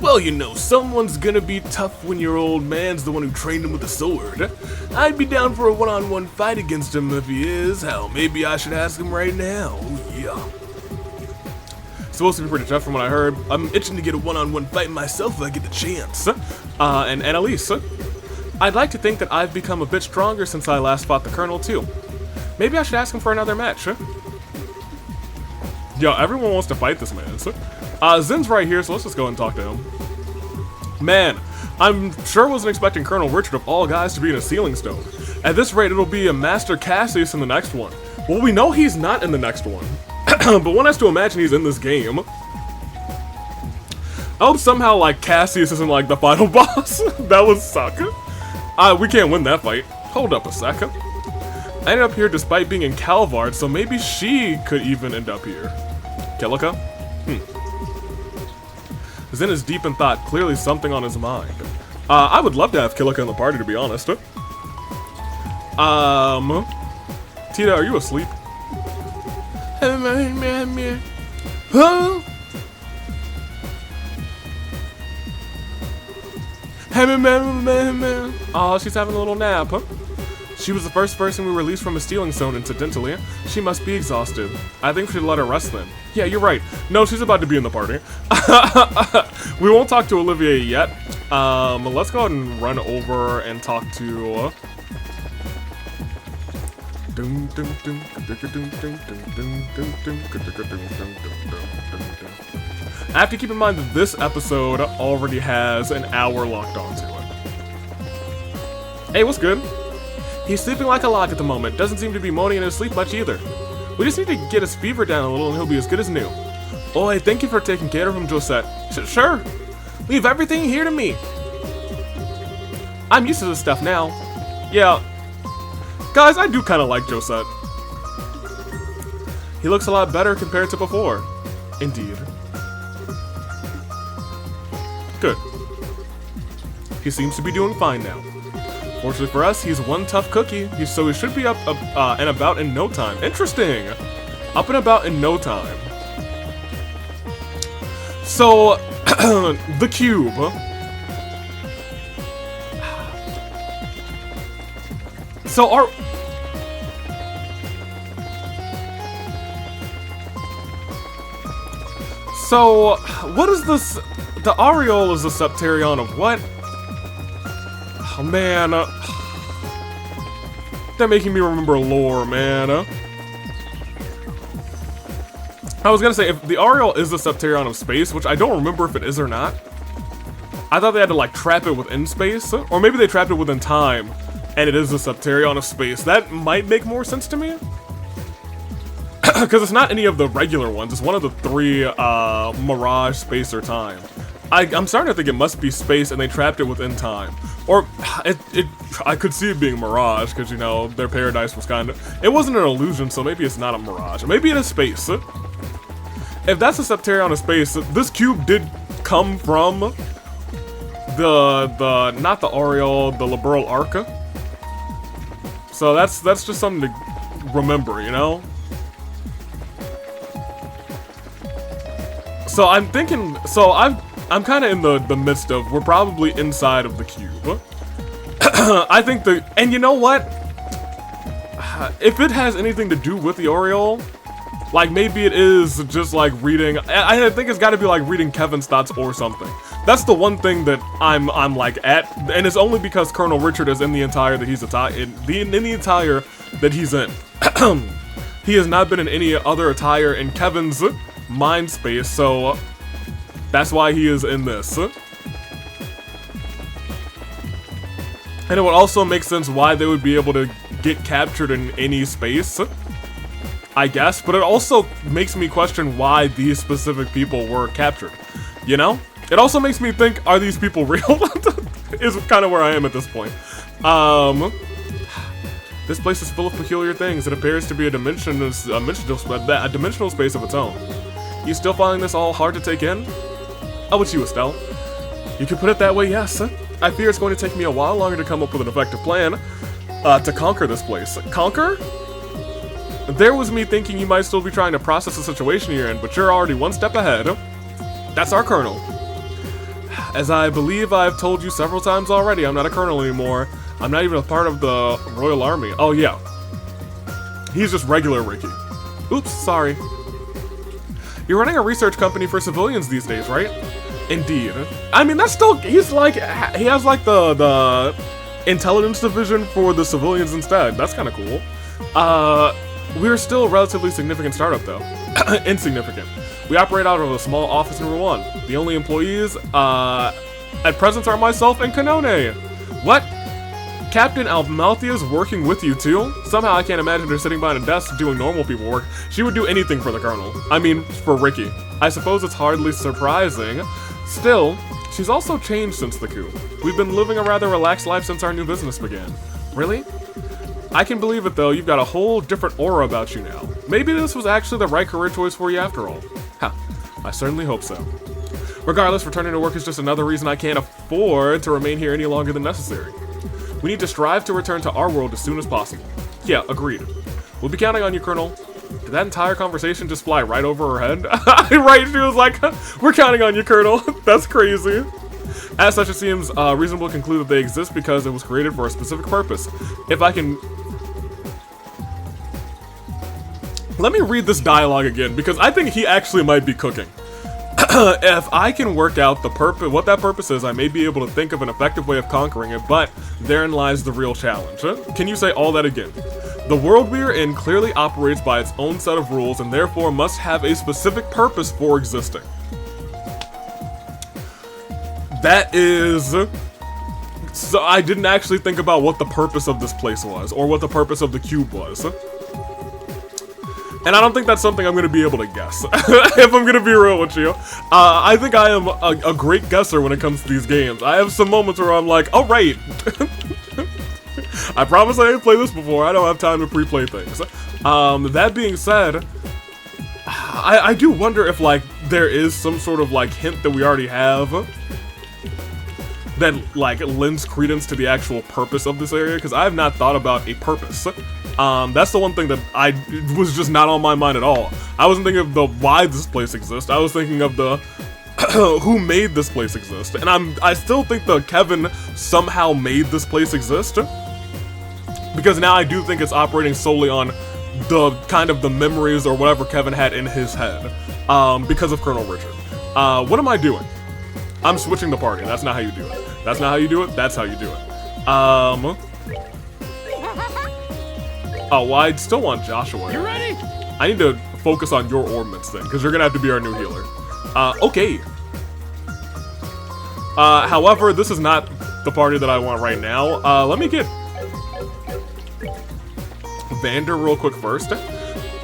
Well, you know, someone's gonna be tough when your old man's the one who trained him with the sword. I'd be down for a one-on-one fight against him if he is. Hell, maybe I should ask him right now. Yeah. Supposed to be pretty tough from what I heard. I'm itching to get a one-on-one fight myself if I get the chance. And Annalise. I'd like to think that I've become a bit stronger since I last fought the Colonel, too. Maybe I should ask him for another match, Yo, everyone wants to fight this man, Zen's right here, so let's just go and talk to him. Man, I'm sure wasn't expecting Colonel Richard of all guys to be in a ceiling stone. At this rate, it'll be a Master Cassius in the next one. Well, we know he's not in the next one. But one has to imagine he's in this game. I hope somehow, like, Cassius isn't, like, the final boss. That would suck. We can't win that fight. Hold up a second. I ended up here despite being in Calvard, so maybe she could even end up here. Kilika? Zen is deep in thought, clearly something on his mind. I would love to have Kilika in the party, to be honest. Tita, are you asleep? Huh? Oh, she's having a little nap, huh? She was the first person we released from a stealing zone, incidentally. She must be exhausted. I think we should let her rest then. Yeah, you're right. No, she's about to be in the party. We won't talk to Olivier yet. Let's go ahead and run over and talk to... I have to keep in mind that this episode already has an hour locked onto it. Hey, what's good? He's sleeping like a log at the moment. Doesn't seem to be moaning in his sleep much either. We just need to get his fever down a little and he'll be as good as new. Oh, hey, thank you for taking care of him, Josette. Sure. Leave everything here to me. I'm used to this stuff now. Yeah. Guys, I do kind of like Josette. He looks a lot better compared to before. Indeed. Good. He seems to be doing fine now. Fortunately for us, he's one tough cookie, so he should be up and about in no time. Interesting! Up and about in no time. So, the cube. So our... So, what is this? The aureole is a septarion of what? Oh, man. They're making me remember lore, man. I was gonna say, if the aureole is the septarion of space, which I don't remember if it is or not. I thought they had to, like, trap it within space. Or maybe they trapped it within time, and it is the septarion of space. That might make more sense to me. Because it's not any of the regular ones. It's one of the three, Mirage, Space, or Time. I'm starting to think it must be space and they trapped it within time. Or, I could see it being Mirage, because, you know, their paradise was kind of... It wasn't an illusion, so maybe it's not a Mirage. Maybe it is space. If that's a Septarion of space, this cube did come from not the Aureole, the Liberal Arca. So that's just something to remember, you know? So I'm thinking, I'm kind of in the midst of, we're probably inside of the cube. I think and you know what? If it has anything to do with the Aureole, like maybe it is just like reading, I think it's got to be like reading Kevin's thoughts or something. That's the one thing that I'm like at, and it's only because Colonel Richard is in the entire that he's in the entire that he's in. He has not been in any other attire in Kevin's mind space, so that's why he is in this. And it would also make sense why they would be able to get captured in any space, I guess, but it also makes me question why these specific people were captured, you know? It also makes me think, are these people real? Is kind of where I am at this point. This place is full of peculiar things. It appears to be a dimensional space of its own. You still finding this all hard to take in? Oh, it's you, Estelle. You could put it that way, yes. I fear it's going to take me a while longer to come up with an effective plan to conquer this place. Conquer? There was me thinking you might still be trying to process the situation you're in, but you're already one step ahead. That's our colonel. As I believe I've told you several times already, I'm not a colonel anymore. I'm not even a part of the Royal Army. Oh, yeah. He's just regular Ricky. Oops, sorry. You're running a research company for civilians these days, right? Indeed. I mean, that's still, he's like, he has like the intelligence division for the civilians instead. That's kind of cool. We're still a relatively significant startup though. Insignificant. We operate out of a small office in Rouen. The only employees, at present are myself and Kanone. What? Captain Almalthea's working with you too? Somehow I can't imagine her sitting behind a desk doing normal people work. She would do anything for the Colonel. I mean, for Ricky. I suppose it's hardly surprising. Still, she's also changed since the coup. We've been living a rather relaxed life since our new business began. Really? I can believe it though, you've got a whole different aura about you now. Maybe this was actually the right career choice for you after all. Ha, I certainly hope so. Regardless, returning to work is just another reason I can't afford to remain here any longer than necessary. We need to strive to return to our world as soon as possible. Yeah, agreed. We'll be counting on you, Colonel. Did that entire conversation just fly right over her head? Right, she was like, we're counting on you, Colonel. That's crazy. As such, it seems reasonable to conclude that they exist because it was created for a specific purpose. If I can... Let me read this dialogue again, because I think he actually might be cooking. If I can work out the what that purpose is, I may be able to think of an effective way of conquering it, but therein lies the real challenge. Can you say all that again? The world we are in clearly operates by its own set of rules and therefore must have a specific purpose for existing. That is... So I didn't actually think about what the purpose of this place was, or what the purpose of the cube was. And I don't think that's something I'm going to be able to guess, if I'm going to be real with you. I think I am a great guesser when it comes to these games. I have some moments where I'm like, oh right, I promise I didn't play this before, I don't have time to pre-play things. That being said, I do wonder if like there is some sort of like hint that we already have that like lends credence to the actual purpose of this area, because I have not thought about a purpose. That's the one thing that was just not on my mind at all. I wasn't thinking of the why this place exists. I was thinking of the who made this place exist. And I still think the Kevin somehow made this place exist, because now I do think it's operating solely on the kind of the memories or whatever Kevin had in his head, because of Colonel Richard. What am I doing? I'm switching the party. That's not how you do it. That's not how you do it. That's how you do it. Oh, well, I'd still want Joshua. You ready? I need to focus on your orbits then, because you're gonna have to be our new healer. Okay. However, this is not the party that I want right now. Let me get Vander real quick first.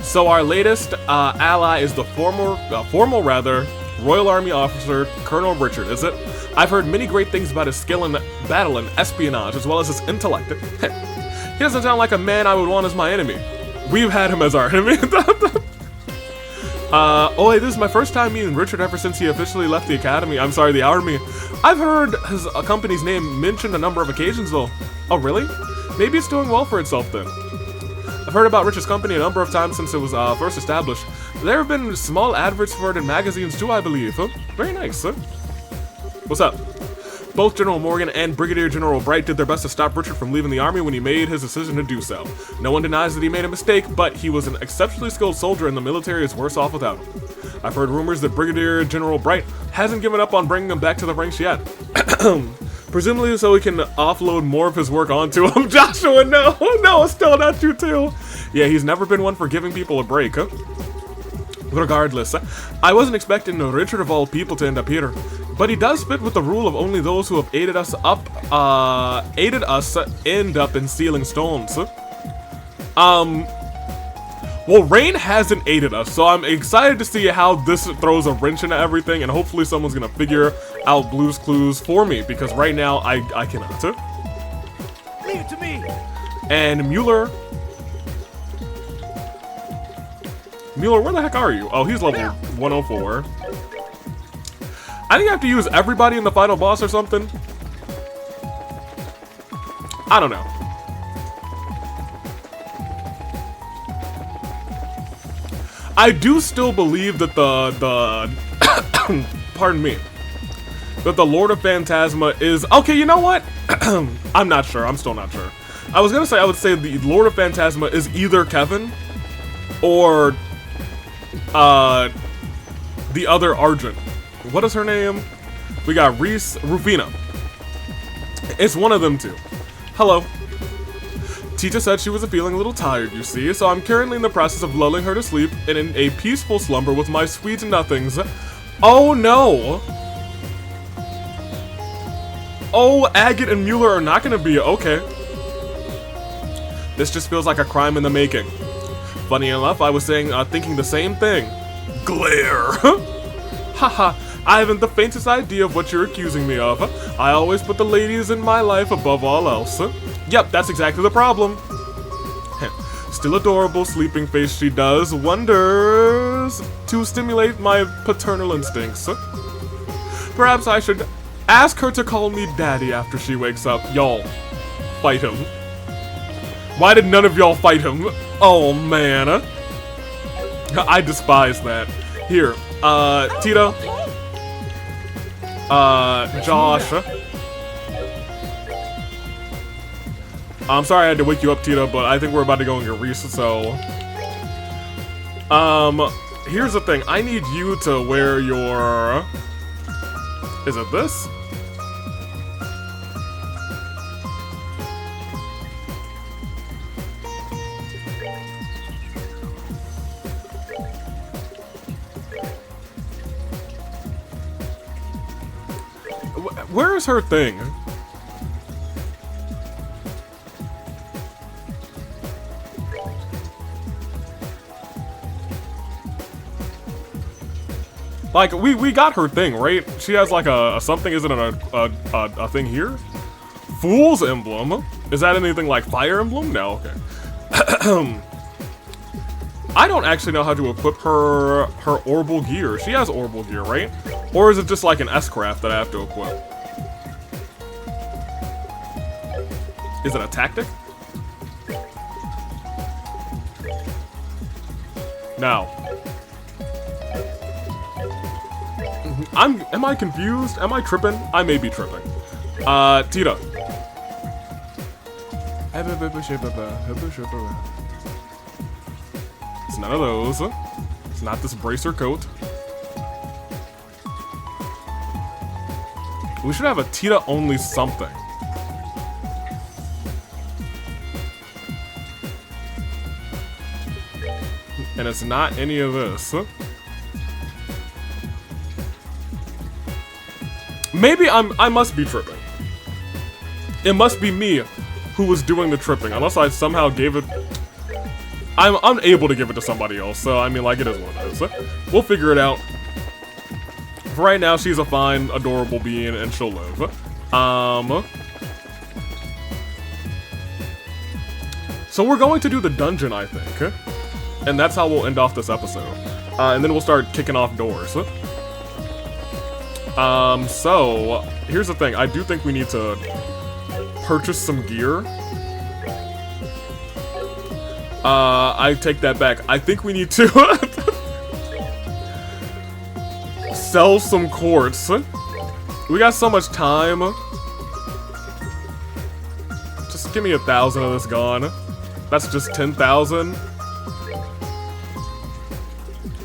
So our latest ally is the formal Royal Army officer, Colonel Richard, is it? I've heard many great things about his skill in battle and espionage, as well as his intellect. He doesn't sound like a man I would want as my enemy. We've had him as our enemy. Oh, hey, this is my first time meeting Richard ever since he officially left the academy. I'm sorry, the army. I've heard his company's name mentioned a number of occasions, though. Oh, really? Maybe it's doing well for itself, then. I've heard about Richard's company a number of times since it was first established. There have been small adverts for it in magazines, too, I believe. Very nice, huh? What's up? Both General Morgan and Brigadier General Bright did their best to stop Richard from leaving the army when he made his decision to do so. No one denies that he made a mistake, but he was an exceptionally skilled soldier and the military is worse off without him. I've heard rumors that Brigadier General Bright hasn't given up on bringing him back to the ranks yet. Presumably so he can offload more of his work onto him. Joshua, no! No, still not you too! Yeah, he's never been one for giving people a break, huh? Regardless, I wasn't expecting Richard of all people to end up here. But he does fit with the rule of only those who have aided us end up in stealing stones. Well, Rain hasn't aided us, so I'm excited to see how this throws a wrench into everything, and hopefully someone's gonna figure out Blue's Clues for me, because right now I cannot. Leave it to me. And Mueller, where the heck are you? Oh, he's level 104. I think I have to use everybody in the final boss or something. I don't know. I do still believe that the pardon me, that the Lord of Phantasma is okay. You know what? I'm not sure. I'm still not sure. I was gonna say I would say the Lord of Phantasma is either Kevin or the other Argent. What is her name? We got Rufina. It's one of them two. Hello. Tita said she was feeling a little tired, you see, so I'm currently in the process of lulling her to sleep and in a peaceful slumber with my sweet nothings. Oh no! Oh, Agate and Mueller are not gonna be okay. This just feels like a crime in the making. Funny enough, I was thinking the same thing. Glare! Haha, I haven't the faintest idea of what you're accusing me of. I always put the ladies in my life above all else. Yep, that's exactly the problem. Still adorable sleeping face she does wonders to stimulate my paternal instincts. Perhaps I should ask her to call me daddy after she wakes up. Y'all, fight him. Why did none of y'all fight him? Oh man. I despise that. Here, Tita. Josh. I'm sorry I had to wake you up, Tita, but I think we're about to go in your recess, so... here's the thing. I need you to wear your... Is it this? Where is her thing? Like, we got her thing, right? She has like a something, isn't it a thing here? Fool's Emblem? Is that anything like Fire Emblem? No, okay. I don't actually know how to equip her Orbital Gear. She has Orbital Gear, right? Or is it just like an S-Craft that I have to equip? Is it a tactic? No. Am I confused? Am I tripping? I may be tripping. Tita. It's none of those. It's not this bracer coat. We should have a Tita only something. And it's not any of this. Maybe I must be tripping. It must be me who was doing the tripping, unless I somehow gave it... I'm unable to give it to somebody else, so I mean, like, it is what it is. We'll figure it out. For right now, she's a fine, adorable being, and she'll live. So we're going to do the dungeon, I think. And that's how we'll end off this episode. And then we'll start kicking off doors. So, here's the thing. I do think we need to purchase some gear. I take that back. I think we need to sell some quartz. We got so much time. Just give me 1,000 of this gone. That's just 10,000.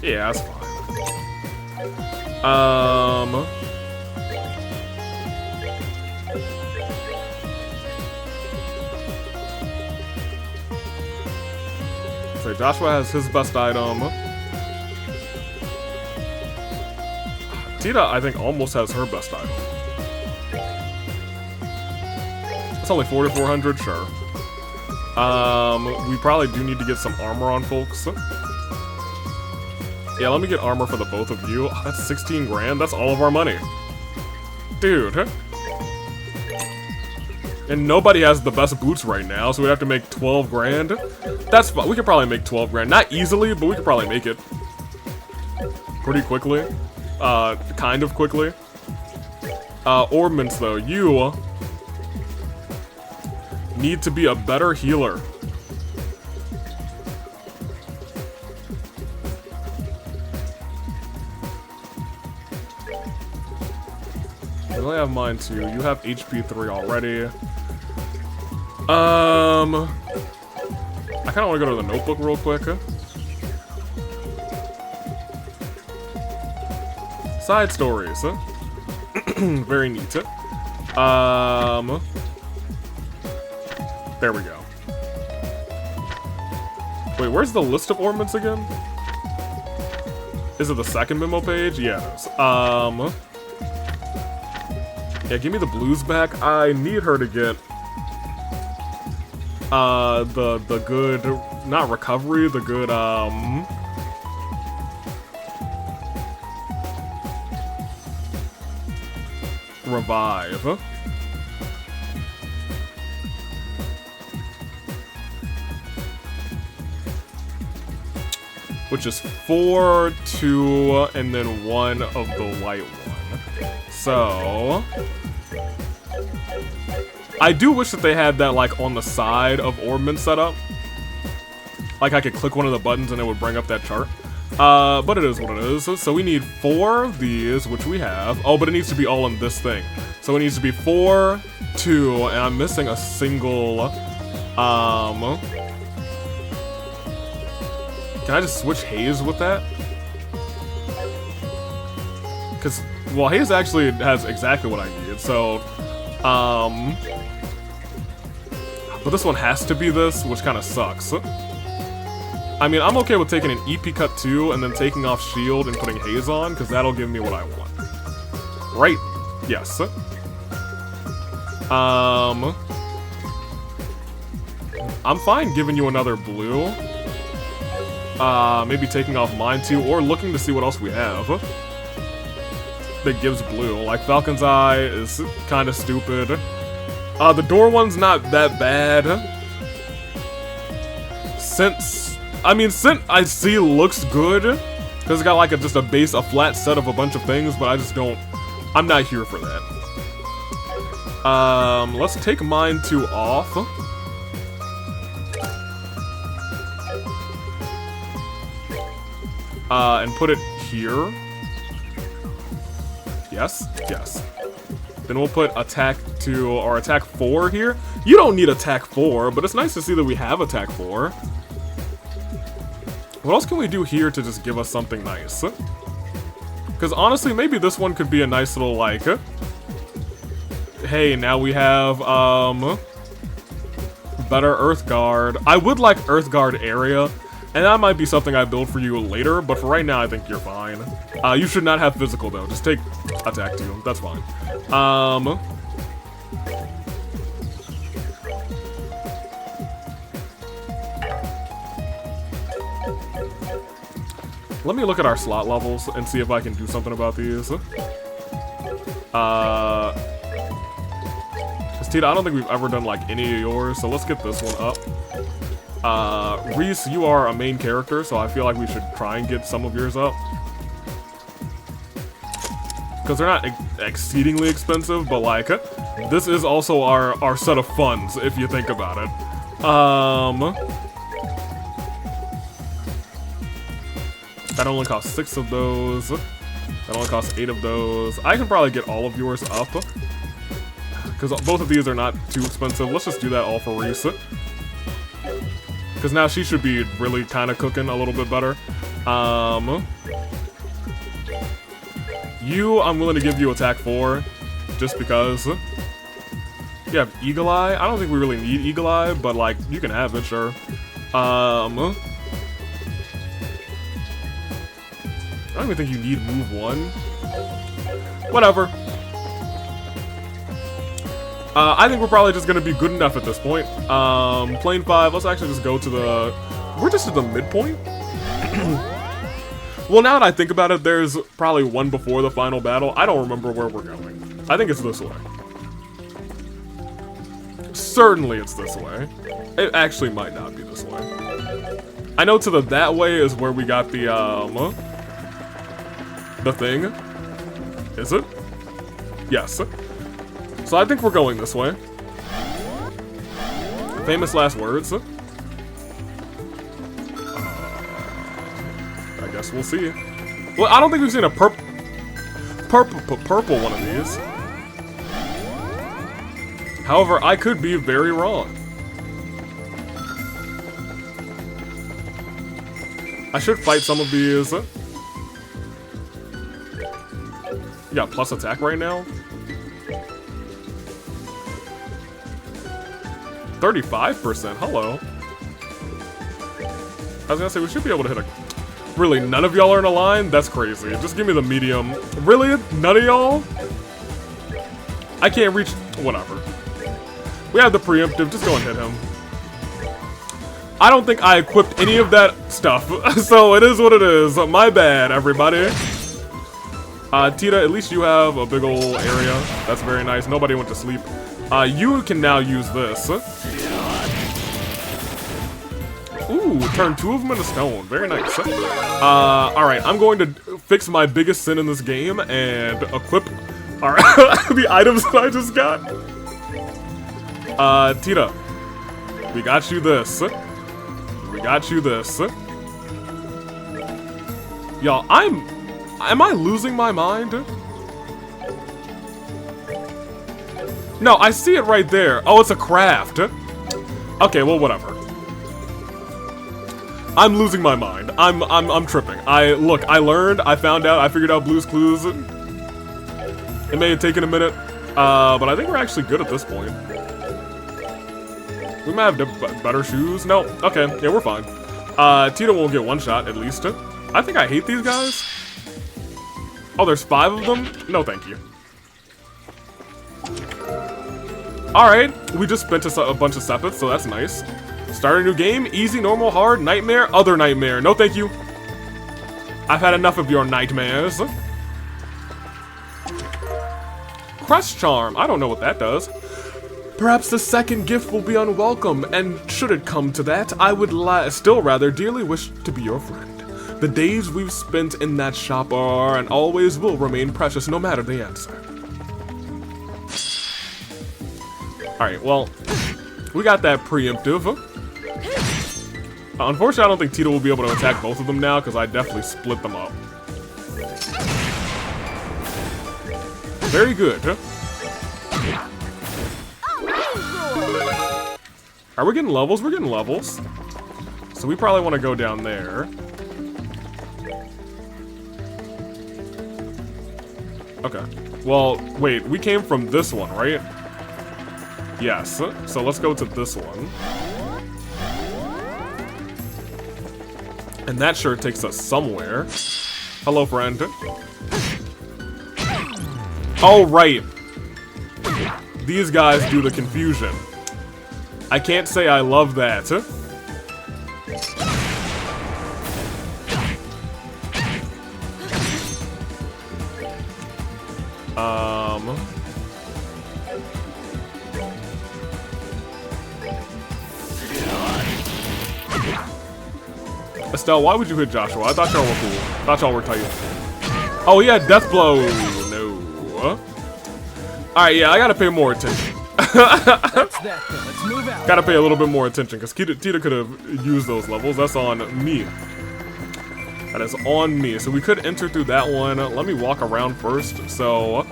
Yeah, that's fine. So Joshua has his best item. Tita, I think, almost has her best item. It's only 4,400, sure. We probably do need to get some armor on folks. Yeah, let me get armor for the both of you. That's 16 grand. That's all of our money. Dude. And nobody has the best boots right now, so we have to make 12 grand. That's fine. We could probably make 12 grand. Not easily, but we could probably make it. Pretty quickly. Kind of quickly. Ornaments, though. You need to be a better healer. I only have mine too. You have HP 3 already. I kind of want to go to the notebook real quick. Side stories. Very neat. There we go. Wait, where's the list of ornaments again? Is it the second memo page? Yeah, it is. Yeah, give me the blues back. I need her to get... the good, not recovery, the good, revive. Which is 4, 2, and then 1 of the light one. So... I do wish that they had that, like, on the side of Orbman setup. Like, I could click one of the buttons and it would bring up that chart. But it is what it is. So we need 4 of these, which we have. Oh, but it needs to be all in this thing. So it needs to be 4, 2, and I'm missing a single, Can I just switch Haze with that? Because, well, Haze actually has exactly what I need, so, but this one has to be this, which kind of sucks. I mean, I'm okay with taking an EP cut 2 and then taking off shield and putting Haze on, because that'll give me what I want. Right? Yes. I'm fine giving you another blue. Maybe taking off mine too, or looking to see what else we have that gives blue. Like, Falcon's Eye is kind of stupid. The door one's not that bad. Scent I see looks good, because it's got like just a flat set of a bunch of things, but I just don't, I'm not here for that. Let's take mine 2 off. And put it here. Yes, yes. Then we'll put attack 2 or attack 4 here. You don't need attack 4, but it's nice to see that we have attack 4. What else can we do here to just give us something nice? Because honestly, maybe this one could be a nice little, like, hey, now we have, better Earth Guard. I would like Earth Guard area, and that might be something I build for you later, but for right now, I think you're fine. You should not have physical, though. Just take attack 2. That's fine. Let me look at our slot levels and see if I can do something about these. Tita, I don't think we've ever done, like, any of yours, so let's get this one up. Reese, you are a main character, so I feel like we should try and get some of yours up. Because they're not exceedingly expensive, but, like, this is also our set of funds, if you think about it. That only costs 6 of those. That only costs 8 of those. I can probably get all of yours up, because both of these are not too expensive. Let's just do that all for Reese. Because now she should be really kind of cooking a little bit better. You, I'm willing to give you attack 4, just because. You have Eagle Eye. I don't think we really need Eagle Eye, but, like, you can have it, sure. I don't even think you need move 1. Whatever. I think we're probably just gonna be good enough at this point. Plane 5, let's actually just go to the... We're just at the midpoint? Well, now that I think about it, there's probably one before the final battle. I don't remember where we're going. I think it's this way. Certainly it's this way. It actually might not be this way. I know to the that way is where we got the thing. Is it? Yes. So I think we're going this way. Famous last words. I guess we'll see. Well, I don't think we've seen a purple one of these. However, I could be very wrong. I should fight some of these. You got plus attack right now? 35%, hello. I was gonna say, we should be able to hit a... Really, none of y'all are in a line? That's crazy. Just give me the medium. Really? None of y'all? I can't reach... Whatever. We have the preemptive, just go and hit him. I don't think I equipped any of that stuff, so it is what it is. My bad, everybody. Tita, at least you have a big ol' area. That's very nice. Nobody went to sleep. You can now use this. Ooh, turn 2 of them into stone. Very nice. Alright, I'm going to fix my biggest sin in this game and equip the items that I just got. Tita, we got you this. We got you this. Y'all, am I losing my mind? No, I see it right there. Oh, it's a craft. Okay, well, whatever. I'm losing my mind. I'm tripping. I learned, I found out, I figured out Blue's Clues. It may have taken a minute, but I think we're actually good at this point. We might have better shoes. No, okay, yeah, we're fine. Tita won't get one shot, at least. I think I hate these guys. Oh, there's 5 of them? No, thank you. Alright, we just spent a bunch of sepets, so that's nice. Start a new game, easy, normal, hard, nightmare, other nightmare. No, thank you. I've had enough of your nightmares. Crush Charm, I don't know what that does. Perhaps the second gift will be unwelcome, and should it come to that, I would still rather dearly wish to be your friend. The days we've spent in that shop are and always will remain precious, no matter the answer. Alright, well, we got that preemptive. Unfortunately, I don't think Tita will be able to attack both of them now, because I definitely split them up. Very good. Are we getting levels? We're getting levels. So we probably want to go down there. Okay. Well, wait, we came from this one, right? Yes. So let's go to this one. And that sure takes us somewhere. Hello, friend. Oh, right. These guys do the confusion. I can't say I love that. Estelle, why would you hit Joshua? I thought y'all were cool. I thought y'all were tight. Oh, yeah, death blow. No. Alright, yeah, I gotta pay more attention. Let's move out. Gotta pay a little bit more attention, because Tita could have used those levels. That's on me. That is on me. So we could enter through that one. Let me walk around first. So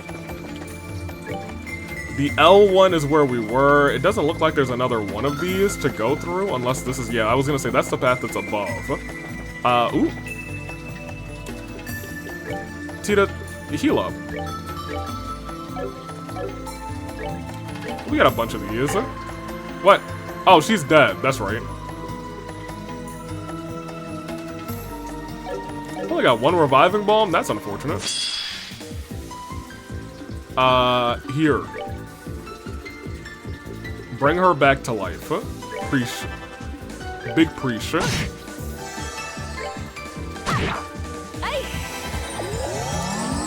the L one is where we were. It doesn't look like there's another one of these to go through, unless this is, yeah, I was gonna say that's the path that's above. Ooh. Tita, heal up. We got a bunch of these. What? Oh, she's dead. That's right. Only got one reviving bomb. That's unfortunate. Here. Bring her back to life. Preach. Big preach.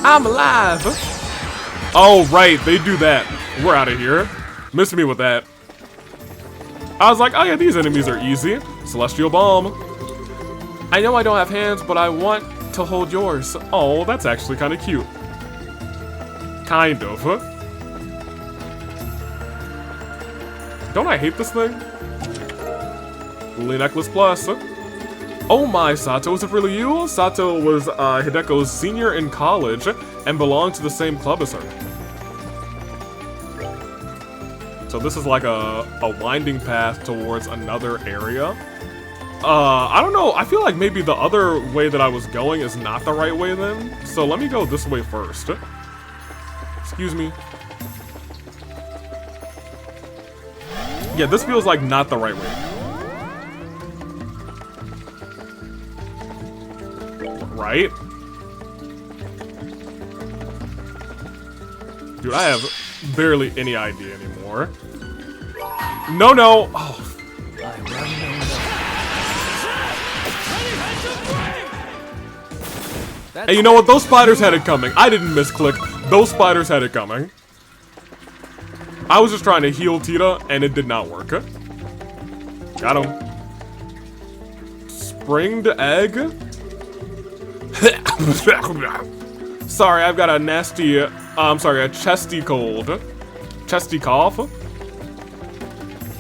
I'm alive. Oh, right. They do that. We're out of here. Missed me with that. I was like, oh yeah, these enemies are easy. Celestial Bomb. I know I don't have hands, but I want to hold yours. Oh, that's actually kind of cute. Kind of. Don't I hate this thing? Lily Necklace Plus. Oh my, Sato, is it really you? Sato was Hideko's senior in college and belonged to the same club as her. So this is like a winding path towards another area. I don't know. I feel like maybe the other way that I was going is not the right way then. So let me go this way first. Excuse me. Yeah, this feels like not the right way. Right? Dude, I have barely any idea anymore. No, no. Oh. Hey, you know what? Those spiders had it coming. I didn't misclick. Those spiders had it coming. I was just trying to heal Tita, and it did not work. Got him. Springed egg? Sorry, I've got a nasty, I'm sorry, a chesty cold. Chesty cough?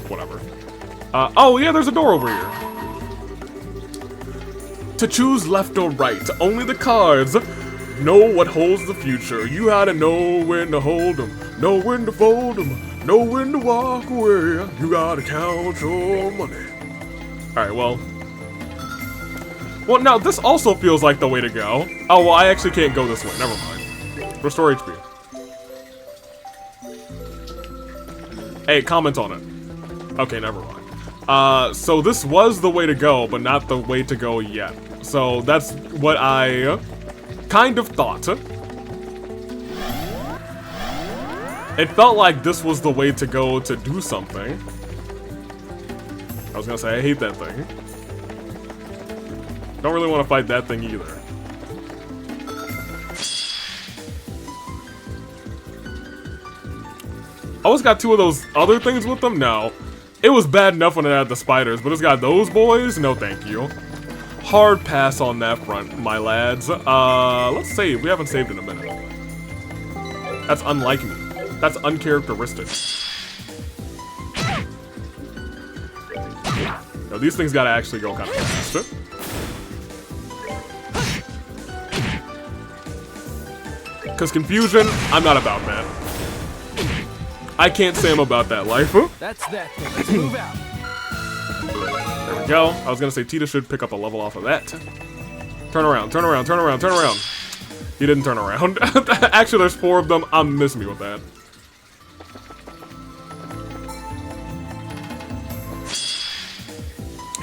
Whatever. Oh yeah, there's a door over here. To choose left or right, only the cards know what holds the future. You gotta know when to hold 'em, know when to fold 'em, know when to walk away. You gotta count your money. Alright, well, now this also feels like the way to go. Oh, well, I actually can't go this way. Never mind. Restore HP. Hey, comment on it. Okay, never mind. So this was the way to go, but not the way to go yet. So that's what I kind of thought. It felt like this was the way to go to do something. I was gonna say, I hate that thing. Don't really want to fight that thing either. Oh, it's got two of those other things with them? No. It was bad enough when it had the spiders, but it's got those boys? No thank you. Hard pass on that front, my lads. Let's save. We haven't saved in a minute. That's unlike me. That's uncharacteristic. Now, these things gotta actually go kind of fast. Because confusion, I'm not about that. I can't say I'm about that life. That's that thing. Let's move out. There we go. I was gonna say Tita should pick up a level off of that. Turn around, turn around, turn around, turn around. He didn't turn around. Actually, there's 4 of them. I'm missing me with that.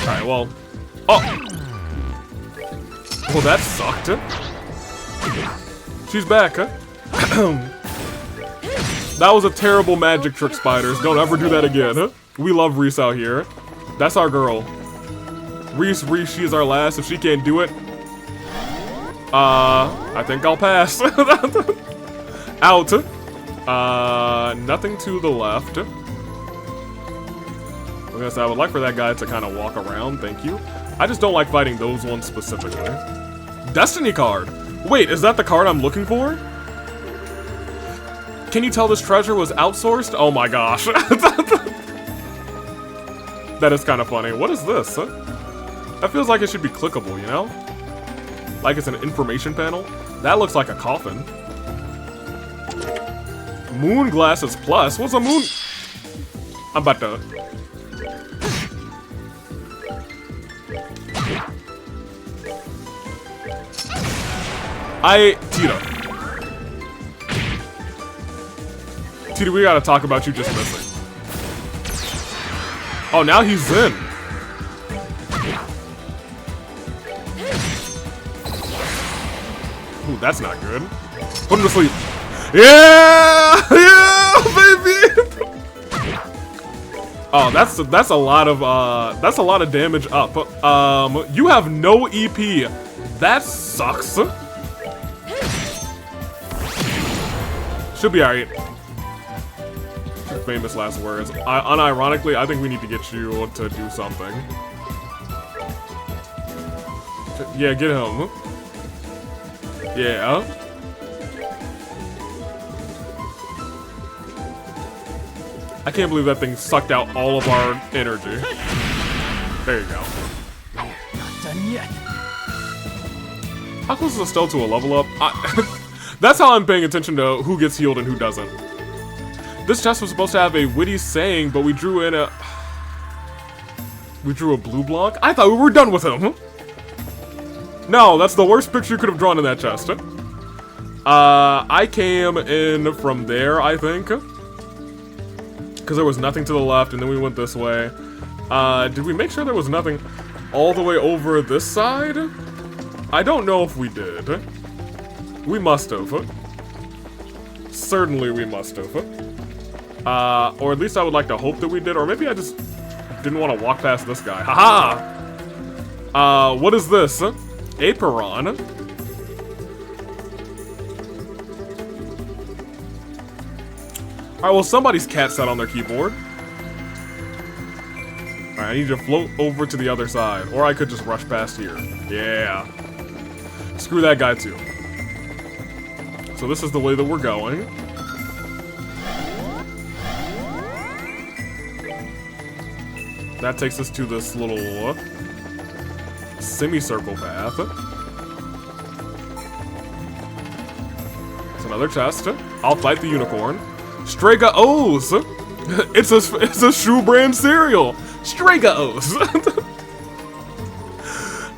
Alright, well. Oh! Well, that sucked. She's back, huh? That was a terrible magic trick, spiders. Don't ever do that again, huh? We love Reese out here. That's our girl. Reese, she's our last. If she can't do it, I think I'll pass. Out. Nothing to the left. I guess I would like for that guy to kind of walk around, thank you. I just don't like fighting those ones specifically. Destiny card! Wait, is that the card I'm looking for? Can you tell this treasure was outsourced? Oh my gosh. That is kind of funny. What is this? That feels like it should be clickable, you know? Like it's an information panel. That looks like a coffin. Moon glasses plus? What's a moon? I'm about to... Tita, we gotta talk about you just missing. Oh, now he's in. Ooh, that's not good. Put him to sleep. Yeah! Yeah, baby! Oh, that's a lot of damage up. You have no EP. That sucks. Should be alright. Famous last words. Unironically, I think we need to get you to do something. Yeah, get him. Yeah. I can't believe that thing sucked out all of our energy. There you go. Not done yet. How close is Estelle to a level up? That's how I'm paying attention to who gets healed and who doesn't. This chest was supposed to have a witty saying, but we drew in a... We drew a blue block? I thought we were done with him. No, that's the worst picture you could have drawn in that chest. I came in from there, I think. Because there was nothing to the left, and then we went this way. Did we make sure there was nothing all the way over this side? I don't know if we did. We must have. Certainly we must have. Or at least I would like to hope that we did, or maybe I just didn't want to walk past this guy. Haha! What is this? Aperon? Alright, well, somebody's cat sat on their keyboard. Alright, I need to float over to the other side. Or I could just rush past here. Yeah. Screw that guy, too. So this is the way that we're going. That takes us to this little semicircle path. It's another chest. I'll fight the unicorn. Strega O's! It's a shoe brand cereal! Strega O's!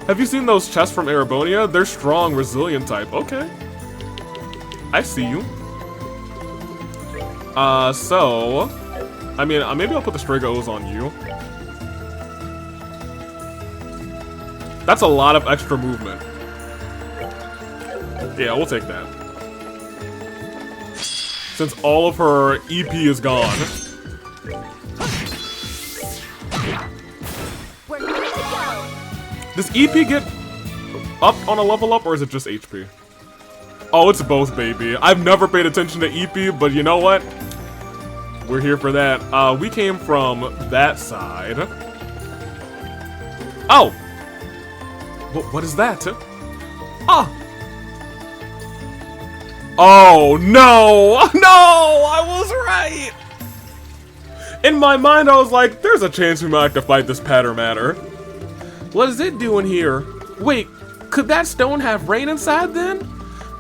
Have you seen those chests from Erebonia? They're strong, resilient type. Okay. I see you. So... I mean, maybe I'll put the Strega O's on you. That's a lot of extra movement. Yeah, we'll take that. Since all of her EP is gone. We're good to go. Does EP get up on a level up, or is it just HP? Oh, it's both, baby. I've never paid attention to EP, but you know what? We're here for that. We came from that side. Oh! What is that? Ah! Oh, no! No! I was right! In my mind, I was like, there's a chance we might have to fight this Patter Matter. What is it doing here? Wait, could that stone have rain inside then?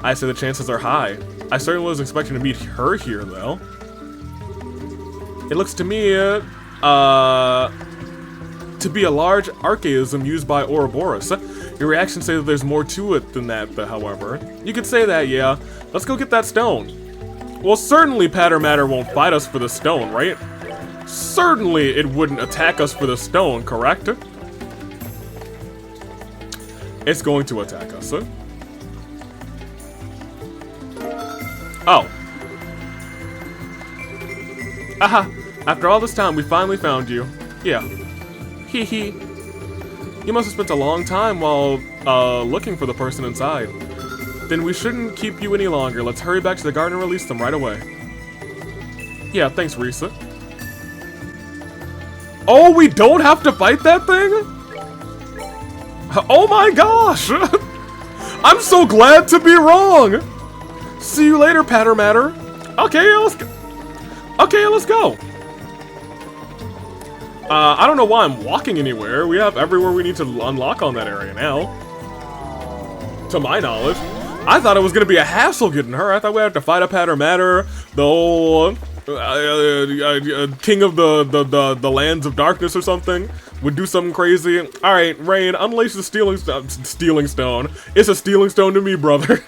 I say the chances are high. I certainly was expecting to meet her here, though. It looks to me, to be a large archaism used by Ouroboros. Your reactions say that there's more to it than that, however. You could say that, yeah. Let's go get that stone. Well, certainly Patter Matter won't fight us for the stone, right? Certainly it wouldn't attack us for the stone, correct? It's going to attack us. Oh. Aha! After all this time, we finally found you. Yeah. Hee hee. You must have spent a long time while, looking for the person inside. Then we shouldn't keep you any longer. Let's hurry back to the garden and release them right away. Yeah, thanks, Risa. Oh, we don't have to fight that thing? Oh my gosh! I'm so glad to be wrong! See you later, Patter Matter. Okay, let's go. Okay, let's go. I don't know why I'm walking anywhere. We have everywhere we need to unlock on that area now. To my knowledge. I thought it was gonna be a hassle getting her. I thought we had to fight a Patter Matter, the whole king of the lands of darkness or something. Would do something crazy. Alright, Rain, unleash the stealing stone. It's a stealing stone to me, brother.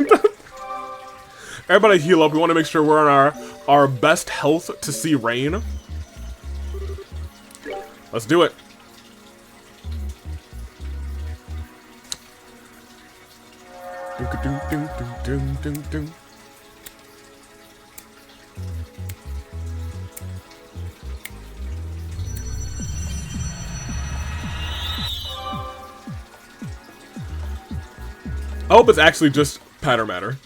Everybody heal up. We want to make sure we're on our best health to see Rain. Let's do it. I hope it's actually just Patter Matter.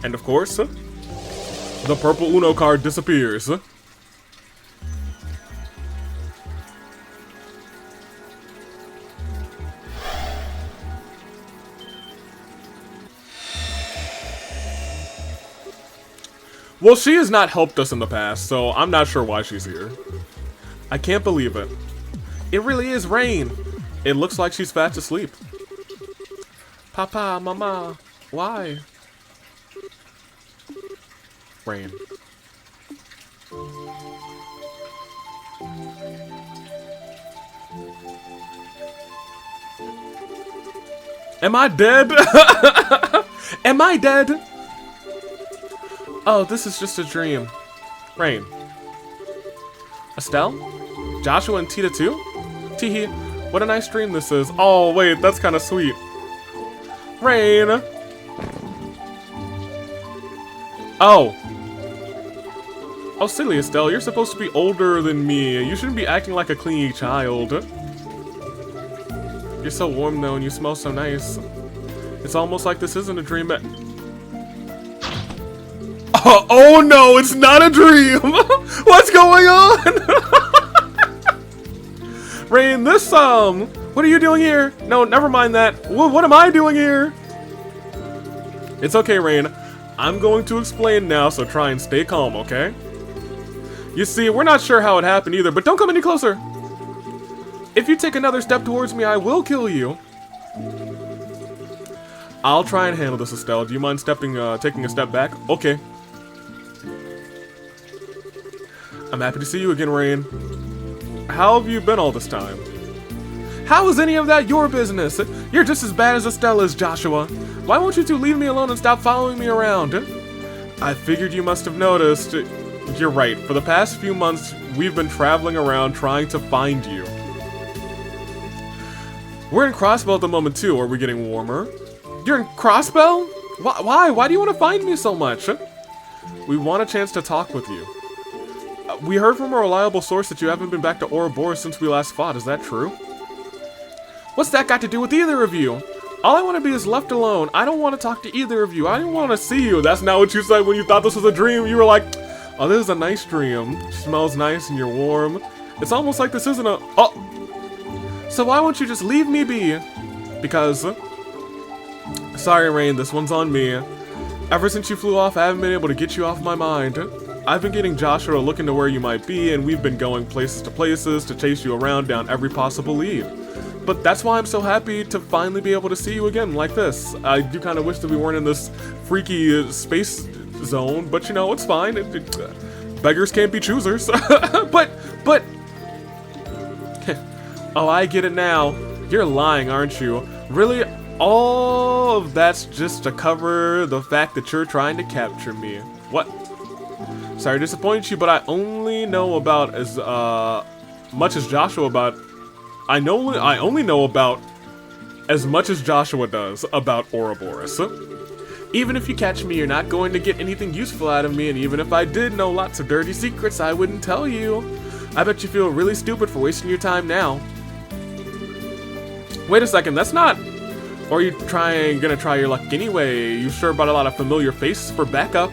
And of course, the purple Uno card disappears. Well, she has not helped us in the past, so I'm not sure why she's here. I can't believe it. It really is Rain. It looks like she's fast asleep. Papa, Mama, why? Rain. Am I dead? Am I dead? Oh, this is just a dream. Rain. Estelle? Joshua and Tita too? Teehee, what a nice dream this is. Oh, wait, that's kind of sweet. Rain. Oh. Oh, silly Estelle, you're supposed to be older than me. You shouldn't be acting like a clingy child. You're so warm though, and you smell so nice. It's almost like this isn't a dream. Oh no, it's not a dream! What's going on? Rain, this, what are you doing here? No, never mind that. What am I doing here? It's okay, Rain. I'm going to explain now, so try and stay calm, okay? You see, we're not sure how it happened either, but don't come any closer. If you take another step towards me, I will kill you. I'll try and handle this, Estelle. Do you mind taking a step back? Okay. I'm happy to see you again, Rain. How have you been all this time? How is any of that your business? You're just as bad as Estelle is, Joshua. Why won't you two leave me alone and stop following me around? I figured you must have noticed. You're right. For the past few months, we've been traveling around trying to find you. We're in Crossbell at the moment too. Are we getting warmer? You're in Crossbell? Why? Why do you want to find me so much? We want a chance to talk with you. We heard from a reliable source that you haven't been back to Ouroboros since we last fought. Is that true? What's that got to do with either of you? All I want to be is left alone. I don't want to talk to either of you. I don't want to see you. That's not what you said when you thought this was a dream. You were like, oh, this is a nice dream. It smells nice and you're warm. It's almost like this isn't a... Oh! So why won't you just leave me be? Because... Sorry, Rain, this one's on me. Ever since you flew off, I haven't been able to get you off my mind. I've been getting Joshua to look into where you might be, and we've been going places to chase you around down every possible lead. But that's why I'm so happy to finally be able to see you again like this. I do kind of wish that we weren't in this freaky space zone, but you know, it's fine. Beggars can't be choosers. but... Oh, I get it now. You're lying, aren't you? Really? All of that's just to cover the fact that you're trying to capture me. What? Sorry to disappoint you, but I only know about as much as Joshua about... I only know about as much as Joshua does about Ouroboros. Even if you catch me, you're not going to get anything useful out of me, and even if I did know lots of dirty secrets, I wouldn't tell you. I bet you feel really stupid for wasting your time now. Wait a second, that's not... Or are you gonna try your luck anyway? You sure brought a lot of familiar faces for backup.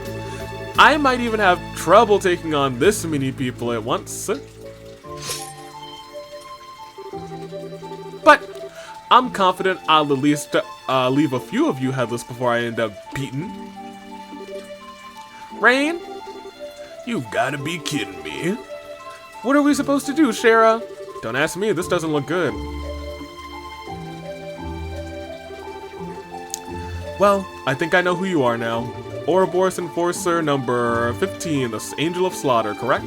I might even have trouble taking on this many people at once. But I'm confident I'll at least leave a few of you headless before I end up beaten. Rain? You've gotta be kidding me. What are we supposed to do, Shara? Don't ask me, this doesn't look good. Well, I think I know who you are now. Ouroboros Enforcer number 15, the Angel of Slaughter, correct?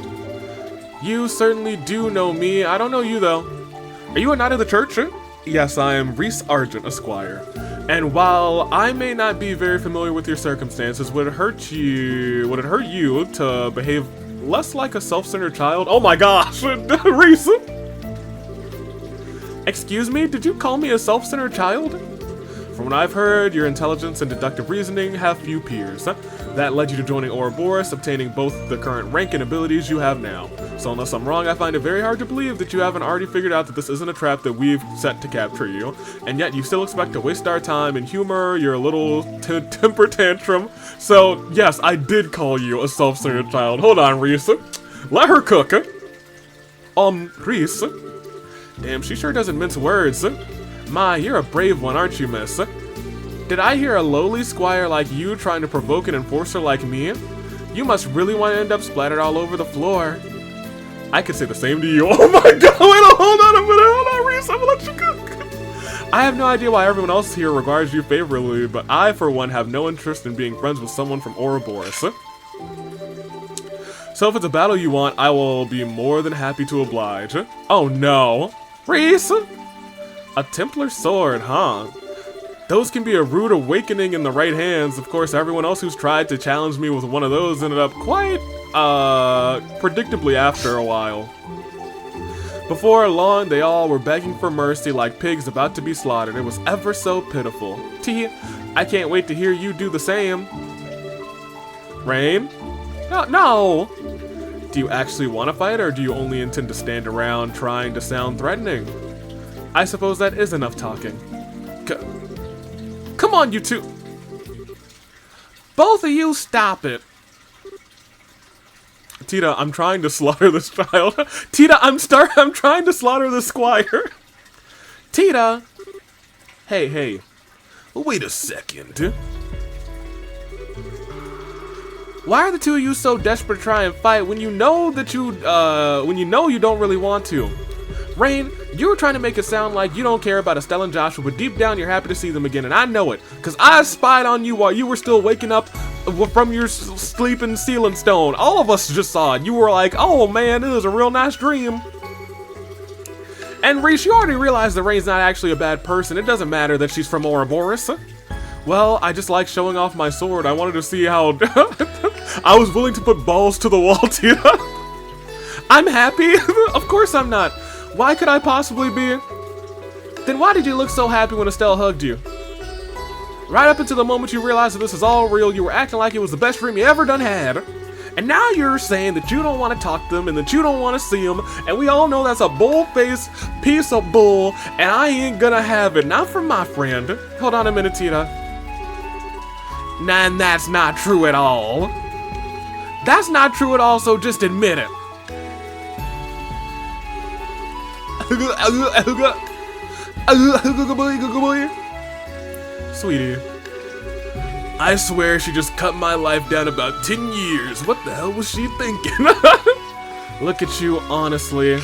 You certainly do know me. I don't know you, though. Are you a knight of the church? Yes, I am Reese Argent, Esquire. And while I may not be very familiar with your circumstances, would it hurt you to behave less like a self-centered child? Oh my gosh, Reese! Excuse me, did you call me a self-centered child? From what I've heard, your intelligence and deductive reasoning have few peers. That led you to joining Ouroboros, obtaining both the current rank and abilities you have now. So unless I'm wrong, I find it very hard to believe that you haven't already figured out that this isn't a trap that we've set to capture you, and yet you still expect to waste our time and humor your little temper tantrum. So yes, I did call you a self-centered child. Hold on, Reese. Let her cook. Reese. Damn, she sure doesn't mince words. My, you're a brave one, aren't you, miss? Did I hear a lowly squire like you trying to provoke an enforcer like me? You must really want to end up splattered all over the floor. I could say the same to you. Oh my god, wait, hold on a minute, hold on, Reese, I'm gonna let you cook. I have no idea why everyone else here regards you favorably, but I, for one, have no interest in being friends with someone from Ouroboros. So if it's a battle you want, I will be more than happy to oblige. Oh no. Reese? A Templar sword, huh? Those can be a rude awakening in the right hands. Of course, everyone else who's tried to challenge me with one of those ended up quite, predictably after a while. Before long, they all were begging for mercy like pigs about to be slaughtered. It was ever so pitiful. Tee, I can't wait to hear you do the same. Rain? No! Do you actually want to fight, or do you only intend to stand around trying to sound threatening? I suppose that is enough talking. Come on, you two! Both of you, stop it! Tita, I'm trying to slaughter this child. Tita, I'm trying to slaughter the squire. Tita! Hey. Wait a second. Why are the two of you so desperate to try and fight when you know that you don't really want to? Rain, you were trying to make it sound like you don't care about Estelle and Joshua, but deep down you're happy to see them again, and I know it, because I spied on you while you were still waking up from your sleeping ceiling stone. All of us just saw it. You were like, oh man, it was a real nice dream. And Reese, you already realized that Rain's not actually a bad person. It doesn't matter that she's from Ouroboros. Well, I just like showing off my sword. I wanted to see how... I was willing to put balls to the wall, Tita. I'm happy? Of course I'm not. Why could I possibly be? Then why did you look so happy when Estelle hugged you? Right up until the moment you realized that this is all real, you were acting like it was the best dream you ever done had. And now you're saying that you don't want to talk to them and that you don't want to see them, and we all know that's a bull-faced piece of bull, and I ain't gonna have it. Not from my friend. Hold on a minute, Tita. Nah, and that's not true at all. That's not true at all, so just admit it. Sweetie, I swear she just cut my life down about 10 years. What the hell was she thinking? Look at you, honestly.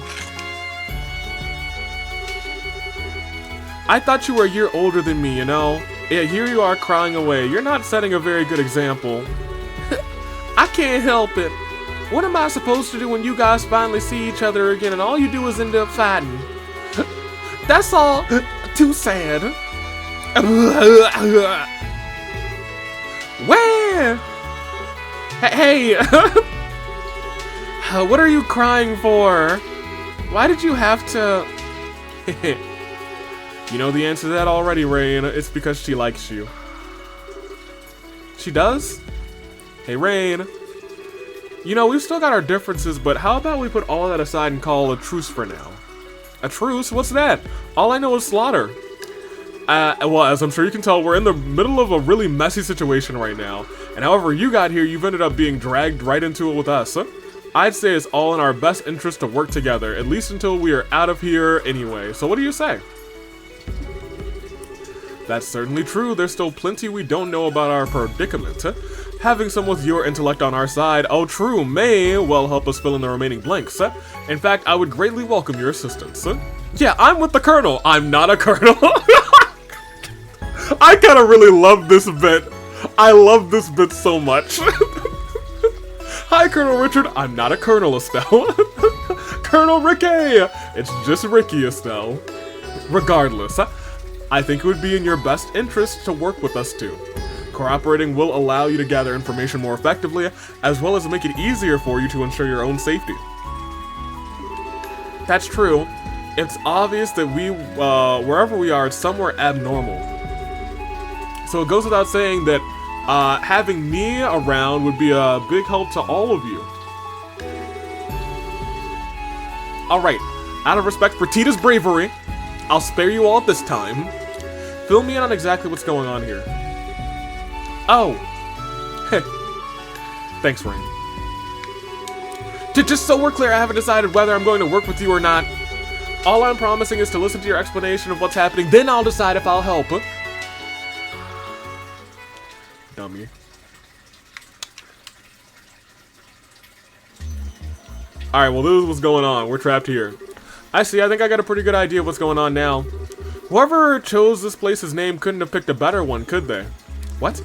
I thought you were a year older than me, you know? Yeah, here you are crying away. You're not setting a very good example. I can't help it. What am I supposed to do when you guys finally see each other again and all you do is end up fighting? That's all. Too sad. Where? Hey. What are you crying for? Why did you have to... You know the answer to that already, Rain. It's because she likes you. She does? Hey, Rain. You know, we've still got our differences, but how about we put all that aside and call a truce for now? A truce? What's that? All I know is slaughter. Well, as I'm sure you can tell, we're in the middle of a really messy situation right now. And however you got here, you've ended up being dragged right into it with us. I'd say it's all in our best interest to work together, at least until we are out of here anyway. So what do you say? That's certainly true. There's still plenty we don't know about our predicament. Having someone with your intellect on our side, oh true, may well help us fill in the remaining blanks. In fact, I would greatly welcome your assistance. Yeah, I'm with the Colonel. I'm not a Colonel. I kind of really love this bit. I love this bit so much. Hi, Colonel Richard. I'm not a Colonel, Estelle. Colonel Ricky. It's just Ricky, Estelle. Regardless, I think it would be in your best interest to work with us too. Cooperating will allow you to gather information more effectively, as well as make it easier for you to ensure your own safety. That's true. It's obvious that we, wherever we are, it's somewhere abnormal. So it goes without saying that having me around would be a big help to all of you. Alright, out of respect for Tita's bravery, I'll spare you all this time. Fill me in on exactly what's going on here. Oh. Thanks, Rain. Just so we're clear, I haven't decided whether I'm going to work with you or not. All I'm promising is to listen to your explanation of what's happening, then I'll decide if I'll help. Dummy. Alright, well this is what's going on. We're trapped here. I see, I think I got a pretty good idea of what's going on now. Whoever chose this place's name couldn't have picked a better one, could they? What?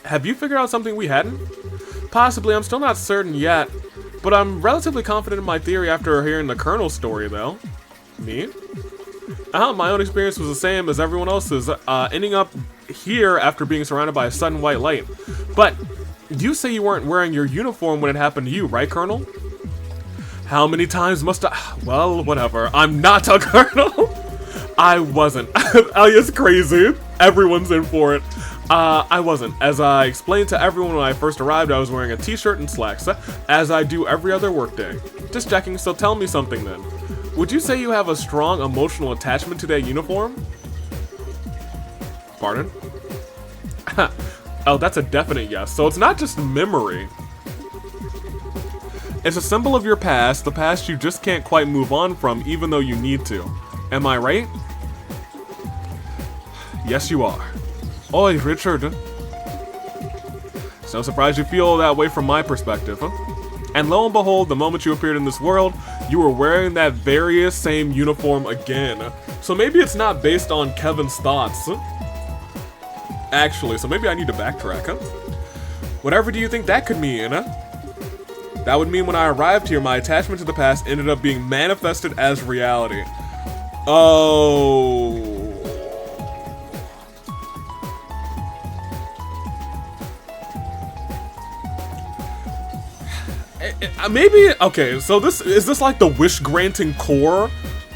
Have you figured out something we hadn't? Possibly, I'm still not certain yet, but I'm relatively confident in my theory after hearing the Colonel's story, though. Me? My own experience was the same as everyone else's, ending up here after being surrounded by a sudden white light. But you say you weren't wearing your uniform when it happened to you, right, Colonel? How many times must I... Well, whatever. I'm not a Colonel. I wasn't. Alia's crazy. Everyone's in for it. I wasn't. As I explained to everyone when I first arrived, I was wearing a t-shirt and slacks, as I do every other workday. Just checking, so tell me something then. Would you say you have a strong emotional attachment to that uniform? Pardon? Oh, that's a definite yes. So it's not just memory. It's a symbol of your past, the past you just can't quite move on from even though you need to. Am I right? Yes, you are. Oi, Richard. It's no surprise you feel that way from my perspective, huh? And lo and behold, the moment you appeared in this world, you were wearing that very same uniform again. So maybe it's not based on Kevin's thoughts. Actually, so maybe I need to backtrack, huh? Whatever do you think that could mean, huh? That would mean when I arrived here, my attachment to the past ended up being manifested as reality. Oh. Maybe, okay, so is this like the wish granting core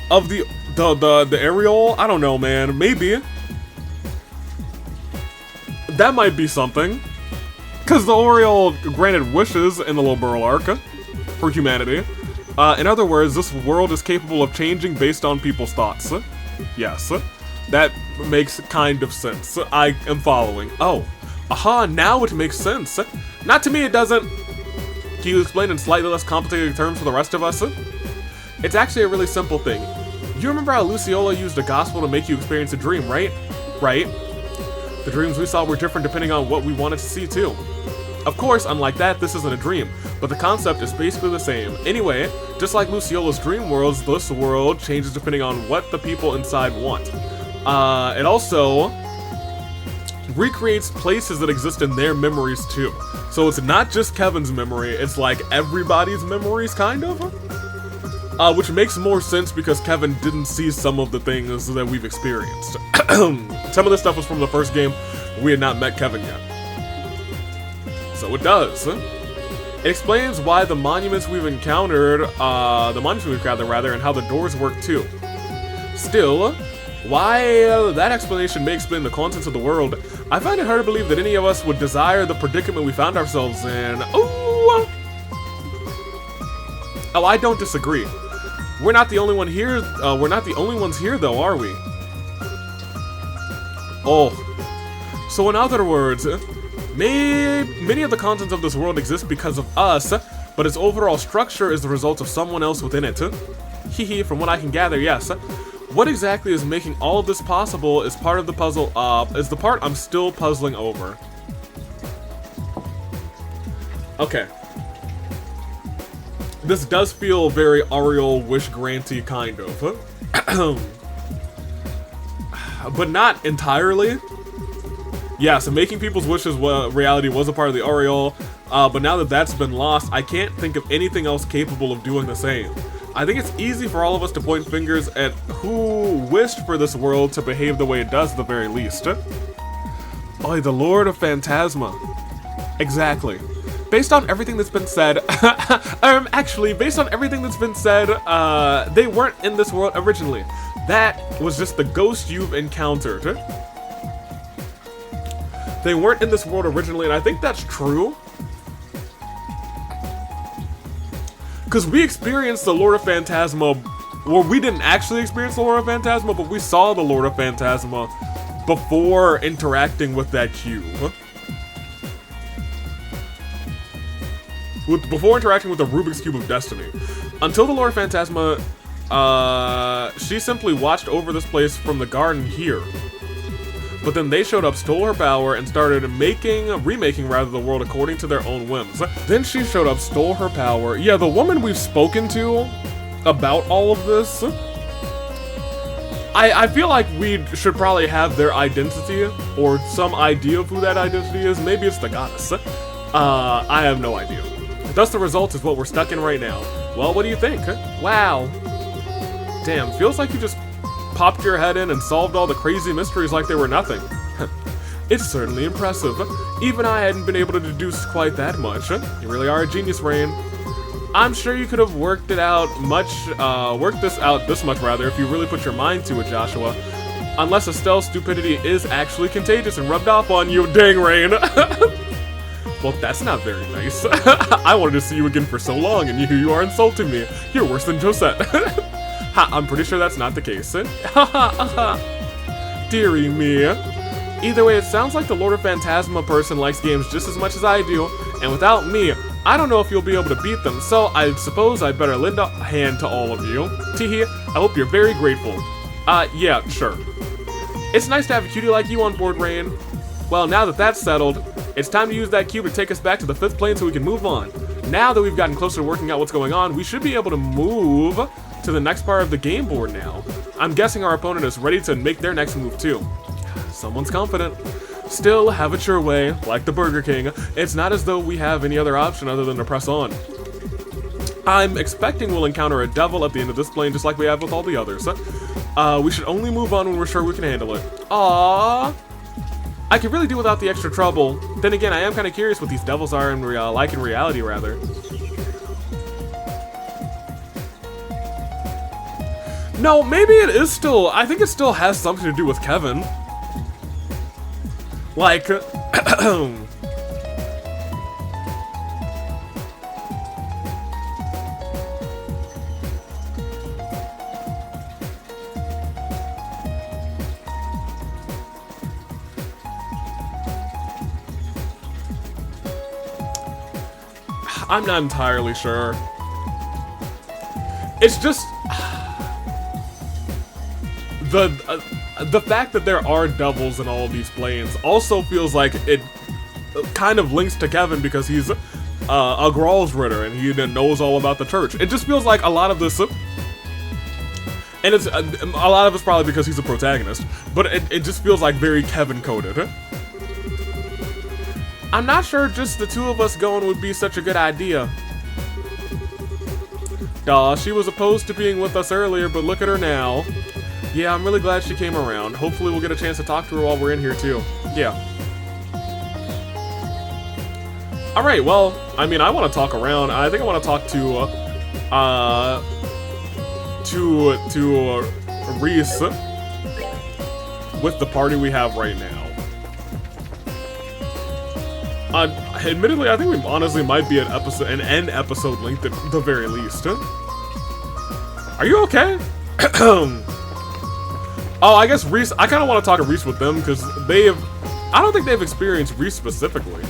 of the areole? I don't know, man. Maybe. That might be something. Because the Aureole granted wishes in the Loburl arc for humanity. In other words, this world is capable of changing based on people's thoughts. Yes. That makes kind of sense. I am following. Oh. Aha, now it makes sense. Not to me, it doesn't. Can you explain in slightly less complicated terms for the rest of us? It's actually a really simple thing. You remember how Luciola used the gospel to make you experience a dream, right? Right. The dreams we saw were different depending on what we wanted to see too. Of course, unlike that, this isn't a dream, but the concept is basically the same. Anyway, just like Luciola's dream worlds, this world changes depending on what the people inside want. It also recreates places that exist in their memories too. So it's not just Kevin's memory, it's like everybody's memories, kind of. Which makes more sense because Kevin didn't see some of the things that we've experienced. Some of this stuff was from the first game. We had not met Kevin yet. So it does. It explains why the monuments we've encountered, and how the doors work too. Still, while that explanation may explain the contents of the world, I find it hard to believe that any of us would desire the predicament we found ourselves in. Ooh! Oh, I don't disagree. We're not the only one here. We're not the only ones here, though, are we? Oh. So in other words, many of the contents of this world exist because of us, but its overall structure is the result of someone else within it. Hehe, from what I can gather, yes. What exactly is making all of this possible is part of the puzzle, is the part I'm still puzzling over. Okay. This does feel very Aureole wish-granty, kind of. But not entirely. Yeah, so making people's wishes reality was a part of the Aureole, but now that that's been lost, I can't think of anything else capable of doing the same. I think it's easy for all of us to point fingers at who wished for this world to behave the way it does at the very least. Oh, the Lord of Phantasma. Exactly. Based on everything that's been said, actually, based on everything that's been said, they weren't in this world originally. That was just the ghost you've encountered. They weren't in this world originally, and I think that's true. Because we experienced the Lord of Phantasma, well, we didn't actually experience the Lord of Phantasma, but we saw the Lord of Phantasma before interacting with that cube. Before interacting with the Rubik's Cube of Destiny. Until the Lord of Phantasma, she simply watched over this place from the garden here. But then they showed up, stole her power, and started remaking rather the world according to their own whims. Then she showed up, stole her power. Yeah, the woman we've spoken to about all of this, I feel like we should probably have their identity, or some idea of who that identity is. Maybe it's the goddess. I have no idea. Thus the result is what we're stuck in right now. Well, what do you think? Wow. Damn, feels like you just popped your head in and solved all the crazy mysteries like they were nothing. It's certainly impressive. Even I hadn't been able to deduce quite that much. You really are a genius, Rain. I'm sure you could have worked this out this much rather if you really put your mind to it, Joshua. Unless Estelle's stupidity is actually contagious and rubbed off on you. Dang, Rain. Well, that's not very nice. I wanted to see you again for so long, and here you are insulting me. You're worse than Josette. Ha, I'm pretty sure that's not the case. Dearie me. Either way, it sounds like the Lord of Phantasma person likes games just as much as I do, and without me, I don't know if you'll be able to beat them, so I suppose I'd better lend a hand to all of you. Teehee, I hope you're very grateful. Yeah, sure. It's nice to have a cutie like you on board, Rain. Well, now that that's settled, it's time to use that cube to take us back to the 5th plane so we can move on. Now that we've gotten closer to working out what's going on, we should be able to move to the next part of the game board now. I'm guessing our opponent is ready to make their next move too. Someone's confident. Still, have it your way, like the Burger King. It's not as though we have any other option other than to press on. I'm expecting we'll encounter a devil at the end of this plane just like we have with all the others. We should only move on when we're sure we can handle it. Aww. I could really do without the extra trouble. Then again, I am kind of curious what these devils are in reality, rather. No, maybe it is still... I think it still has something to do with Kevin. Like... I'm not entirely sure. It's just... The fact that there are devils in all of these planes also feels like it kind of links to Kevin because he's a Gralsritter and he knows all about the church. It just feels like a lot of this... And it's a lot of it's probably because he's a protagonist, but it just feels like very Kevin-coded. I'm not sure just the two of us going would be such a good idea. Duh, she was opposed to being with us earlier, but look at her now. Yeah, I'm really glad she came around. Hopefully we'll get a chance to talk to her while we're in here too. Yeah. Alright, well, I mean, I want to talk around. I think I want to talk to Reese with the party we have right now. Admittedly, I think we honestly might be an end episode length at the very least. Are you okay? Oh, I guess Reese, I kind of want to talk to Reese with them because I don't think they've experienced Reese specifically.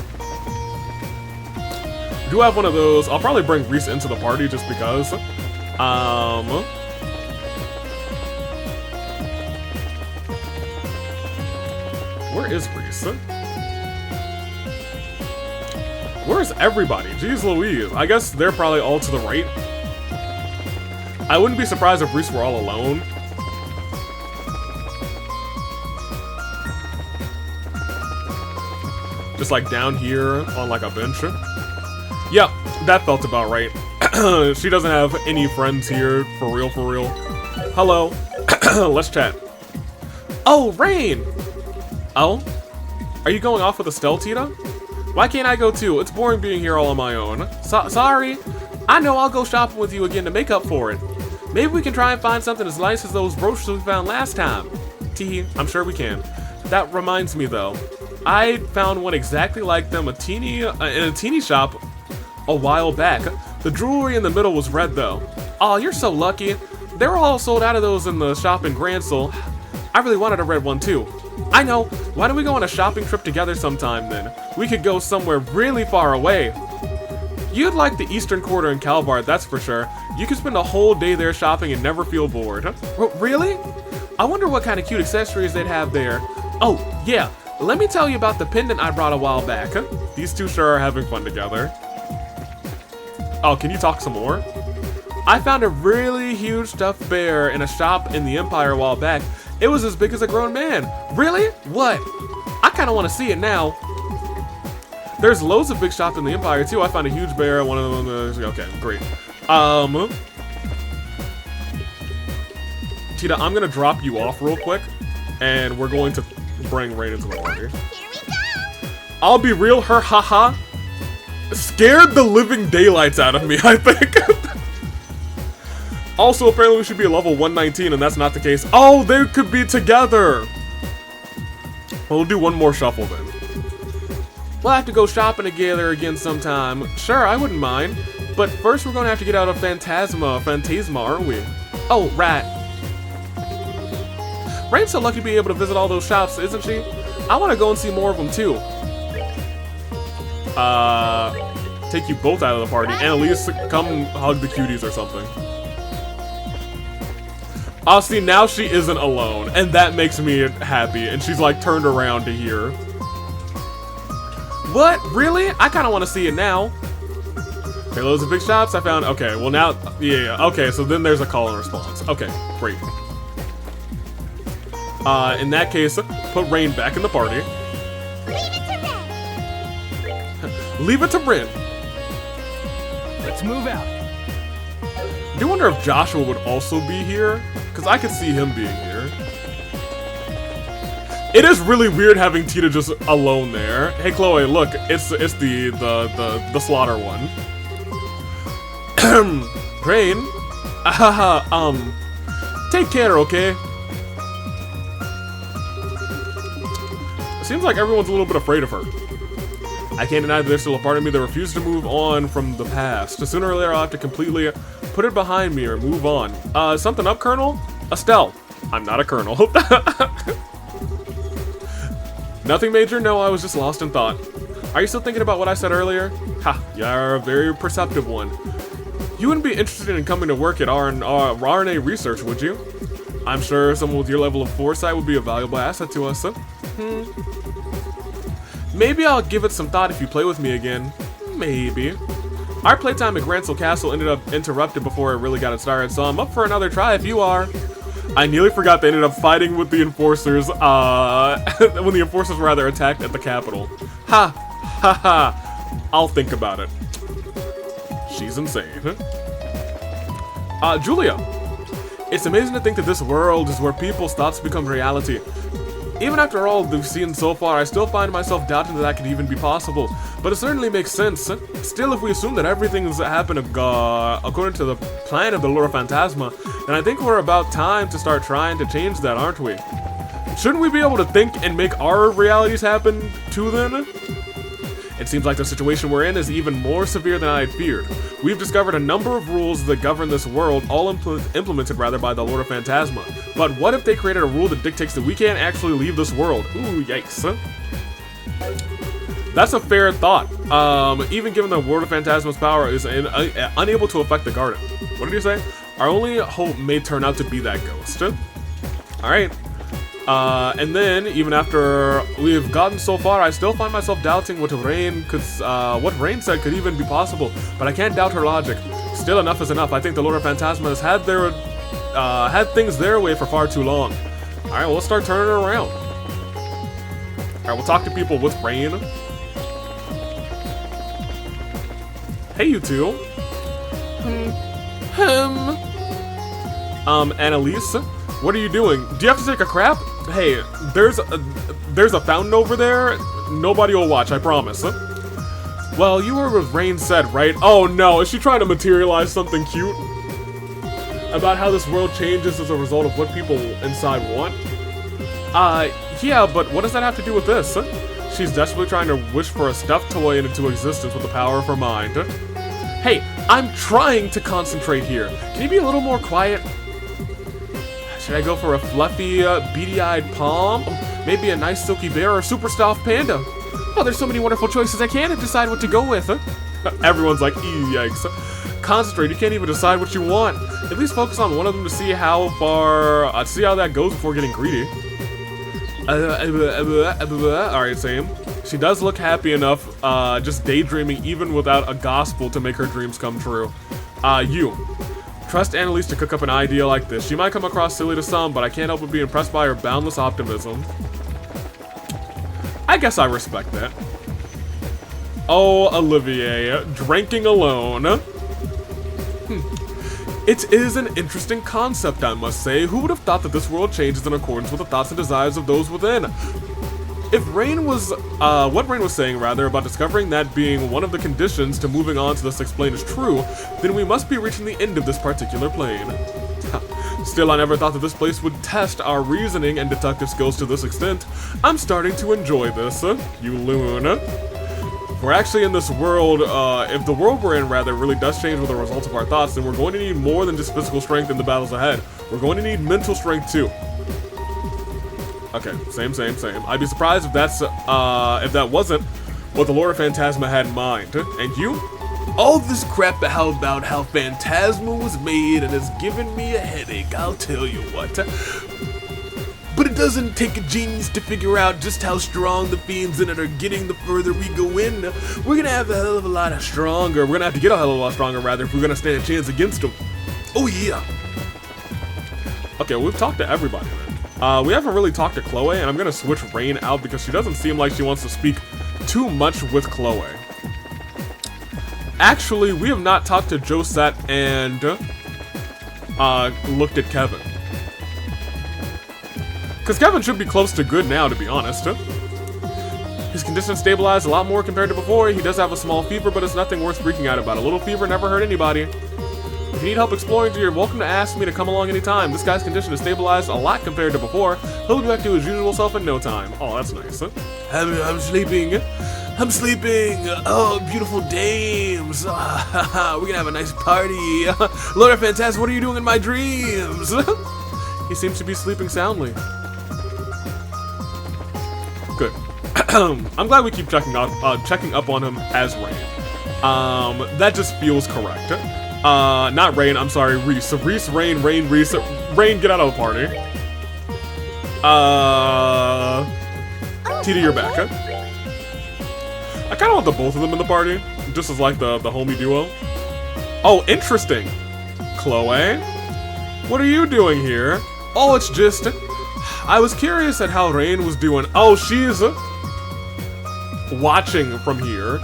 Do have one of those. I'll probably bring Reese into the party just because. Where is Reese? Where's everybody? Jeez Louise. I guess they're probably all to the right. I wouldn't be surprised if Reese were all alone. Just like down here on like a bench. Yep, that felt about right. She doesn't have any friends here, for real, for real. Hello. Let's chat. Oh, Rain! Oh? Are you going off with Estelle, Tita? Why can't I go too? It's boring being here all on my own. Sorry. I know, I'll go shopping with you again to make up for it. Maybe we can try and find something as nice as those brochures we found last time. Tee, I'm sure we can. That reminds me though. I found one exactly like them in a teeny shop a while back. The jewelry in the middle was red though. Oh, you're so lucky. They were all sold out of those in the shop in Gransel. I really wanted a red one too. I know. Why don't we go on a shopping trip together sometime then? We could go somewhere really far away. You'd like the Eastern Quarter in Calvard, that's for sure. You could spend a whole day there shopping and never feel bored. Really? I wonder what kind of cute accessories they'd have there. Oh, yeah. Let me tell you about the pendant I brought a while back. These two sure are having fun together. Oh, can you talk some more? I found a really huge stuffed bear in a shop in the Empire a while back. It was as big as a grown man. Really? What? I kind of want to see it now. There's loads of big shops in the Empire too. I found a huge bear. One of them. Okay, great. Tita, I'm gonna drop you off real quick, and we're going to bring Rain into the party. Here we go. I'll be real. Her haha scared the living daylights out of me. I think. Also, apparently we should be at level 119, and that's not the case. Oh, they could be together! Well, we'll do one more shuffle then. We'll have to go shopping together again sometime. Sure, I wouldn't mind. But first we're gonna have to get out of Phantasma, aren't we? Oh, right. Rain's so lucky to be able to visit all those shops, isn't she? I want to go and see more of them too. Take you both out of the party, and at least come hug the cuties or something. Oh, see, now she isn't alone, and that makes me happy, and she's like turned around to hear. What? Really? I kind of want to see it now. Okay, loads of big shops I found. Okay, well now, yeah, okay, so then there's a call and response. Okay, great. In that case, put Rain back in the party. Leave it to Rin. Let's move out. I do wonder if Joshua would also be here, because I could see him being here. It is really weird having Tita just alone there. Hey Chloe, look, it's the slaughter one. Rain, take care, okay? Seems like everyone's a little bit afraid of her. I can't deny that there's still a part of me that refuses to move on from the past. So sooner or later I'll have to completely put it behind me or move on. Something up, Colonel? Estelle. I'm not a colonel. Nothing major? No, I was just lost in thought. Are you still thinking about what I said earlier? Ha, you're a very perceptive one. You wouldn't be interested in coming to work at RNA research, would you? I'm sure someone with your level of foresight would be a valuable asset to us. Maybe I'll give it some thought if you play with me again. Maybe. Our playtime at Grancel Castle ended up interrupted before it really got it started, so I'm up for another try if you are. I nearly forgot they ended up fighting with the enforcers, when the enforcers were rather attacked at the capital. Ha! Ha ha! I'll think about it. She's insane. Julia! It's amazing to think that this world is where people's thoughts become reality. Even after all we've seen so far, I still find myself doubting that that could even be possible. But it certainly makes sense. Still, if we assume that everything's happened according to the plan of the Lord of Phantasma, then I think we're about time to start trying to change that, aren't we? Shouldn't we be able to think and make our realities happen too then? It seems like the situation we're in is even more severe than I had feared. We've discovered a number of rules that govern this world, all implemented rather by the Lord of Phantasma. But what if they created a rule that dictates that we can't actually leave this world? Ooh, yikes. That's a fair thought. Even given the Lord of Phantasma's power is unable to affect the garden. What did you say? Our only hope may turn out to be that ghost. Alright. And then, even after we've gotten so far, I still find myself doubting what Rain said could even be possible, but I can't doubt her logic. Still, enough is enough. I think the Lord of Phantasma has had things their way for far too long. Alright, well, let's start turning it around. Alright, we'll talk to people with Rain. Hey, you two. Annalise, what are you doing? Do you have to take a crap? Hey, there's a fountain over there. Nobody will watch, I promise. Well, you heard what Rain said, right? Oh no, is she trying to materialize something cute? About how this world changes as a result of what people inside want? Yeah, but what does that have to do with this? She's desperately trying to wish for a stuffed toy into existence with the power of her mind. Hey, I'm trying to concentrate here. Can you be a little more quiet? Should I go for a fluffy, beady-eyed palm? Oh, maybe a nice silky bear or a super soft panda? Oh, there's so many wonderful choices, I can't decide what to go with. Everyone's like, yikes. Concentrate, you can't even decide what you want. At least focus on one of them to see how far, see how that goes before getting greedy. Alright, same. She does look happy enough, just daydreaming even without a gospel to make her dreams come true. You. Trust Annalise to cook up an idea like this. She might come across silly to some, but I can't help but be impressed by her boundless optimism. I guess I respect that. Oh, Olivier, drinking alone. It is an interesting concept, I must say. Who would have thought that this world changes in accordance with the thoughts and desires of those within? If Rain was, what Rain was saying rather about discovering that being one of the conditions to moving on to the sixth plane is true, then we must be reaching the end of this particular plane. Still, I never thought that this place would test our reasoning and deductive skills to this extent. I'm starting to enjoy this, you loon. We're actually in this world, if the world we're in, rather, really does change with the results of our thoughts, then we're going to need more than just physical strength in the battles ahead. We're going to need mental strength, too. Okay, same. I'd be surprised if that's, if that wasn't what the Lord of Phantasma had in mind. And you? All this crap about how Phantasma was made and it's giving me a headache, I'll tell you what. But it doesn't take a genius to figure out just how strong the fiends in it are getting the further we go in. We're gonna have a hell of a lot stronger. We're gonna have to get a hell of a lot stronger, rather, if we're gonna stand a chance against them. Oh, yeah. Okay, we've talked to everybody then. We haven't really talked to Chloe, and I'm gonna switch Rain out because she doesn't seem like she wants to speak too much with Chloe. Actually, we have not talked to Josette and looked at Kevin. Because Kevin should be close to good now, to be honest. His condition stabilized a lot more compared to before. He does have a small fever, but it's nothing worth freaking out about. A little fever never hurt anybody. If you need help exploring, you're welcome to ask me to come along anytime. This guy's condition has stabilized a lot compared to before. He'll be back to his usual self in no time. Oh, that's nice. I'm sleeping. I'm sleeping. Oh, beautiful dames. We're gonna have a nice party. Lord of Phantasma, what are you doing in my dreams? He seems to be sleeping soundly. Good. I'm glad we keep checking up on him as Rain. That just feels correct. Not Rain, I'm sorry, Reese. So Reese, Rain, Reese. Rain, get out of the party. Tita, you're back, huh? I kinda want the both of them in the party, just as like the homie duo. Oh, interesting. Chloe? What are you doing here? Oh, it's just... I was curious at how Rain was doing. Oh, she's watching from here.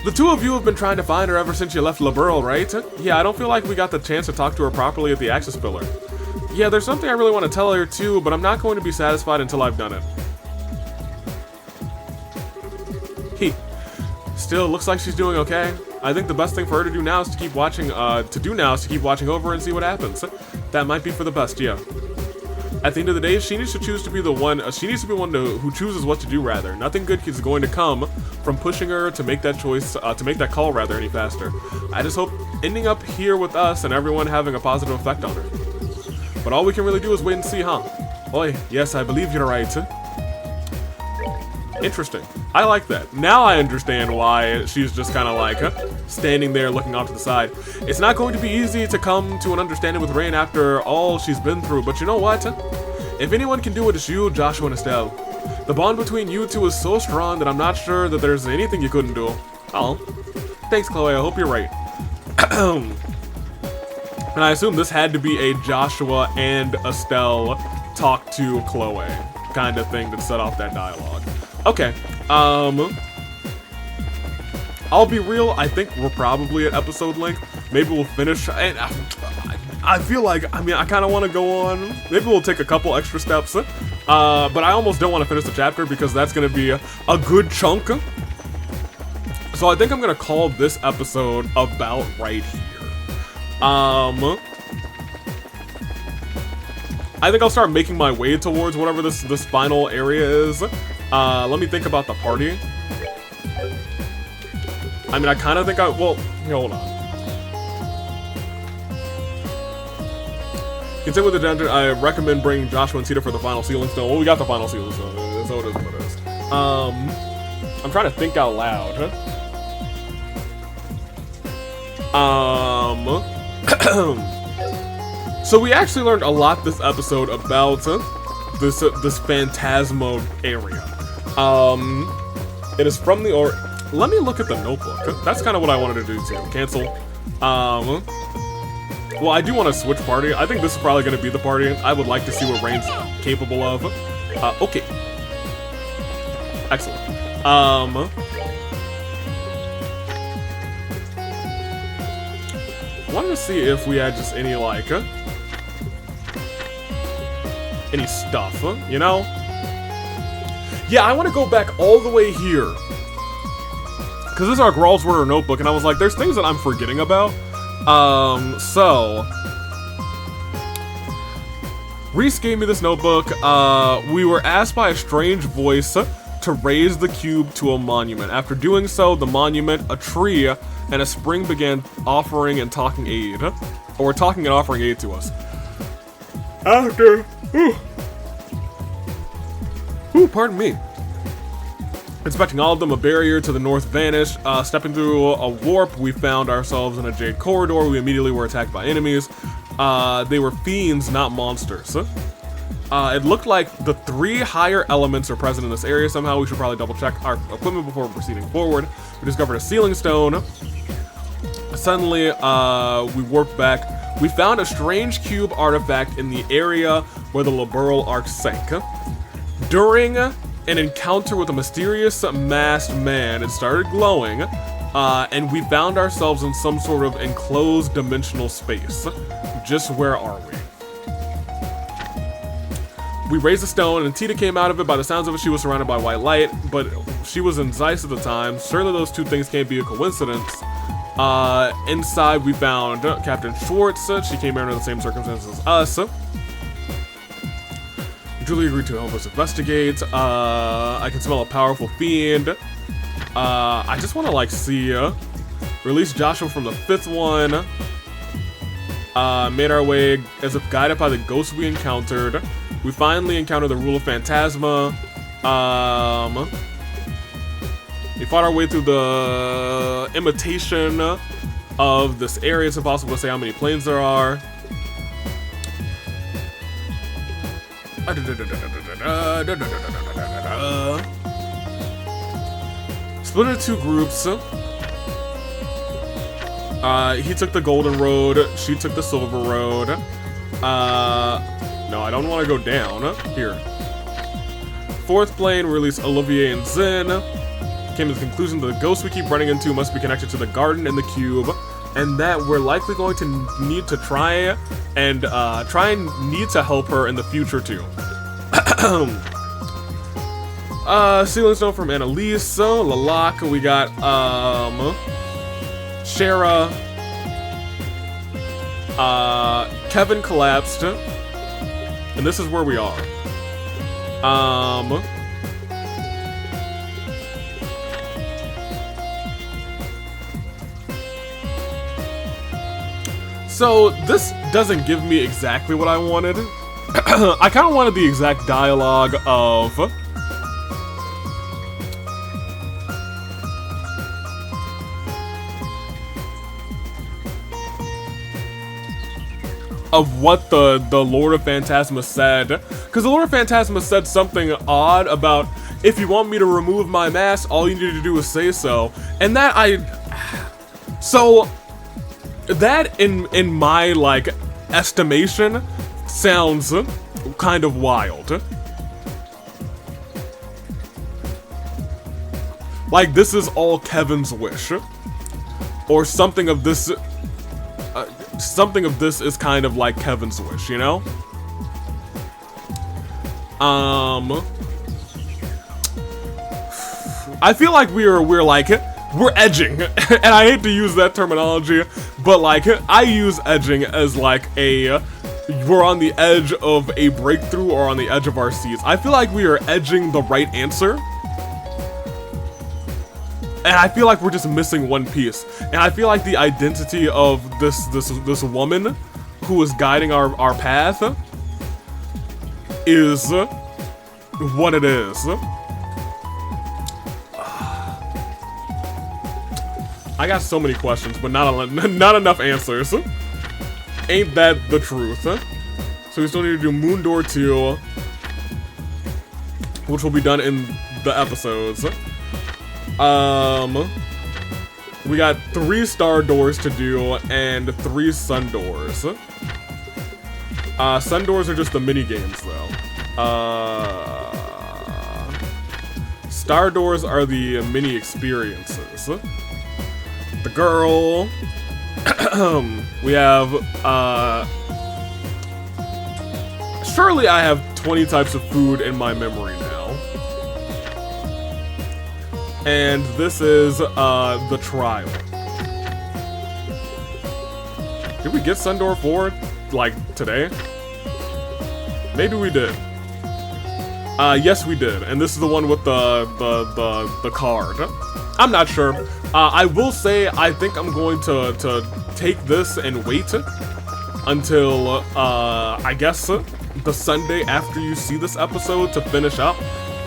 The two of you have been trying to find her ever since you left Liberl, right? Yeah, I don't feel like we got the chance to talk to her properly at the Axis Pillar. Yeah, there's something I really want to tell her too, but I'm not going to be satisfied until I've done it. Still, looks like she's doing okay. I think the best thing for her to do now is to keep watching, over and see what happens. That might be for the best, yeah. At the end of the day, she needs to choose to be the one, who chooses what to do, rather. Nothing good is going to come from pushing her to make that choice, to make that call, rather, any faster. I just hope ending up here with us and everyone having a positive effect on her. But all we can really do is wait and see, huh? Oi, yes, I believe you're right. Interesting. I like that. Now I understand why she's just kind of like standing there looking off to the side. It's not going to be easy to come to an understanding with Rain after all she's been through, but you know what? If anyone can do it, it's you, Joshua and Estelle. The bond between you two is so strong that I'm not sure that there's anything you couldn't do. Oh. Thanks, Chloe. I hope you're right. And I assume this had to be a Joshua and Estelle talk to Chloe kind of thing to set off that dialogue. Okay, I'll be real, I think we're probably at episode length. Maybe we'll finish, and I feel like, I kind of want to go on. Maybe we'll take a couple extra steps, but I almost don't want to finish the chapter because that's going to be a good chunk. So I think I'm going to call this episode about right here. I think I'll start making my way towards whatever this final area is. Let me think about the party. I kind of think well, here, hold on. Continue with the gender. I recommend bringing Joshua and Tita for the final sealing stone. Well, we got the final sealing stone, so it is what it is. I'm trying to think out loud. So we actually learned a lot this episode about this Phantasmo area. It is from the let me look at the notebook. That's kind of what I wanted to do too. Cancel. Well, I do want to switch party. I think this is probably going to be the party. I would like to see what Rain's capable of. Okay. Excellent. Wanted to see if we had just any like any stuff, you know? Yeah, I want to go back all the way here. Because this is our Gral's Order notebook, and I was like, there's things that I'm forgetting about. So... Reese gave me this notebook. We were asked by a strange voice to raise the cube to a monument. After doing so, the monument, a tree, and a spring began offering and talking aid. Or talking and offering aid to us. After... pardon me. Inspecting all of them, a barrier to the north vanished. Stepping through a warp, we found ourselves in a jade corridor. We immediately were attacked by enemies. They were fiends, not monsters. It looked like the 3 higher elements are present in this area. Somehow we should probably double check our equipment before proceeding forward. We discovered a sealing stone. Suddenly, we warped back. We found a strange cube artifact in the area where the Liberal Arc sank. During an encounter with a mysterious masked man, it started glowing, and we found ourselves in some sort of enclosed dimensional space. Just where are we? We raised a stone, and Tita came out of it. By the sounds of it, she was surrounded by white light, but she was in Zeiss at the time. Certainly those two things can't be a coincidence. Inside, we found Captain Schwartz. She came here under the same circumstances as us. Julie agreed to help us investigate. I can smell a powerful fiend. I just want to, like, see... release Joshua from the 5th one. Made our way as if guided by the ghosts we encountered. We finally encountered the Rule of Phantasma. We fought our way through the imitation of this area. It's impossible to say how many planes there are. Split into 2 groups. He took the golden road, she took the silver road. No, I don't want to go down. Here. 4th plane, release Olivier and Zen. Came to the conclusion that the ghosts we keep running into must be connected to the garden and the cube, and that we're likely going to need to try and need to help her in the future too. Sealing stone from Annalise, Lalak, we got Shara, Kevin collapsed, and this is where we are. So this doesn't give me exactly what I wanted. I kind of wanted the exact dialogue of what the Lord of Phantasma said, because the Lord of Phantasma said something odd about, if you want me to remove my mask, all you need to do is say so, and that that in my, like, estimation sounds kind of wild. Like, this is all Kevin's wish, or something of this. Something of this is kind of like Kevin's wish, you know? I feel like we're edging, and I hate to use that terminology, but like, I use edging as like we're on the edge of a breakthrough or on the edge of our seats. I feel like we are edging the right answer, and I feel like we're just missing one piece. And I feel like the identity of this woman who is guiding our path is what it is. I got so many questions, but not enough answers. Ain't that the truth? So we still need to do Moon Door 2, which will be done in the episodes. We got 3 star doors to do and 3 sun doors. Sun doors are just the mini games though. Star doors are the mini experiences. The girl. We have Surely I have 20 types of food in my memory now. And this is, the trial. Did we get Sundor 4, like, today? Maybe we did. Yes we did, and this is the one with the card. I'm not sure. I will say I think I'm going to take this and wait until, I guess, the Sunday after you see this episode to finish up.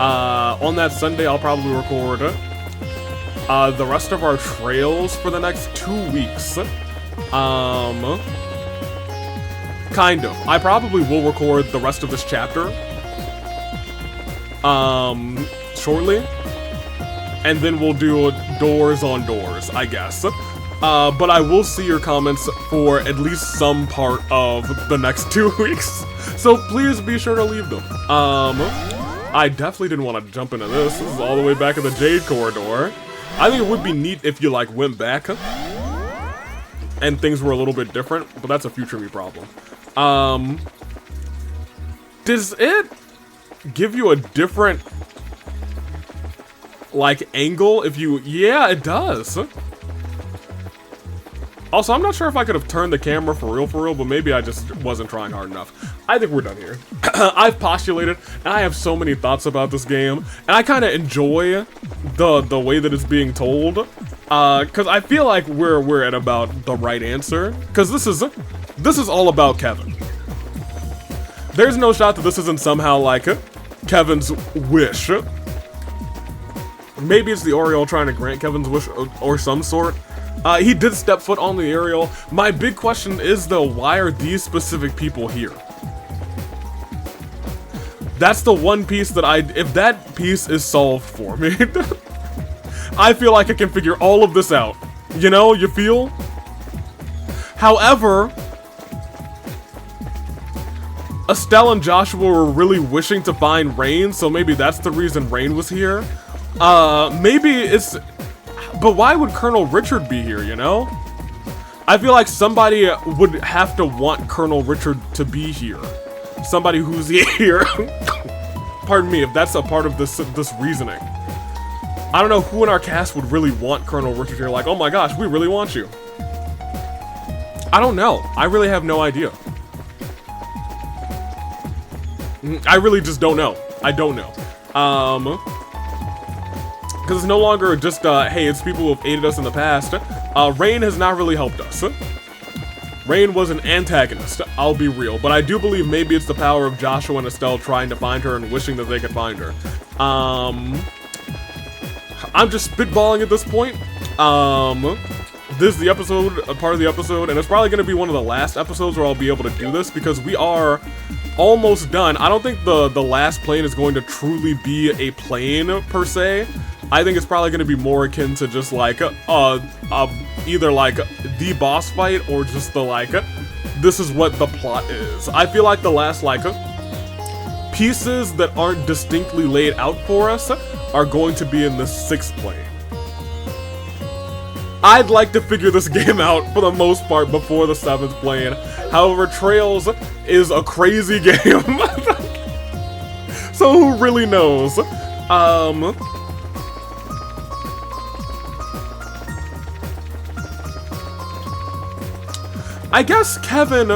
On that Sunday, I'll probably record the rest of our trails for the next 2 weeks. Kind of. I probably will record the rest of this chapter, shortly. And then we'll do doors on doors, I guess. But I will see your comments for at least some part of the next 2 weeks. So please be sure to leave them. I definitely didn't want to jump into this. This is all the way back in the Jade Corridor. I think it would be neat if you, like, went back and things were a little bit different, but that's a future me problem. Does it give you a different, like, angle if you... Yeah, it does. Also, I'm not sure if I could have turned the camera for real, but maybe I just wasn't trying hard enough. I think we're done here. I've postulated, and I have so many thoughts about this game, and I kind of enjoy the way that it's being told, because I feel like we're at about the right answer, because this is all about Kevin. There's no shot that this isn't somehow like Kevin's wish. Maybe it's the Oriole trying to grant Kevin's wish or some sort. He did step foot on the aerial. My big question is, though, why are these specific people here? That's the one piece that if that piece is solved for me, I feel like I can figure all of this out. You know, you feel? However, Estelle and Joshua were really wishing to find Rain, so maybe that's the reason Rain was here. Maybe it's... But why would Colonel Richard be here, you know? I feel like somebody would have to want Colonel Richard to be here. Somebody who's here. Pardon me, if that's a part of this reasoning. I don't know who in our cast would really want Colonel Richard here. Like, oh my gosh, we really want you. I don't know. I really have no idea. I really just don't know. I don't know. Because it's no longer just, hey, it's people who have aided us in the past. Rain has not really helped us. Rain was an antagonist, I'll be real. But I do believe maybe it's the power of Joshua and Estelle trying to find her and wishing that they could find her. I'm just spitballing at this point. This is the episode, a part of the episode, and it's probably going to be one of the last episodes where I'll be able to do this, because we are almost done. I don't think the last plane is going to truly be a plane, per se. I think it's probably going to be more akin to just like either like the boss fight or just the like this is what the plot is. I feel like the last like pieces that aren't distinctly laid out for us are going to be in the 6th plane. I'd like to figure this game out for the most part before the 7th plane. However, Trails is a crazy game. So who really knows? I guess Kevin...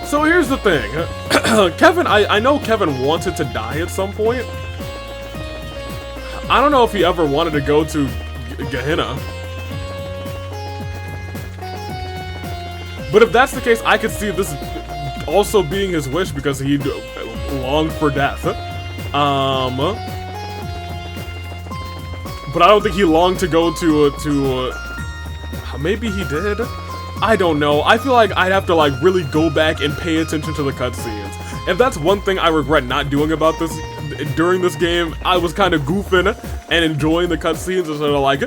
So here's the thing. Kevin, I know Kevin wanted to die at some point. I don't know if he ever wanted to go to Gehenna. But if that's the case, I could see this also being his wish because he longed for death. But I don't think he longed to go to maybe he did? I don't know. I feel like I'd have to like really go back and pay attention to the cutscenes. If that's one thing I regret not doing about this during this game, I was kind of goofing and enjoying the cutscenes instead of like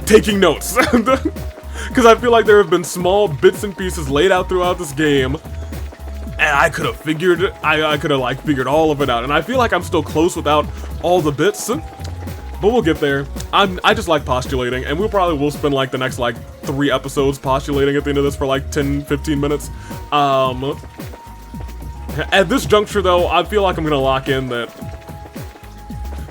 taking notes. Because I feel like there have been small bits and pieces laid out throughout this game, and I could have figured, I could have like figured all of it out. And I feel like I'm still close without all the bits. but we'll get there. I just like postulating, and we probably will spend like the next like 3 episodes postulating at the end of this for like 10-15 minutes. At this juncture though, I feel like I'm gonna lock in that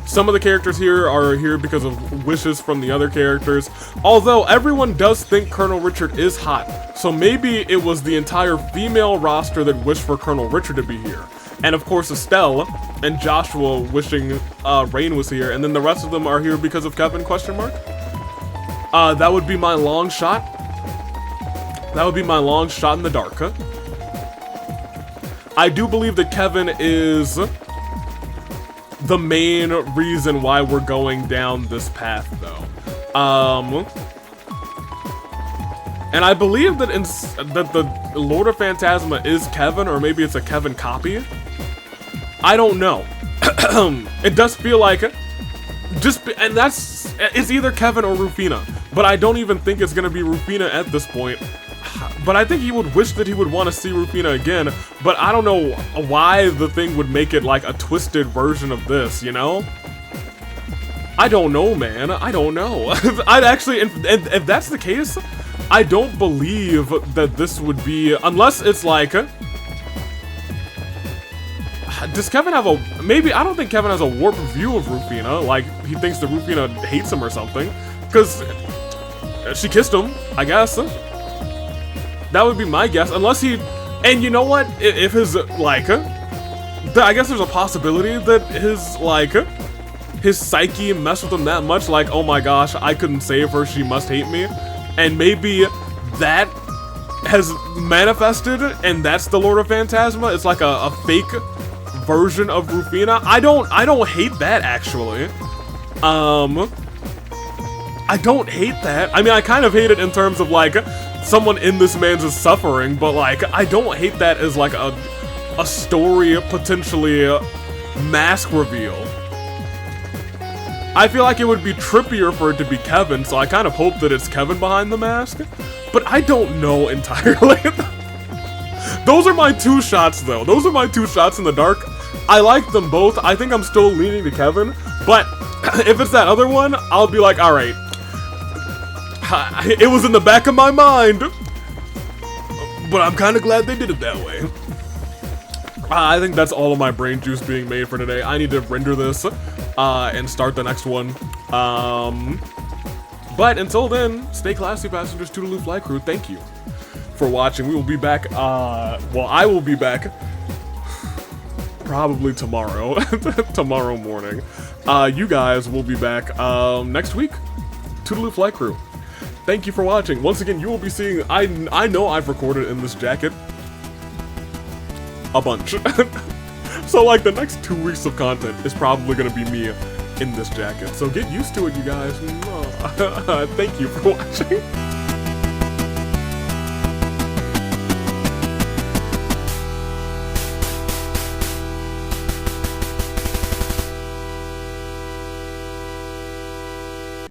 some of the characters here are here because of wishes from the other characters, although everyone does think Colonel Richard is hot, so maybe it was the entire female roster that wished for Colonel Richard to be here. And of course Estelle and Joshua wishing Rain was here, and then the rest of them are here because of Kevin, question mark? That would be my long shot. That would be my long shot in the dark, huh? I do believe that Kevin is the main reason why we're going down this path, though. And I believe that that the Lord of Phantasma is Kevin, or maybe it's a Kevin copy. I don't know. It does feel like and it's either Kevin or Rufina, but I don't even think it's gonna be Rufina at this point. But I think he would wish that he would want to see Rufina again, but I don't know why the thing would make it like a twisted version of this, you know? I don't know, man. I don't know. I'd actually, if that's the case, I don't believe that this would be, unless it's like, does Kevin have a, maybe, I don't think Kevin has a warped view of Rufina, like he thinks that Rufina hates him or something, because she kissed him, I guess. That would be my guess, unless he, and you know what, if his, like, I guess there's a possibility that his, like, his psyche messed with him that much, like, oh my gosh, I couldn't save her, she must hate me, and maybe that has manifested, and that's the Lord of Phantasma. It's like a fake version of Rufina. I don't hate that, actually. I don't hate that. I mean, I kind of hate it in terms of, like, someone in this man's is suffering, but, like, I don't hate that as, like, a story, potentially, mask reveal. I feel like it would be trippier for it to be Kevin, so I kind of hope that it's Kevin behind the mask, but I don't know entirely. Those are my 2 shots, though. Those are my 2 shots in the dark. I like them both. I think I'm still leaning to Kevin, but if it's that other one, I'll be like, alright. It was in the back of my mind, but I'm kind of glad they did it that way. I think that's all of my brain juice being made for today. I need to render this and start the next one. But until then, stay classy, passengers. Toodaloo Flight Crew, thank you for watching. We will be back, well, I will be back probably tomorrow, tomorrow morning. You guys will be back next week. Toodaloo Flight Crew. Thank you for watching. Once again, you will be seeing, I know I've recorded in this jacket a bunch. So like the next 2 weeks of content is probably gonna be me in this jacket. So get used to it, you guys. Thank you for watching.